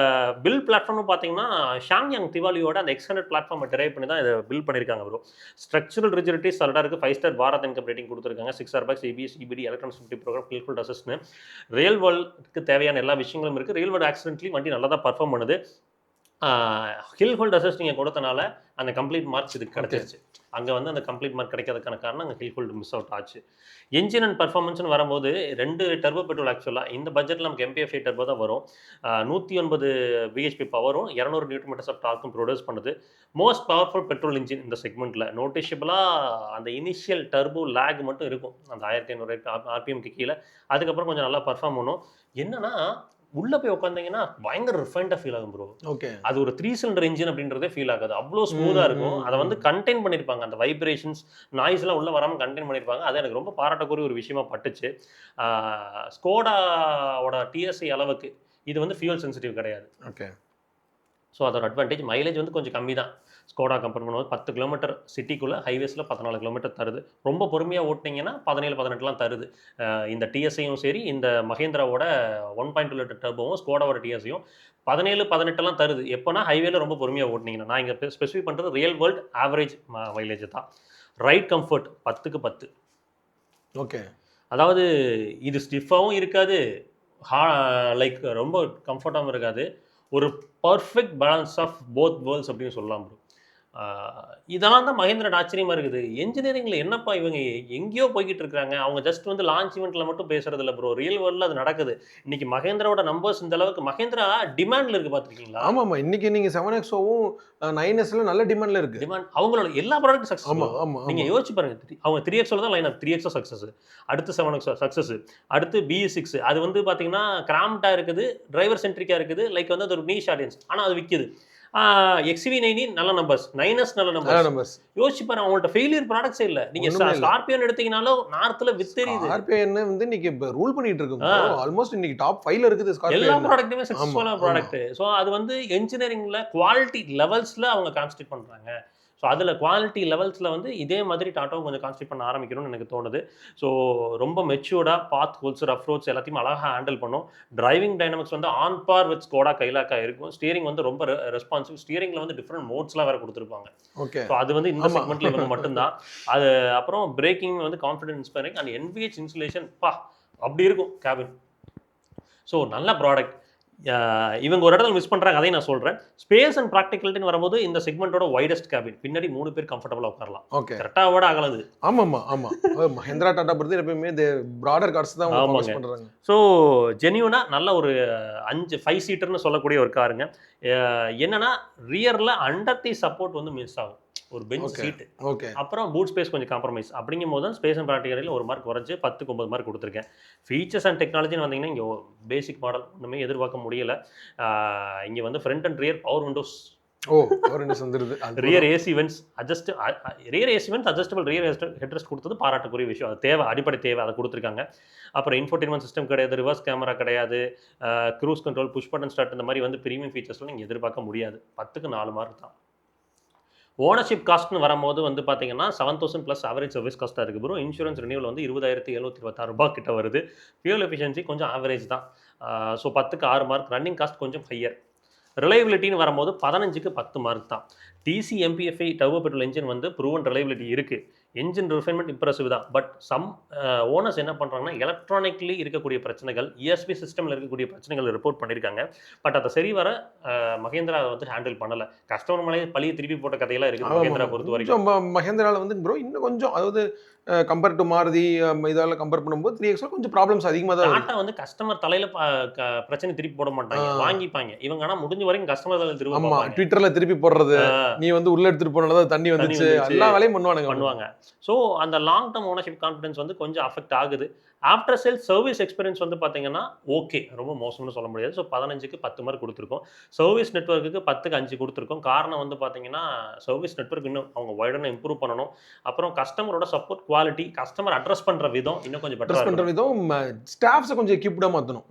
பில் பிளாட்ஃபார்ம்னு பார்த்தீங்கன்னா ஷாங்யாங் திவாலியோட அந்த X100 பிளாட்ஃபார்மை டிரைவ் பண்ணி தான் இதை பில் பண்ணியிருக்காங்க ப்ரோ. ஸ்ட்ரக்சரல் ரிஜிடிட்டி சல்டாக இருக்குது. 5 ஸ்டார் பாரத் இன்கம் ரேட்டிங் கொடுத்துருக்காங்க. 6 airbags, ABS, EBD, electronic safety programme, hill hold அசிஸ்ட்னு ரியல் வேர்ல்டுக்கு தேவையான எல்லா விஷயங்களும் இருக்குது. ரியல் வேர்ல்டு ஆக்சிடென்ட்லி வண்டி நல்லா தான் பர்ஃபார்ம் பண்ணுது. ஹில் ஹோல்ட் அசிஸ்ட் நீங்கள் கொடுத்தனால அந்த கம்ப்ளீட் மார்க்ஸ் இதுக்கு கிடச்சிருச்சு. அங்கே வந்து அந்த கம்ப்ளீட் மார்க் கிடைக்கிறதுக்கான காரணம் அங்கே ஹில் ஹோல்டு மிஸ் அவுட் ஆச்சு. என்ஜின் அண்ட் பர்ஃபார்மன்ஸ்னு வரும்போது 2 டர்போ பெட்ரோல் ஆக்சுவலாக இந்த பட்ஜெட்டில் நமக்கு MPF 8 டர்போ தான் வரும். 109 BHP பவரும் 200 Nm ஆஃப் டார்க்கும் ப்ரொடியூஸ் பண்ணுது. மோஸ்ட் பவர்ஃபுல் பெட்ரோல் இன்ஜின் இந்த செக்மெண்ட்டில். நோட்டிஷபிளாக அந்த இனிஷியல் டர்போ லேக் மட்டும் இருக்கும் அந்த 1500 RPMக்கு கீழே. அதுக்கப்புறம் கொஞ்சம் நல்லா பர்ஃபார்ம் பண்ணும். என்னன்னா உள்ள போய் உட்காந்தீங்கன்னா பயங்கர ரிஃபைண்டாக ஃபீல் ஆகும் ப்ரோ. ஓகே. அது ஒரு 3 சிலிண்டர் இன்ஜின் அப்படின்றதே ஃபீல் ஆகாது. அவ்வளோ ஸ்மூத்தாக இருக்கும். அதை வந்து கண்டெயின் பண்ணியிருப்பாங்க. அந்த வைப்ரேஷன்ஸ் நாய்ஸ்லாம் உள்ளே வராமல் கண்டெயின் பண்ணியிருப்பாங்க. அது எனக்கு ரொம்ப பாராட்டக்கூடிய ஒரு விஷயமா பட்டுச்சு. ஸ்கோடாவோட TSI அளவுக்கு இது வந்து ஃபியூல் சென்சிட்டிவ் கிடையாது. ஓகே. ஸோ அதோட அட்வான்டேஜ். மைலேஜ் வந்து கொஞ்சம் கம்மி தான் ஸ்கோடா கம்பேர் பண்ணும்போது. 10 கிலோமீட்டர் சிட்டிக்குள்ளே, ஹைவேஸில் 14 கிலோமீட்டர் தருது. ரொம்ப பொறுமையாக ஓட்டினீங்கன்னா 17, 18லாம் தருது. இந்த TSIயும் சரி, இந்த மகேந்திராவோட 1.2 லிட்டர் டர்போவும் ஸ்கோடாவோட TSIயும் 17, 18லாம் தருது. எப்போனா ஹைவேல ரொம்ப பொறுமையாக ஓட்டினீங்கன்னா. நான் இங்கே ஸ்பெசிஃபை பண்ணுறது ரியல் வேர்ல்டு ஆவரேஜ் மைலேஜ் தான். ரைட் கம்ஃபர்ட் 10க்கு 10. ஓகே. அதாவது இது ஸ்டிஃபாகவும் இருக்காது, லைக் ரொம்ப கம்ஃபர்ட்டாகவும் இருக்காது. ஒரு perfect balance of both worlds அப்படின்னு சொல்லலாம் ப்ரோ. இதெல்லாம் தான் மகேந்திரா ஆச்சரியமாக இருக்குது. என்ஜினியரிங்கில் என்னப்பா இவங்க எங்கேயோ போய்கிட்டு இருக்காங்க. அவங்க ஜஸ்ட் வந்து லான்ச் ஈவெண்ட்டில் மட்டும் பேசுறது இல்லை ப்ரோ. ரியல் வேர்ல்டில் அது நடக்குது. இன்னைக்கு மகேந்திராவோட நம்பர்ஸ் இந்த அளவுக்கு மகேந்திரா டிமாண்டில் இருக்குது பார்த்துருக்கீங்களா? ஆமாம், இன்னைக்கு நீங்கள் 7XOவும் 9Sல நல்ல டிமாண்டில் இருக்குது. டிமாண்ட் அவங்களோட எல்லா ப்ராடக்ட் சக்ஸஸ். ஆமாம் ஆமாம். நீங்கள் யோசிச்சு பாருங்க. அவங்க 3XOல தான் லைன் அப். 3XO சக்ஸஸ், அடுத்து 7XO சக்ஸஸ், அடுத்து BS6. அது வந்து பார்த்தீங்கன்னா கிராம்டாக இருக்குது, டிரைவர் சென்ட்ரிக்காக இருக்குது. லைக் வந்து அது ஒரு நீஷ் ஆடியன்ஸ். ஆனால் அது விற்கிது. XUV9 நல்ல நம்பர்ஸ், 9S நல்ல நம்பர்ஸ். யோசிச்சு பாருங்க, அவங்கள்ட்ட ஃபெயிலியர் ப்ராடக்ட்ஸே இல்லை. நீங்கள் ஸ்கார்பியோன்னு எடுத்தீங்கனாலும் நார்த்தில் வித்தெரியுது. ஸ்கார்பியோ வந்து இன்னைக்கு ரூல் பண்ணிட்டு இருக்கு. ஆல்மோஸ்ட் இன்னைக்கு டாப் 5ல இருக்குது ஸ்கார்பியோ. எல்லா ப்ராடக்ட்டுமே சக்ஸஸ்ஃபுல்லான ப்ராடக்ட். ஸோ அது வந்து என்ஜினியரிங்கில் குவாலிட்டி லெவல்ஸில் அவங்க கான்சன்ட்ரேட் பண்ணுறாங்க. ஸோ அதில் குவாலிட்டி லெவல்ஸில் வந்து இதே மாதிரி டாட்டாவும் கொஞ்சம் கான்சன்ட்ரேட் பண்ண ஆரம்பிக்கணும்னு எனக்கு தோணுது. ஸோ ரொம்ப மெச்சூர்டாக பாத் ஹோல்ஸ், ரஃப் ரோட்ஸ் எல்லாத்தையும் அழகாக ஹேண்டில் பண்ணும். டிரைவிங் டைனமிக்ஸ் வந்து ஆன் பார் வித் ஸ்கோடா கைலாக்கா இருக்கும். ஸ்டியரிங் வந்து ரொம்ப ரெஸ்பான்சிவ். ஸ்டியரிங்கில் வந்து டிஃப்ரெண்ட் மோட்ஸ்லாம் வேறு கொடுத்துருப்பாங்க. ஓகே. ஸோ அது வந்து இந்த செக்மெண்ட்டில் இவங்க மட்டும்தான். அது அப்புறம் பிரேக்கிங் வந்து confident inspiring and NVH insulation அப்படி இருக்கும் கேபின். ஸோ நல்ல ப்ராடக்ட். இவங்க ஒரு இடத்துல மிஸ் பண்ணுறாங்க, அதையும் நான் சொல்கிறேன். ஸ்பேஸ் அண்ட் ப்ராக்டிகலிட்டின்னு வரும்போது இந்த செக்மெண்ட்டோட வைடஸ்ட் கேபின். பின்னாடி 3 பேர் கம்ஃபர்டபுளாக உட்காரலாம். ஓகே. கரெக்டாக விட அகலது. ஆமாம் ஆமாம். மஹேந்திரா டாடா பொறுத்து எப்பயுமே பிராடர் கார்ஸ் தான் ஃபோக்கஸ் பண்ணுறாங்க. ஸோ ஜென்யூனாக நல்ல ஒரு 5 சீட்டர்னு சொல்லக்கூடிய ஒரு காருங்க. என்னன்னா ரியரில் அண்டர் தி சப்போர்ட் வந்து மிஸ் ஆகும். ஒரு பெஞ்ச் சீட்டு. ஓகே. அப்புறம் பூட் ஸ்பேஸ் கொஞ்சம் காம்ப்ரமைஸ். அப்படிங்கும் போது தான் ஸ்பேஸ் அண்ட் ப்ராக்டிகலில் ஒரு மார்க் குறைச்சி 10க்கு 9 மார்க் கொடுத்துருக்கேன். ஃபீச்சர்ஸ் அண்ட் டெக்னாலஜின்னு வந்தீங்கன்னா இங்கே பேசிக் மாடல் ஒன்றுமே எதிர்பார்க்க முடியலை. இங்கே வந்து front and rear power windows. Power windows வந்துருது. Rear AC vents adjustable rear headrest கொடுத்தது பாராட்டக்கூடிய விஷயம். அது தேவை, அடிப்படை தேவை, அதை கொடுத்துருக்காங்க. அப்புறம் இன்ஃபோடெயின்மென்ட் சிஸ்டம் கிடையாது, ரிவர்ஸ் கேமரா கிடையாது, cruise control, push button start, இந்த மாதிரி வந்து ப்ரீமியம் ஃபீச்சர்ஸ்லாம் நீங்கள் எதிர்பார்க்க முடியாது. 10க்கு 4 மார்க் தான். ஓனர்ஷிப் காஸ்ட்னு வரும்போது வந்து பார்த்தீங்கன்னா 7,000 ப்ளஸ் ஆவரேஜ் சர்வீஸ் காஸ்ட்டாக இருக்குது ப்ரோ. இன்சூரன்ஸ் ரினியூவல் வந்து 20,726 கிட்ட வருது. ஃபியூல் எஃபிஷியன்சி கொஞ்சம் ஆவரேஜ் தான். ஸோ 10க்கு 6 மார்க். ரன்னிங் காஸ்ட் கொஞ்சம் ஹையர். ரிலையபிலிட்டின்னு வரும்போது 15க்கு 10 மார்க் தான். TC MPFI turbo petrol engine வந்து ப்ரூவன் ரிலையபிலிட்டி இருக்குது. என்ஜின் ரிஃபைன்மெண்ட் இம்ப்ரெசிவ் தான். பட் சம் ஓனர்ஸ் என்ன பண்ணுறாங்கன்னா எலக்ட்ரானிக்லி இருக்கக்கூடிய பிரச்சனைகள், இஎஸ்பி சிஸ்டமில் இருக்கக்கூடிய பிரச்சனைகள் ரிப்போர்ட் பண்ணியிருக்காங்க. பட் அதை சரிவர மகேந்திரா வந்து ஹேண்டில் பண்ணலை. கஸ்டமர் மேலே பழியை திருப்பி போட்ட கதையெல்லாம் இருக்குது மகேந்திரா பொறுத்த வரைக்கும். மகேந்திராவில் வந்து ப்ரோ இன்னும் கொஞ்சம், அதாவது கம்பேர் டு மாருதி இதெல்லாம் கம்பேர் பண்ணும்போது 3X கொஞ்சம் ப்ராப்ளம்ஸ் அதிகமாக தான். டாட்டா வந்து கஸ்டமர் தலையில பிரச்சனை திருப்பி போட மாட்டாங்க, வாங்கிப்பாங்க. இவங்க ஆனால் முடிஞ்ச வரைக்கும் கஸ்டமர் தலையில திருப்பி பார்ப்பாங்க. ட்விட்டரில் திருப்பி போடுறது, நீ வந்து உள்ள எடுத்துட்டு போனதா தண்ணி வந்துச்சு, எல்லா வேலையும் பண்ணுவாங்க. ஸோ அந்த லாங் டர்ம் ஓனர்ஷிப் கான்ஃபிடன்ஸ் வந்து கொஞ்சம் அஃபெக்ட் ஆகுது. ஆஃப்டர் சேல் சர்வீஸ் எக்ஸ்பீரியன்ஸ் வந்து பார்த்தீங்கன்னா ஓகே, ரொம்ப மோசம்னு சொல்ல முடியாது. ஸோ 15க்கு 10 மார்க் கொடுத்துருக்கோம். சர்வீஸ் நெட்வொர்க்குக்கு 10க்கு 5 கொடுத்துருக்கோம். காரணம் வந்து பார்த்தீங்கன்னா சர்வீஸ் நெட்வொர்க் இன்னும் அவங்க வைடனாக இம்ப்ரூவ் பண்ணணும். அப்புறம் கஸ்டமரோட சப்போர்ட் குவாலிட்டி, கஸ்டமர் அட்ரஸ் பண்ணுற விதம் இன்னும் கொஞ்சம் பெட்டராக பண்ணுற விதம், ஸ்டாஃப்ஸை கொஞ்சம் எக்யூப்டாக மாற்றணும்.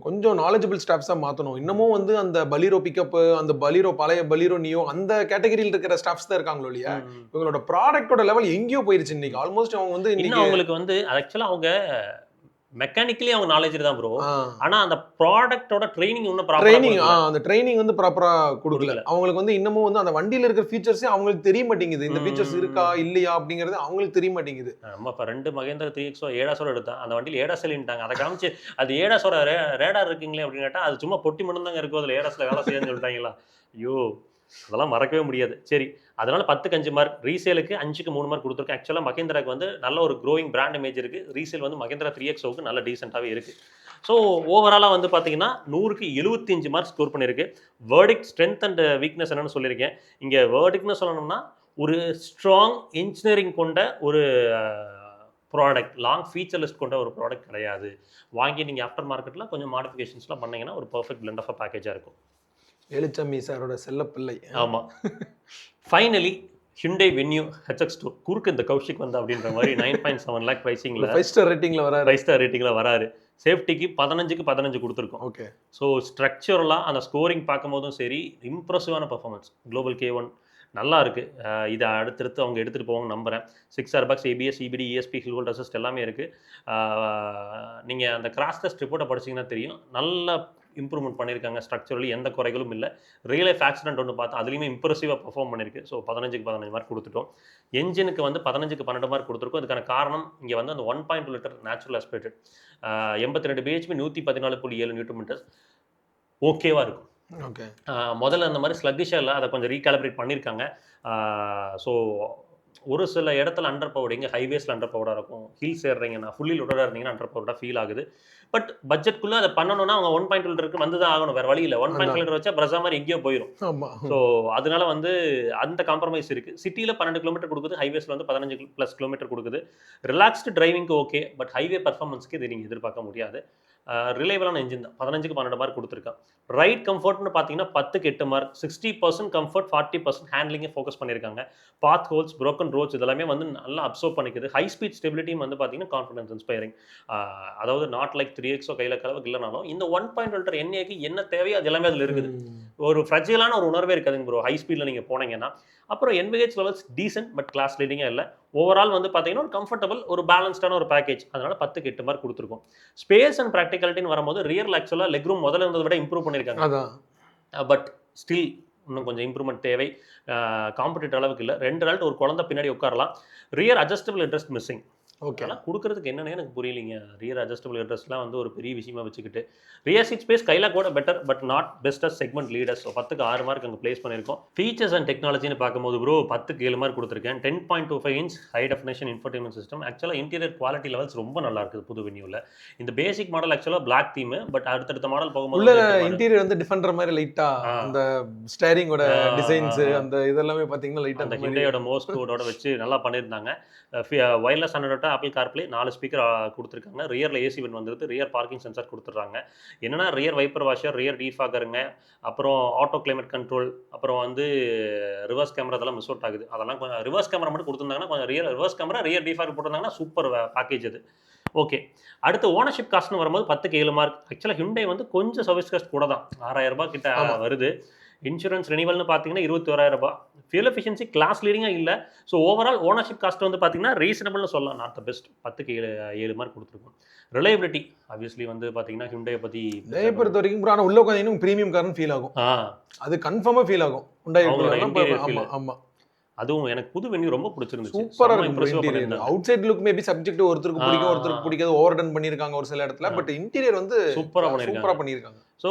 கொஞ்சம் நாலேஜபிள் ஸ்டாஃப்ஸாக மாற்றணும். இன்னமும் வந்து அந்த பலீரோ பிக்கப், அந்த பலீரோ பழைய பலீரோ நியோ அந்த கேட்டகரியில் இருக்கிற ஸ்டாஃப்ஸ் தான் இருக்காங்களோ இல்லையா. இவங்களோட ப்ராடக்டோட லெவல் எங்கேயோ போயிருச்சு இன்னைக்கு. ஆல்மோஸ்ட் அவங்க வந்து இன்னும் அவங்களுக்கு வந்து ஆக்சுவலாக அவங்க மெக்கானிக்கலி அவங்க நாலேஜ் தான் ப்ரோ. ஆனா அந்த ப்ராடக்ட்டோட ட்ரெய்னிங் இன்னும் அந்த ட்ரெய்னிங் வந்து ப்ராப்பரா கொடுக்கல. அவங்களுக்கு வந்து இன்னமும் வந்து அந்த வண்டியில இருக்கிற ஃபீச்சர்ஸே அவங்களுக்கு தெரிய மாட்டேங்குது. இந்த ஃபீச்சர்ஸ் இருக்கா இல்லையா அப்படிங்கிறது அவங்களுக்கு தெரிய மாட்டேங்குது. நம்ம இப்போ 2 மகேந்திரா 3X ஏடாஸோட எடுத்தேன். அந்த வண்டியில் ஏடாஸ் இல்லைன்ட்டாங்க. அதை காமிச்சு அது ஏடாஸோட ரேடார் இருக்குங்களே அப்படின்னு கேட்டால் அது சும்மா பொட்டி மட்டும் தாங்க இருக்கும், அதில் ஏடாஸில் வேலை செய்யணும்னு சொல்லிட்டாங்களா. ஐயோ, அதெல்லாம் மறக்கவே முடியாது. சரி, அதனால 10க்கு 5 மார்க். ரீசேலுக்கு 5க்கு 3 மார்க் கொடுத்துருக்கேன். ஆக்சுவலாக மகேந்திராக்கு வந்து நல்ல ஒரு க்ரோயிங் பிராண்ட் இமேஜ் இருக்குது. ரீசேல் வந்து மகேந்திரா 3Xக்கு நல்ல டீசெண்டாகவே இருக்குது. ஸோ ஓவராலாக வந்து பார்த்தீங்கன்னா 100க்கு 75 மார்க் ஸ்கோர் பண்ணியிருக்கு. வேர்டிக்ட் ஸ்ட்ரென்த் அண்ட் வீக்னஸ் என்னன்னு சொல்லியிருக்கேன். இங்கே வேர்டிக்ட்னு சொல்லணும்னா ஒரு ஸ்ட்ராங் இன்ஜினியரிங் கொண்ட ஒரு ப்ராடக்ட், லாங் ஃபீச்சர் லிஸ்ட் கொண்ட ஒரு ப்ராடக்ட் கிடையாது. வாங்கி நீங்கள் ஆஃப்டர் மார்க்கெட்டில் கொஞ்சம் மாடிஃபிகேஷன்ஸ்லாம் பண்ணிங்கன்னா ஒரு பர்ஃபெக்ட் பிளெண்ட் ஆஃப் பேக்கேஜாக இருக்கும். எழுச்சம்மி சாரோட செல்லப்பிள்ளை. ஆமாம். ஃபைனலி ஹிண்டே வென்யூ HX2 குறுக்கு இந்த கௌஷிக் வந்தா அப்படின்ற மாதிரி 9.7 லேக் ப்ரைசிங்கில் 5 ஸ்டார் ரேட்டிங்கில் வராரு. 5 ஸ்டார் ரேட்டிங்கில் வராரு. சேஃப்டிக்கு 15க்கு 15 கொடுத்துருக்கோம். ஓகே. ஸோ ஸ்ட்ரக்சரலாக அந்த ஸ்கோரிங் பார்க்கும்போதும் சரி, இம்ப்ரெசிவான பர்ஃபார்மன்ஸ். குளோபல் K1 நல்லா இருக்குது. இதை அடுத்தடுத்து அவங்க எடுத்துகிட்டு போவாங்க நம்புகிறேன். 6 airbags, ABS, EBD, ESP, hill hold assist எல்லாமே இருக்குது. நீங்கள் அந்த கிராஸ் டெஸ்ட் ரிப்போர்ட்டை படிச்சிங்கன்னா தெரியும். நல்ல இம்ப்ரூவ்மெண்ட் பண்ணியிருக்காங்க. ஸ்ட்ரக்சரலி எந்த குறைகளும் இல்லை. ரியல் லைஃப் ஆக்சிடென்ட் ஒன்று பார்த்தா அதுலேயுமே இம்ப்ரெசிவாக பர்ஃபார்ம் பண்ணியிருக்கு. ஸோ 15க்கு 15 மார்க் கொடுத்துட்டோம். என்ஜினுக்கு வந்து 15க்கு 12 மார்க் கொடுத்துருக்கோம். அதுக்கான காரணம் இங்கே வந்து அந்த 1.2 litre natural aspirated 82 BHP 114.7 newton metres ஓகேவாக இருக்கும். ஓகே. முதல்ல அந்த மாதிரி ஸ்லக்கிஷாக இல்லை, அதை கொஞ்சம் ரீகாலிப்ரேட் பண்ணியிருக்காங்க. ஸோ ஒரு சில இடத்துல அண்டர் பவர்டிங்க, ஹைவேஸில் அண்டர் பவர்டாக இருக்கும். ஹில்ஸ் ஏறுறீங்கன்னா ஃபுல்லி லோடடாக இருந்தீங்கன்னா அண்டர் பவர்டாக ஃபீல் ஆகுது. பட் பட்ஜெட்குள்ளே அதை பண்ணணும்னா அவங்க 1.2 லிட்டருக்கு வந்து தான் ஆகணும், வேறு வழி இல்லை. 1.5 லிட்டர் வச்சா பிரசா மாதிரி எங்கேயோ போயிடும். ஸோ அதனால வந்து அந்த காம்ப்ரமைஸ் இருக்குது. சிட்டியில் 12 கிலோமீட்டர் கொடுக்குது, ஹைவேஸில் வந்து 15+ கிலோமீட்டர் கொடுக்குது. ரிலாக்ஸ்டு டிரைவிங்க்கு ஓகே, பட் ஹைவே பர்ஃபார்மன்ஸ்க்கு இது நீங்கள் எதிர்பார்க்க முடியாது. ரிலையபிளான என்ஜின் தான். 15க்கு 12 மார்க் கொடுத்துருக்கான். ரைட் கம்ஃபர்ட்னு பார்த்தீங்கன்னா 10க்கு 8 மார்க். 60% கம்ஃபர்ட், 40% ஹேண்ட்லிங்கை ஃபோக்கஸ் பண்ணியிருக்காங்க. பாத் ஹோல்ஸ், ப்ரோக்கன் ரோட்ஸ் இதெல்லாமே வந்து நல்லா அப்சர்வ் பண்ணிக்குது. ஹை ஸ்பீட் ஸ்டெபிலிட்டியும் வந்து பார்த்தீங்கன்னா கான்ஃபிடன்ஸ் இன்ஸ்பைரிங். அதாவது நாட் லைக் 3Xோ கையில் கலவுக்கு இல்லைனாலும் இந்த 1.2 லிட்டர் எண்ணெய்க்கு என்ன தேவையோ அது எல்லாமே அதில் இருக்குது. ஒரு ஃப்ரெஜிலான ஒரு உணர்வே இருக்காதுங்க ப்ரோ ஹை ஸ்பீடில் நீங்கள் போனீங்கன்னா. அப்புறம் NVH levels decent, but class லீடிங்காக இல்லை. ஓவரால் வந்து பார்த்தீங்கன்னா ஒரு கம்ஃபர்டபுள், ஒரு பேலன்ஸ்டான ஒரு பேக்கேஜ். அதனால் 10க்கு 8 மார்க் கொடுத்துருக்கோம். ஸ்பேஸ் அண்ட் ப்ராக்டிகாலிட்டின்னு வரும்போது ரியர் ஆக்சுவலாக லெக் ரூம் முதல்ல இருந்ததை விட இம்ப்ரூவ் பண்ணியிருக்காங்க. பட் ஸ்டில் இன்னும் கொஞ்சம் இம்ப்ரூவ்மெண்ட் தேவை. காம்படிட்டர் அளவுக்கு இல்லை. 2 நாள் ஒரு குழந்தை பின்னாடி உட்காரலாம். Rear adjustable headrest missing. Okay, ஆனால் கொடுக்குறதுக்கு என்னன்னு எனக்கு புரியலைங்க. ரியர் அட்ஜஸ்டபிள் ஹெட்ரெஸ்ட்லாம் வந்து ஒரு பெரிய விஷயமா வச்சுக்கிட்டு ரியர் சீட் ஸ்பேஸ் கையில் கூட better, but not bestest segment leaders. So 10க்கு 6 மார்க் அங்கே பிளேஸ் பண்ணியிருக்கோம். ஃபீச்சர்ஸ் அண்ட் டெக்னாலஜின்னு பார்க்கும்போது ப்ரோ 10க்கு 7 மார்க் கொடுத்துருக்கேன். 10.25 inch high definition infotainment system. ஆக்சுவலாக இன்டீரியர் குவாலிட்டி லெவல்ஸ் ரொம்ப நல்லா இருக்குது புது வென்யூவில். இந்த பேசிக் மாடல் ஆக்சுவலாக பிளாக் தீம், பட் அடுத்தடுத்த மாடல் போகும்போது இன்டீரியர் வந்து டிஃபெண்டர் மாதிரி லைட்டாக அந்த ஸ்டேரிங்கோட டிசைன்ஸ் அந்த இதெல்லாமே பார்த்தீங்கன்னா லைட்டாக அந்த ஹிண்டையோட மோஸ் கோடோட வச்சு நல்லா பண்ணியிருந்தாங்க. வயர்லெஸ் அண்டர்டா ஆப்பிள் கார்ப்ளே 4 ஸ்பீக்கர் கொடுத்துருக்காங்க. ரியரில் ஏசி வென் வந்துருக்கு. ரியர் பார்க்கிங் சென்சார் கொடுத்துட்றாங்க. என்னென்னா ரியர் வைப்பர் வாஷர், ரியர் டீஃபாகருங்க, அப்புறம் ஆட்டோ கிளைமேட் கண்ட்ரோல், அப்புறம் வந்து ரிவர்ஸ் கேமரா இதெல்லாம் மிஸ் அவுட் ஆகுது. அதெல்லாம் கொஞ்சம் ரிவர்ஸ் கேமரா மட்டும் கொடுத்துருந்தாங்கன்னா கொஞ்சம் ரிவர்ஸ் கேமரா, ரியர் டீஃபாகர் போட்டிருந்தாங்கன்னா சூப்பர் பேக்கேஜ் அது. ஓகே, அடுத்து ஓனர்ஷிப் காஸ்ட்னு வரும்போது 10க்கு 7 மார்க். ஆக்சுவலாக ஹிண்டை வந்து கொஞ்சம் சர்வீஸ் காஸ்ட் கூட தான், 6,000 ரூபாய் கிட்ட வருது. இன்சூரன்ஸ் ரெனிவல்னு பார்த்தீங்கன்னா 21,000 ரூபாய். ஃபியூல் எஃபிஷியன்சி கிளாஸ் லீடிங்காக இல்லை. ஸோ ஓவரால் ஓனர்ஷிப் காஸ்ட் வந்து பார்த்தீங்கன்னா ரீசனபிள்னு சொல்லலாம், நாட் த பெஸ்ட். 10க்கு 7 மார்க் கொடுத்துருக்கோம். ரிலையபிலிட்டி ஆப்வியஸ்லி வந்து பார்த்தீங்கன்னா ஹியூண்டாயை பற்றி பொறுத்த வரைக்கும் ஆனால் உள்ள உட்காந்து ப்ரீமியம் கார்னு ஃபீல் ஆகும். அது கன்ஃபார்மாக ஃபீல் ஆகும். ஆமா ஆமா, அதுவும் எனக்கு புது வென்யூ ரொம்ப பிடிச்சிருந்துச்சு. சூப்பரா இருக்கு. Outside look maybe subject ஒருத்தருக்கு பிடிக்கும், ஒருத்தருக்கு பிடிக்காது, ஓவர் டன் பண்ணிருக்காங்க ஒரு சில இடத்துல. பட் இன்டீரியர் வந்து சூப்பரா பண்ணிருக்காங்க. ஸோ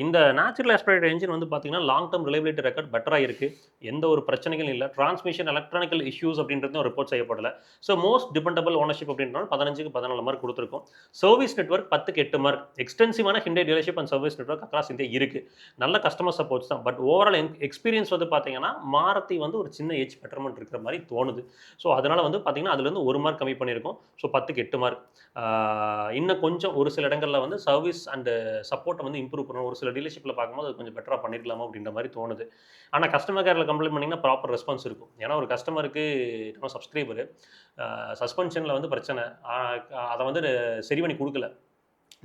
இந்த நேச்சுரல் ஆஸ்பிரேட்டட் என்ஜின் வந்து பார்த்தீங்கன்னா லாங் டர்ம் ரிலையபிலிட்டி ரெக்கார்ட் பெட்டராக இருக்குது. எந்த ஒரு பிரச்சனைகளும் இல்லை. டிரான்ஸ்மிஷன் எலக்ட்ரானிக்கல் இஷ்யூஸ் அப்படின்றதும் ரிப்போர்ட் செய்யப்படலை. ஸோ மோஸ்ட் டிபெண்டபிள் ஓனர்ஷிப் அப்படின்றனால 15க்கு 14 மார்க் கொடுத்துருக்கோம். சர்வீஸ் நெட்வொர்க் 10க்கு 8 மார்க். எக்ஸ்டென்சிவான Hyundai dealership and service network across India இருக்குது. நல்ல கஸ்டமர் சப்போர்ட்ஸ் தான். பட் ஓவரால் எக்ஸ்பீரியன்ஸ் வந்து பார்த்தீங்கன்னா மாருதி வந்து ஒரு சின்ன ஏஜ் பெட்டர்மெண்ட் இருக்கிற மாதிரி தோணுது. ஸோ அதனால் வந்து பார்த்தீங்கன்னா அதுலேருந்து 1 மார்க் கம்மி பண்ணியிருக்கோம். ஸோ 10க்கு 8 மார்க். இன்னும் கொஞ்சம் ஒரு சில இடங்களில் வந்து சர்வீஸ் அண்ட் சப்போர்ட்டை வந்து இம்ப்ரூவ் பண்ணணும். ஒரு சில டீலர்ஷிப்பில் பார்க்கும்போது அது கொஞ்சம் பெட்டராக பண்ணிருக்கலாமா அப்படின்ற மாதிரி தோணுது. ஆனால் கஸ்டமர் கேரில் கம்ப்ளைண்ட் பண்ணிங்கன்னா ப்ராப்பர் ரெஸ்பான்ஸ் இருக்கும். ஏன்னா ஒரு கஸ்டமருக்கு நம்ம சப்ஸ்கிரைபரு சஸ்பென்ஷனில் வந்து பிரச்சனை, அதை வந்து சரி பண்ணி கொடுக்கல,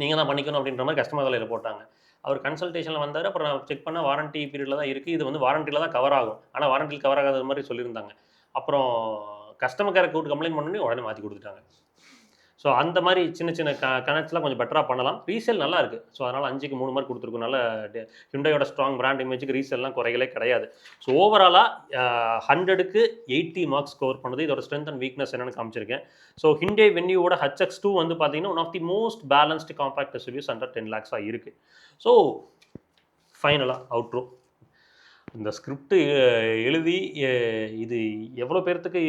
நீங்கள் தான் பண்ணிக்கணும் அப்படின்ற மாதிரி கஸ்டமர் தலையில் போட்டாங்க. அவர் கன்சல்டேஷனில் வந்தார். அப்புறம் நான் செக் பண்ண வாரண்டி பீரியடில் தான் இருக்குது, இது வந்து வாரண்டியில் தான் கவர் ஆகும், ஆனால் வாரண்டியில் கவர் ஆகாத மாதிரி சொல்லியிருந்தாங்க. அப்புறம் கஸ்டமர் கேரை கூப்பிட்டு கம்ப்ளைண்ட் பண்ணி உடனே மாற்றி கொடுத்துட்டாங்க. ஸோ அந்த மாதிரி சின்ன சின்ன கனெக்ட்ஸ்லாம் கொஞ்சம் பெட்டராக பண்ணலாம். ரீசேல் நல்லா இருக்குது. ஸோ அதனால் 5க்கு 3 மார்க் கொடுத்துருக்கோம். நல்ல ஹிண்டாயோட ஸ்ட்ராங் பிராண்ட் இமேஜுக்கு ரீசேல்லாம் குறைகளே கிடையாது. ஸோ ஓவராலாக 100க்கு 80 மார்க்ஸ் ஸ்கோர் பண்ணுது. இதோட ஸ்ட்ரென்த் அண்ட் வீக்னஸ் என்னென்னு காமிச்சிருக்கேன். ஸோ ஹிண்டே வென்யூவோட HX2 வந்து பார்த்தீங்கன்னா one of the most balanced compact SUVs under 10 lakhs இருக்குது. ஸோ ஃபைனலாக அவுட்ரோ இந்த ஸ்கிரிப்ட் எழுதி இது எவ்வளோ பேர்த்துக்கு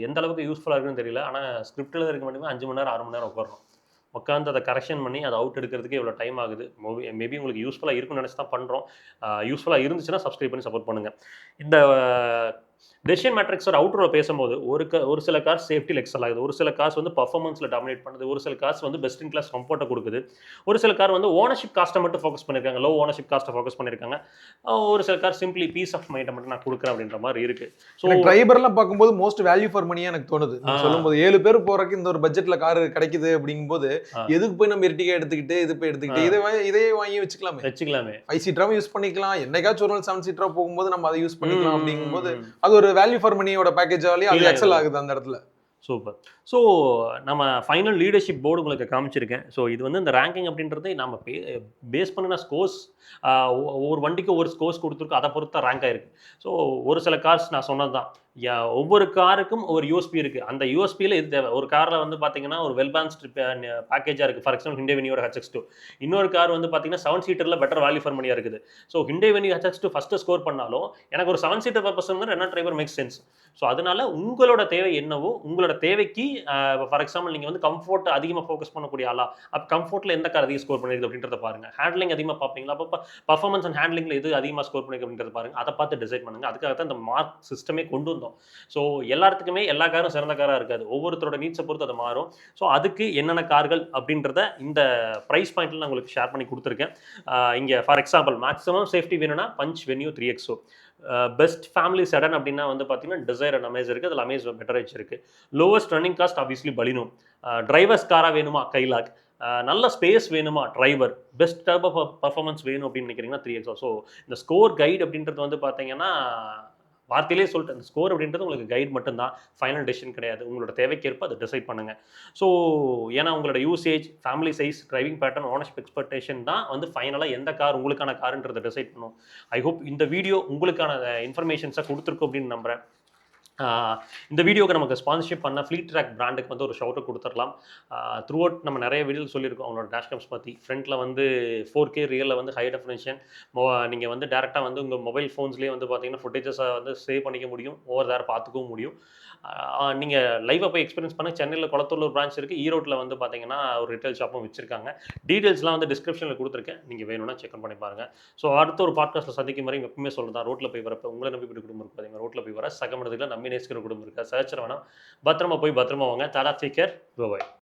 எந்த அளவுக்கு யூஸ்ஃபுல்லாக இருக்குன்னு தெரியல. ஆனால் ஸ்கிரிப்ட் எழுதுறதுக்கு மட்டுமே 5 மணி நேரம் 6 மணி நேரம் உட்காரணும். உட்காந்து அதை கரெக்ஷன் பண்ணி அதை அவுட் எடுக்கிறதுக்கு எவ்வளோ டைம் ஆகுது. மேபி உங்களுக்கு யூஸ்ஃபுல்லாக இருக்குன்னு நினச்சி தான் பண்ணுறோம். யூஸ்ஃபுல்லாக இருந்துச்சுன்னா சப்ஸ்கிரைப் பண்ணி சப்போர்ட் பண்ணுங்கள். இந்த டெசிஷன் மேட்ரிக்ஸோட அவுட்ரோவில் பேசும்போது ஒரு சில கார்ஸ் சேஃப்டியில் எக்ஸல் ஆகுது, ஒரு சில கார்ஸ் வந்து பர்ஃபார்மன்ஸில் டாமினேட் பண்ணுது, ஒரு சில கார்ஸ் வந்து பெஸ்ட் இன் கிளாஸ் கம்ஃபர்ட்டை கொடுக்குது, ஒரு சில கார் வந்து ஓனர்ஷிப் காஸ்ட்டை மட்டும் ஃபோக்கஸ் பண்ணியிருக்காங்க, லோ ஓனர்ஷிப் காஸ்ட்டை ஃபோக்கஸ் பண்ணியிருக்காங்க, ஒரு சில கார் சிம்பிளி பீஸ் ஆஃப் மைண்டை மட்டும் நான் கொடுக்குறேன் அப்படின்ற மாதிரி இருக்குது. ஸோ டிரைவர்லாம் பார்க்கும்போது மோஸ்ட் வேல்யூ ஃபார் மணியாக எனக்கு தோணுது. சொல்லும்போது 7 பேர் போகிறக்கு இந்த ஒரு பட்ஜெட்டில் கார் கிடைக்குது அப்படிங்கும்போது எதுக்கு போய் நம்ம எர்டிகா எடுத்துக்கிட்டு இது போய் எடுத்துக்கிட்டு இதே வாங்கி வச்சுக்கலாமே. 5 சீட்டராகவும் யூஸ் பண்ணிக்கலாம். என்னைக்காச்சும் ஒரு நாள் 7 சீட்டராக போகும்போது நம்ம அதை யூஸ் பண்ணிக்கலாம். அப்படிங்கும்போது அது ஒரு வேல்யூ ஃபார் மணியோட பேக்கேஜ் ஆலி அது எக்ஸல் ஆகுது அந்த இடத்துல. சூப்பர். ஸோ நம்ம ஃபைனல் லீடர்ஷிப் போர்டு உங்களுக்கு காமிச்சிருக்கேன். ஸோ இது வந்து இந்த ரேங்கிங் அப்படின்றது நம்ம பேஸ் பண்ணின ஸ்கோர்ஸ், ஒவ்வொரு வண்டிக்கு ஒரு ஸ்கோர்ஸ் கொடுத்துருக்கோம், அதை பொறுத்து தான் ரேங்க் ஆயிருக்கு. ஸோ ஒரு சில கார்ஸ் நான் சொன்னது தான், ஒவ்வொரு காருக்கும் ஒரு யூஎஸ்பி இருக்குது. அந்த யூஎஸ்பியில் இது தேவை. ஒரு காரில் வந்து பார்த்தீங்கன்னா ஒரு வெல் பேலன்ஸ்டு பேக்கேஜாக இருக்குது. ஃபார் எக்ஸாம்பிள் ஹிண்டே வென்யூட HX2. இன்னொரு கார் வந்து பார்த்தீங்கன்னா 7 சீட்டரில் பெட்டர் வேல்யூ ஃபார் மணியாக இருக்குது. So Hyundai venue HX2 first score பண்ணாலும் எனக்கு ஒரு 7 சீட்டர் பர்பஸ் வந்து என்ன டிரைவர் மேக்ஸ் சென்ஸ். ஸோ அதனால உங்களோட தேவை என்னவோ உங்களோட தேவைக்கு, ஃபார் எக்ஸாம்பிள் நீங்கள் வந்து கம்ஃபோர்ட் அதிகமாக ஃபோக்கஸ் பண்ணக்கூடிய ஆளா, அப்போ கம்ஃபோர்ட்டில் எந்த கார் அதிகம் ஸ்கோர் பண்ணிருக்கு அப்படின்றத பாருங்கள். ஹேண்ட்லிங் அதிகமாக பார்ப்பீங்களா, அப்போ பர்ஃபார்மன்ஸ் அண்ட் ஹேண்ட்லிங்கில் எது அதிகமாக ஸ்கோர் பண்ணிருக்கு அப்படின்றத பாருங்கள். அதை பார்த்து டிசைட் பண்ணுங்கள். அதுக்காக தான் இந்த மார்க் சிஸ்டமே கொண்டு வந்தோம். ஸோ எல்லாத்துக்குமே எல்லா காரும் சிறந்த காராக இருக்காது, ஒவ்வொருத்தரோட நீட்ஸை பொறுத்து அதை மாறும். ஸோ அதுக்கு என்னென்ன கார்கள் அப்படின்றத இந்த ப்ரைஸ் பாயிண்ட்டில் நான் உங்களுக்கு ஷேர் பண்ணி கொடுத்துருக்கேன். இங்கே ஃபார் எக்ஸாம்பிள் மேக்ஸிமம் சேஃப்டி வேணும்னா Punch Venue 3XO. Best family sedan அப்படின்னா வந்து பார்த்தீங்கன்னா டிசைர் அண்ட் அமேஸ் இருக்குது. அதில் அமேஸ் பெட்டர் ஏஜ் இருக்குது. Lowest running cost obviously Baleno. Drivers காராக வேணுமா கைலாக். நல்ல ஸ்பேஸ் வேணுமா டிரைவர். பெஸ்ட் டர்போ பர்ஃபார்மன்ஸ் வேணும் அப்படின்னு நினைக்கிறீங்கன்னா 3XO. ஸோ இந்த ஸ்கோர் கைட் அப்படின்றது வந்து பார்த்தீங்கன்னா வார்த்தையிலே சொல்லிட்டு அந்த ஸ்கோர் அப்படின்றது உங்களுக்கு கைட் மட்டும்தான், ஃபைனல் டெசிஷன் கிடையாது. உங்களோட தேவைக்கேற்ப அதை டிசைட் பண்ணுங்கள். ஸோ ஏன்னா உங்களோட usage, family size, driving pattern, ownership expectation தான் வந்து ஃபைனலாக எந்த கார் உங்களுக்கான காருன்றதை டிசைட் பண்ணும். ஐ ஹோப் இந்த வீடியோ உங்களுக்கான இன்ஃபர்மேஷன்ஸை கொடுத்துருக்கோம் அப்படின்னு நம்புகிறேன். இந்த வீடியோக்கு நமக்கு ஸ்பான்சர்ஷிப் பண்ண ஃப்ளீட் ட்ராக் பிராண்டுக்கு வந்து ஒரு ஷவுட்டை கொடுத்துடலாம். த்ரூ அவுட் நம்ம நிறைய வீடியோ சொல்லியிருக்கோம் அவங்களோட டேஷ்கம்ஸ் பற்றி. ஃப்ரண்ட்டில் வந்து 4K ரியலில் வந்து ஹை டெஃபினேஷன். நீங்கள் வந்து டேரெக்டாக வந்து உங்கள் மொபைல் ஃபோன்ஸ்லேயே வந்து பார்த்தீங்கன்னா ஃபுட்டேஜஸை வந்து சேவ் பண்ணிக்க முடியும், ஓவர் தேர் பார்த்துக்கவும் முடியும். நீங்கள் லைவாக போய் எக்ஸ்பீரியன்ஸ் பண்ண. சென்னையில் குளத்தூரில் ஒரு பிரான்ச் இருக்குது, ஈரோட்டில் வந்து பார்த்தீங்கன்னா ஒரு ரிட்டெயில் ஷாப்பும் வச்சிருக்காங்க. டீட்டெயில்ஸ்லாம் வந்து டிஸ்கிரிப்ஷனில் கொடுத்துருக்கேன், நீங்கள் வேணும்னா செக் பண்ணி பாருங்கள். ஸோ அடுத்த ஒரு பாட்காஸ்ட்டில் சந்திக்கும் மாதிரி எப்பவுமே சொல்லுதான், ரோட்டில் போய் வரப்போ உங்களை நம்பி போய் குடும்பம் இருக்குது, அதே ரோட்டில் போய் வர சகமனதுல நம்பி நேசிக்கிற குடும்பம் இருக்கா, சர்ச்சர் வேணாம், பத்திரமா போய் பத்திரமா வாங்க. Tata, take care, by.